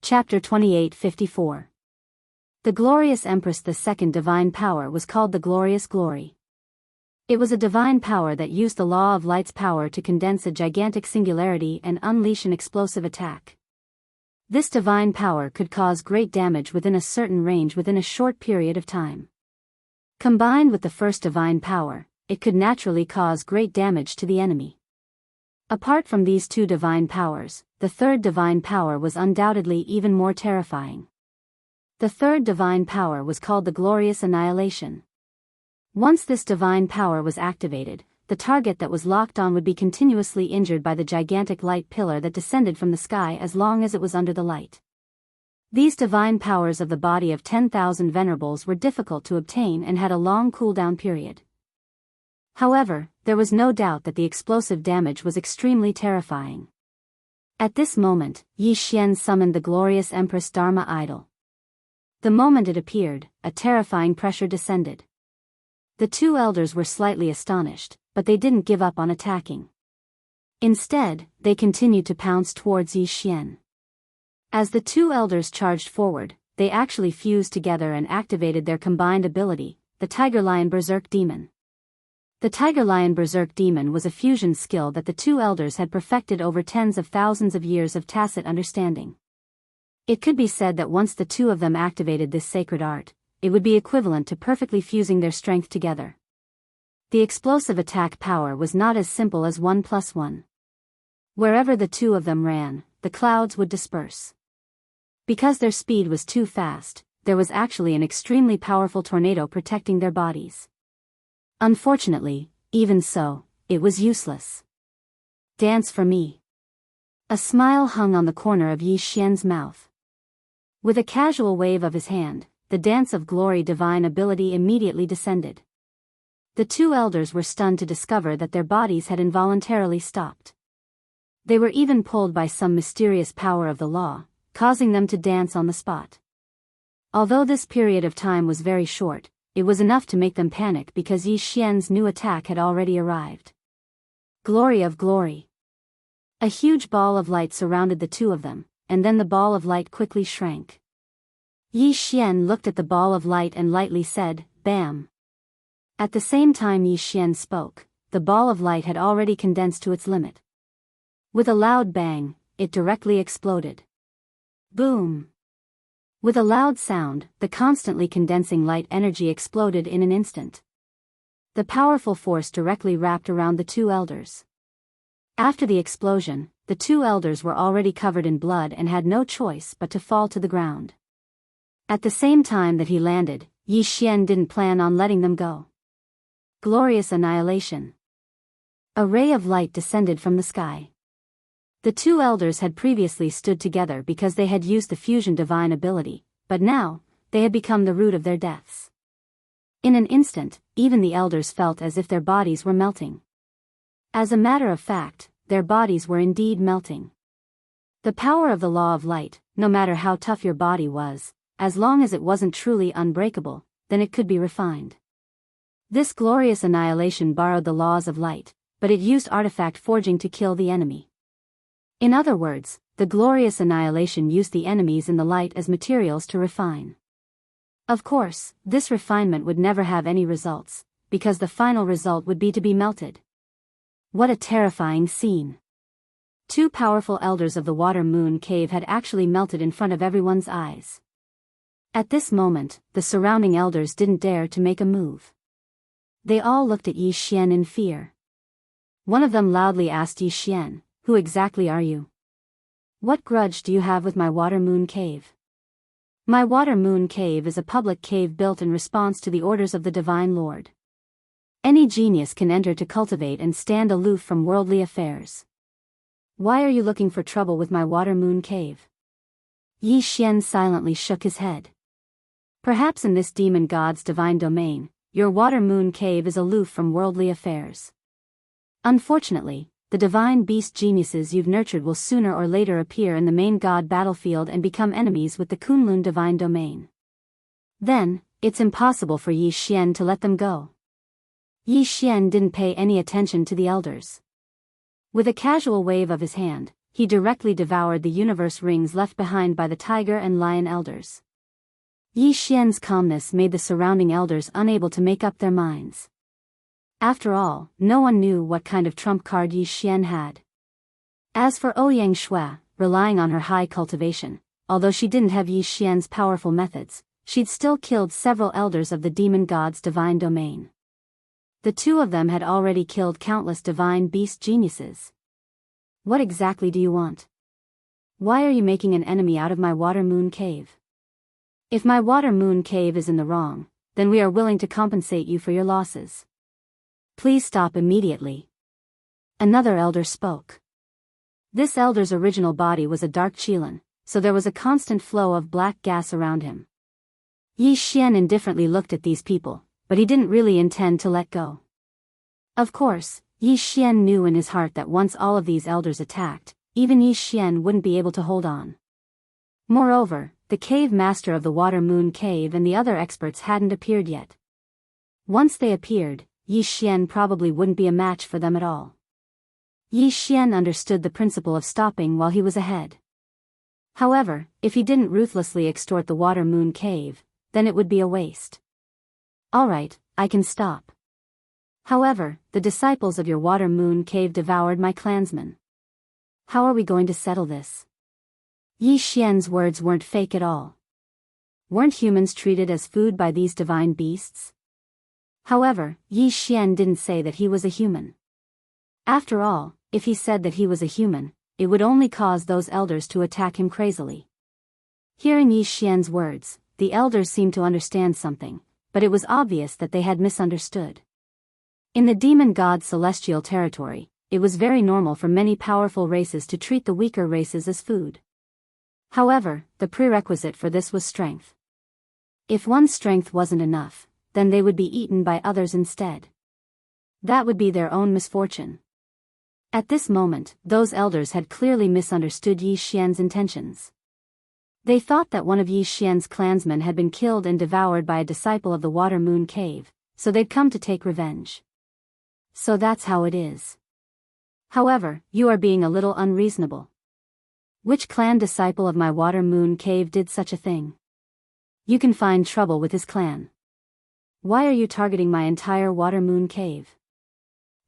[SPEAKER 1] Chapter 28:54. The Glorious Empress. The second divine power was called the Glorious Glory. It was a divine power that used the law of light's power to condense a gigantic singularity and unleash an explosive attack. This divine power could cause great damage within a certain range within a short period of time. Combined with the first divine power, it could naturally cause great damage to the enemy. Apart from these two divine powers, the third divine power was undoubtedly even more terrifying. The third divine power was called the Glorious Annihilation. Once this divine power was activated, the target that was locked on would be continuously injured by the gigantic light pillar that descended from the sky as long as it was under the light. These divine powers of the body of 10,000 venerables were difficult to obtain and had a long cooldown period. However, there was no doubt that the explosive damage was extremely terrifying. At this moment, Yi Xian summoned the Glorious Empress Dharma idol. The moment it appeared, a terrifying pressure descended. The two elders were slightly astonished, but they didn't give up on attacking. Instead, they continued to pounce towards Yi Xian. As the two elders charged forward, they actually fused together and activated their combined ability, the Tiger Lion Berserk Demon. The Tiger Lion Berserk Demon was a fusion skill that the two elders had perfected over tens of thousands of years of tacit understanding. It could be said that once the two of them activated this sacred art, it would be equivalent to perfectly fusing their strength together. The explosive attack power was not as simple as 1+1. Wherever the two of them ran, the clouds would disperse. Because their speed was too fast, there was actually an extremely powerful tornado protecting their bodies. Unfortunately, even so, it was useless. Dance for me. A smile hung on the corner of Yi Xian's mouth. With a casual wave of his hand, the dance of glory divine ability immediately descended. The two elders were stunned to discover that their bodies had involuntarily stopped. They were even pulled by some mysterious power of the law, causing them to dance on the spot. Although this period of time was very short, it was enough to make them panic because Yi Xian's new attack had already arrived. Glory of glory. A huge ball of light surrounded the two of them, and then the ball of light quickly shrank. Yi Xian looked at the ball of light and lightly said, "Bam." At the same time Yi Xian spoke, the ball of light had already condensed to its limit. With a loud bang, it directly exploded. Boom! With a loud sound, the constantly condensing light energy exploded in an instant. The powerful force directly wrapped around the two elders. After the explosion, the two elders were already covered in blood and had no choice but to fall to the ground. At the same time that he landed, Yi Xian didn't plan on letting them go. Glorious Annihilation. A ray of light descended from the sky. The two elders had previously stood together because they had used the fusion divine ability, but now, they had become the root of their deaths. In an instant, even the elders felt as if their bodies were melting. As a matter of fact, their bodies were indeed melting. The power of the law of light, no matter how tough your body was, as long as it wasn't truly unbreakable, then it could be refined. This glorious annihilation borrowed the laws of light, but it used artifact forging to kill the enemy. In other words, the glorious annihilation used the enemies in the light as materials to refine. Of course, this refinement would never have any results, because the final result would be to be melted. What a terrifying scene! Two powerful elders of the Water Moon Cave had actually melted in front of everyone's eyes. At this moment, the surrounding elders didn't dare to make a move. They all looked at Yi Xian in fear. One of them loudly asked Yi Xian, "Who exactly are you? What grudge do you have with my water moon cave?" "My water moon cave is a public cave built in response to the orders of the Divine Lord. Any genius can enter to cultivate and stand aloof from worldly affairs. Why are you looking for trouble with my water moon cave?" Yi Xian silently shook his head. "Perhaps in this demon god's divine domain, your water moon cave is aloof from worldly affairs. Unfortunately, the divine beast geniuses you've nurtured will sooner or later appear in the main god battlefield and become enemies with the Kunlun divine domain. Then, it's impossible for Yi Xian to let them go." Yi Xian didn't pay any attention to the elders. With a casual wave of his hand, he directly devoured the universe rings left behind by the tiger and lion elders. Yi Xian's calmness made the surrounding elders unable to make up their minds. After all, no one knew what kind of trump card Yi Xian had. As for Ouyang Shui, relying on her high cultivation, although she didn't have Yi Xian's powerful methods, she'd still killed several elders of the demon god's divine domain. The two of them had already killed countless divine beast geniuses. "What exactly do you want? Why are you making an enemy out of my water moon cave? If my water moon cave is in the wrong, then we are willing to compensate you for your losses. Please stop immediately." Another elder spoke. This elder's original body was a dark Qilin, so there was a constant flow of black gas around him. Yi Xian indifferently looked at these people, but he didn't really intend to let go. Of course, Yi Xian knew in his heart that once all of these elders attacked, even Yi Xian wouldn't be able to hold on. Moreover, the cave master of the water moon cave and the other experts hadn't appeared yet. Once they appeared, Yi Xian probably wouldn't be a match for them at all. Yi Xian understood the principle of stopping while he was ahead. However, if he didn't ruthlessly extort the water moon cave, then it would be a waste. "Alright, I can stop. However, the disciples of your water moon cave devoured my clansmen. How are we going to settle this?" Yi Xian's words weren't fake at all. Weren't humans treated as food by these divine beasts? However, Yi Xian didn't say that he was a human. After all, if he said that he was a human, it would only cause those elders to attack him crazily. Hearing Yi Xian's words, the elders seemed to understand something, but it was obvious that they had misunderstood. In the demon god's celestial territory, it was very normal for many powerful races to treat the weaker races as food. However, the prerequisite for this was strength. If one's strength wasn't enough, then they would be eaten by others instead. That would be their own misfortune. At this moment, those elders had clearly misunderstood Yi Xian's intentions. They thought that one of Yi Xian's clansmen had been killed and devoured by a disciple of the Water Moon Cave, so they'd come to take revenge. So that's how it is. However, you are being a little unreasonable. Which clan disciple of my Water Moon Cave did such a thing? You can find trouble with his clan. Why are you targeting my entire Water Moon Cave?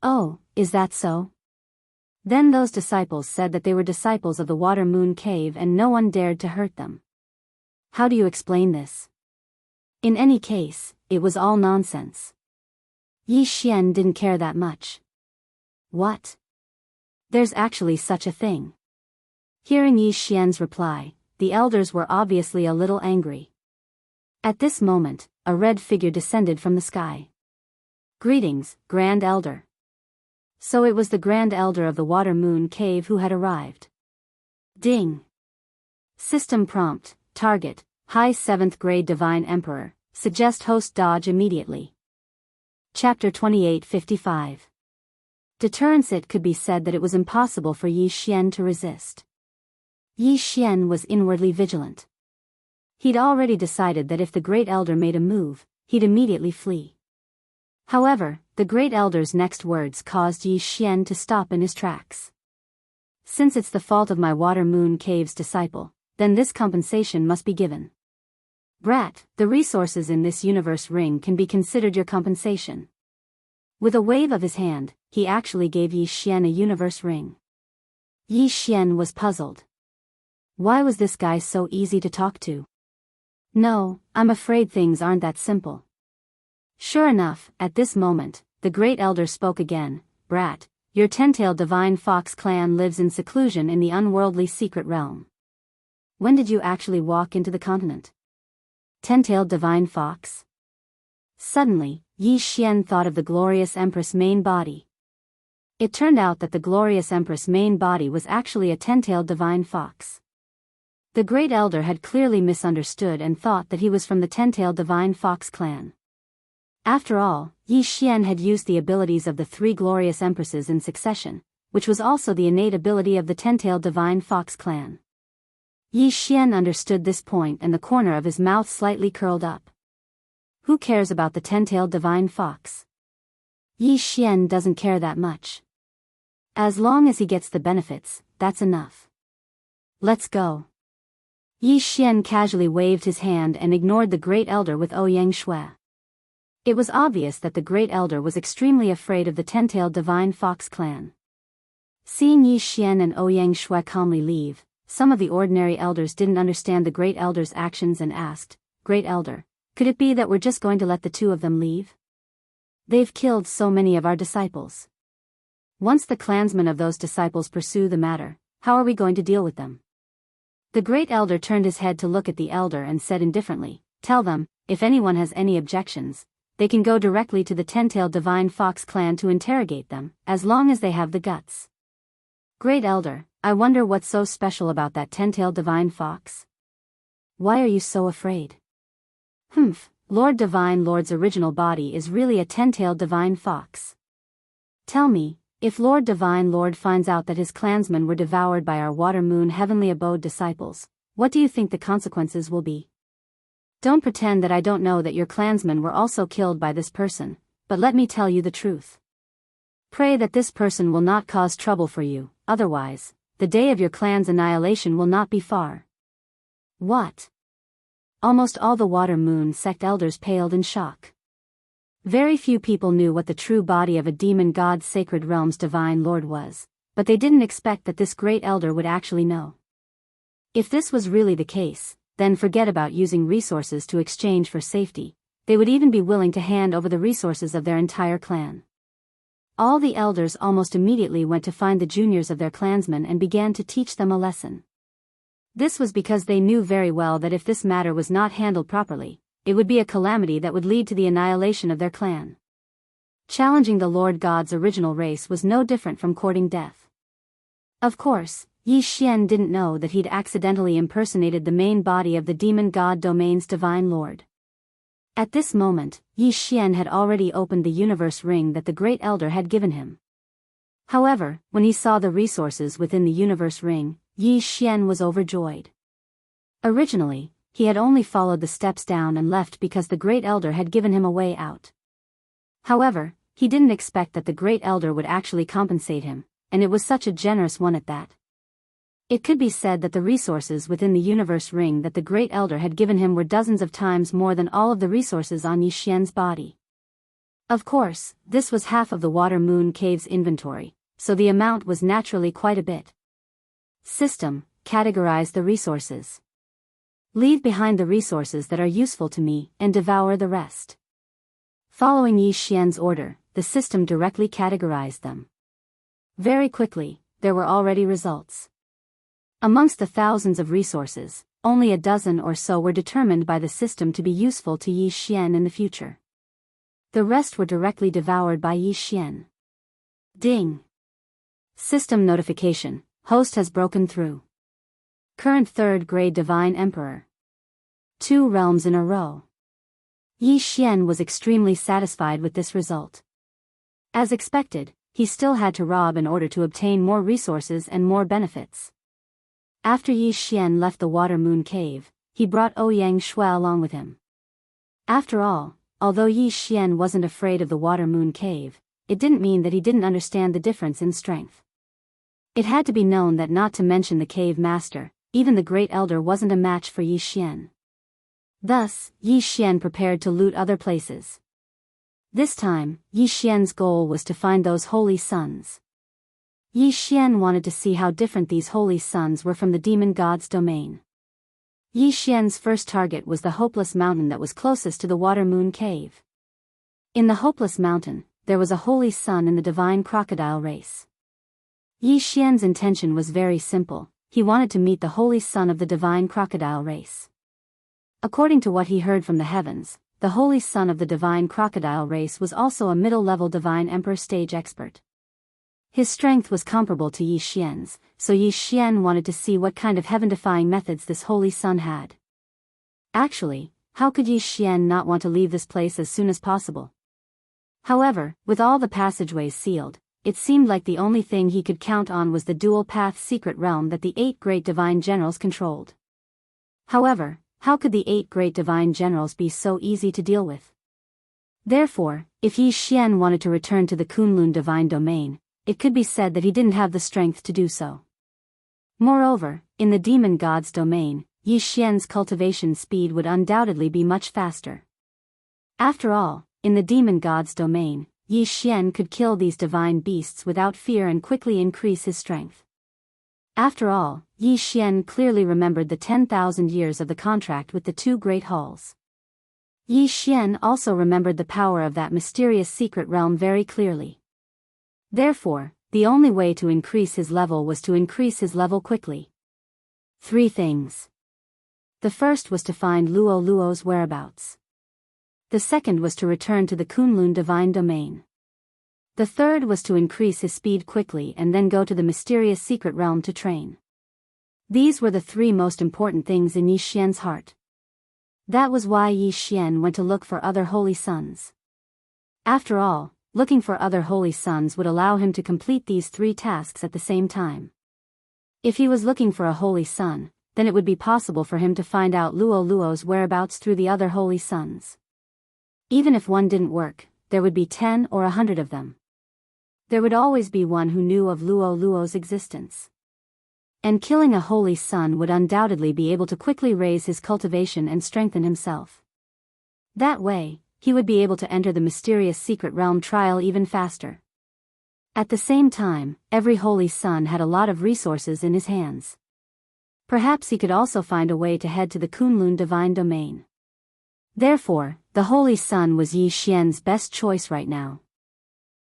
[SPEAKER 1] Oh, is that so? Then those disciples said that they were disciples of the Water Moon Cave and no one dared to hurt them. How do you explain this? In any case, it was all nonsense. Yi Xian didn't care that much. What? There's actually such a thing. Hearing Yi Xian's reply, the elders were obviously a little angry. At this moment, a red figure descended from the sky. Greetings, Grand Elder. So it was the Grand Elder of the Water Moon Cave who had arrived. Ding. System prompt, target, high 7th grade Divine Emperor, suggest host dodge immediately. Chapter 2855. Deterrence. It could be said that it was impossible for Yi Xian to resist. Yi Xian was inwardly vigilant. He'd already decided that if the Great Elder made a move, he'd immediately flee. However, the Great Elder's next words caused Yi Xian to stop in his tracks. Since it's the fault of my Water Moon Cave's disciple, then this compensation must be given. Brat, the resources in this universe ring can be considered your compensation. With a wave of his hand, he actually gave Yi Xian a universe ring. Yi Xian was puzzled. Why was this guy so easy to talk to? No, I'm afraid things aren't that simple. Sure enough, at this moment, the great elder spoke again. Brat, your 10-tailed divine fox clan lives in seclusion in the unworldly secret realm. When did you actually walk into the continent? 10-tailed divine fox? Suddenly, Yi Xian thought of the glorious empress main body. It turned out that the glorious empress main body was actually a 10-tailed divine fox. The great elder had clearly misunderstood and thought that he was from the 10-tailed divine fox clan. After all, Yi Xian had used the abilities of the 3 glorious empresses in succession, which was also the innate ability of the 10-tailed divine fox clan. Yi Xian understood this point and the corner of his mouth slightly curled up. Who cares about the 10-tailed divine fox? Yi Xian doesn't care that much. As long as he gets the benefits, that's enough. Let's go. Yi Xian casually waved his hand and ignored the great elder with Ouyang Shui. It was obvious that the great elder was extremely afraid of the 10-tailed divine fox clan. Seeing Yi Xian and Ouyang Shui calmly leave, some of the ordinary elders didn't understand the great elder's actions and asked, Great elder, could it be that we're just going to let the 2 of them leave? They've killed so many of our disciples. Once the clansmen of those disciples pursue the matter, how are we going to deal with them? The great elder turned his head to look at the elder and said indifferently, Tell them, if anyone has any objections, they can go directly to the 10-tailed divine fox clan to interrogate them, as long as they have the guts. Great elder, I wonder what's so special about that 10-tailed divine fox? Why are you so afraid? Lord Divine Lord's original body is really a 10-tailed divine fox. Tell me, if Lord Divine Lord finds out that his clansmen were devoured by our water moon heavenly abode disciples, what do you think the consequences will be? Don't pretend that I don't know that your clansmen were also killed by this person, but let me tell you the truth. Pray that this person will not cause trouble for you, otherwise, the day of your clan's annihilation will not be far. What? Almost all the water moon sect elders paled in shock. Very few people knew what the true body of a demon god's sacred realm's divine lord was, but they didn't expect that this great elder would actually know. If this was really the case, then forget about using resources to exchange for safety. They would even be willing to hand over the resources of their entire clan. All the elders almost immediately went to find the juniors of their clansmen and began to teach them a lesson. This was because they knew very well that if this matter was not handled properly, it would be a calamity that would lead to the annihilation of their clan. Challenging the Lord God's original race was no different from courting death. Of course, Yi Xian didn't know that he'd accidentally impersonated the main body of the demon god domain's divine lord. At this moment, Yi Xian had already opened the universe ring that the great elder had given him. However, when he saw the resources within the universe ring, Yi Xian was overjoyed. Originally, he had only followed the steps down and left because the great elder had given him a way out. However, he didn't expect that the great elder would actually compensate him, and it was such a generous one at that. It could be said that the resources within the universe ring that the great elder had given him were dozens of times more than all of the resources on Yi Xian's body. Of course, this was half of the water moon cave's inventory, so the amount was naturally quite a bit. System, categorize the resources. Leave behind the resources that are useful to me and devour the rest. Following Yi Xian's order, the system directly categorized them. Very quickly, there were already results. Amongst the thousands of resources, only a dozen or so were determined by the system to be useful to Yi Xian in the future. The rest were directly devoured by Yi Xian. Ding! System notification, host has broken through. Current 3rd grade Divine Emperor. 2 realms in a row. Yi Xian was extremely satisfied with this result. As expected, he still had to rob in order to obtain more resources and more benefits. After Yi Xian left the Water Moon Cave, he brought Ouyang Shui along with him. After all, although Yi Xian wasn't afraid of the Water Moon Cave, it didn't mean that he didn't understand the difference in strength. It had to be known that not to mention the cave master, even the great elder wasn't a match for Yi Xian. Thus, Yi Xian prepared to loot other places. This time, Yi Xian's goal was to find those holy sons. Yi Xian wanted to see how different these holy sons were from the demon god's domain. Yi Xian's first target was the hopeless mountain that was closest to the Water Moon Cave. In the hopeless mountain, there was a holy sun in the divine crocodile race. Yi Xian's intention was very simple. He wanted to meet the holy son of the divine crocodile race. According to what he heard from the heavens, the holy son of the divine crocodile race was also a middle-level divine emperor stage expert. His strength was comparable to Yi Xian's, so Yi Xian wanted to see what kind of heaven-defying methods this holy son had. Actually, how could Yi Xian not want to leave this place as soon as possible? However, with all the passageways sealed, it seemed like the only thing he could count on was the dual-path secret realm that the 8 great divine generals controlled. However, how could the 8 great divine generals be so easy to deal with? Therefore, if Yi Xian wanted to return to the Kunlun divine domain, it could be said that he didn't have the strength to do so. Moreover, in the demon god's domain, Yi Xian's cultivation speed would undoubtedly be much faster. After all, in the demon god's domain, Yi Xian could kill these divine beasts without fear and quickly increase his strength. After all, Yi Xian clearly remembered the 10,000 years of the contract with the 2 great halls. Yi Xian also remembered the power of that mysterious secret realm very clearly. Therefore, the only way to increase his level was to increase his level quickly. 3 things. The first was to find Luo Luo's whereabouts. The second was to return to the Kunlun divine domain. The third was to increase his speed quickly and then go to the mysterious secret realm to train. These were the 3 most important things in Yi Xian's heart. That was why Yi Xian went to look for other holy sons. After all, looking for other holy sons would allow him to complete these 3 tasks at the same time. If he was looking for a holy son, then it would be possible for him to find out Luo Luo's whereabouts through the other holy sons. Even if one didn't work, there would be 10 or 100 of them. There would always be one who knew of Luo Luo's existence. And killing a holy son would undoubtedly be able to quickly raise his cultivation and strengthen himself. That way, he would be able to enter the mysterious secret realm trial even faster. At the same time, every holy son had a lot of resources in his hands. Perhaps he could also find a way to head to the Kunlun divine domain. Therefore, the holy son was Yi Xian's best choice right now.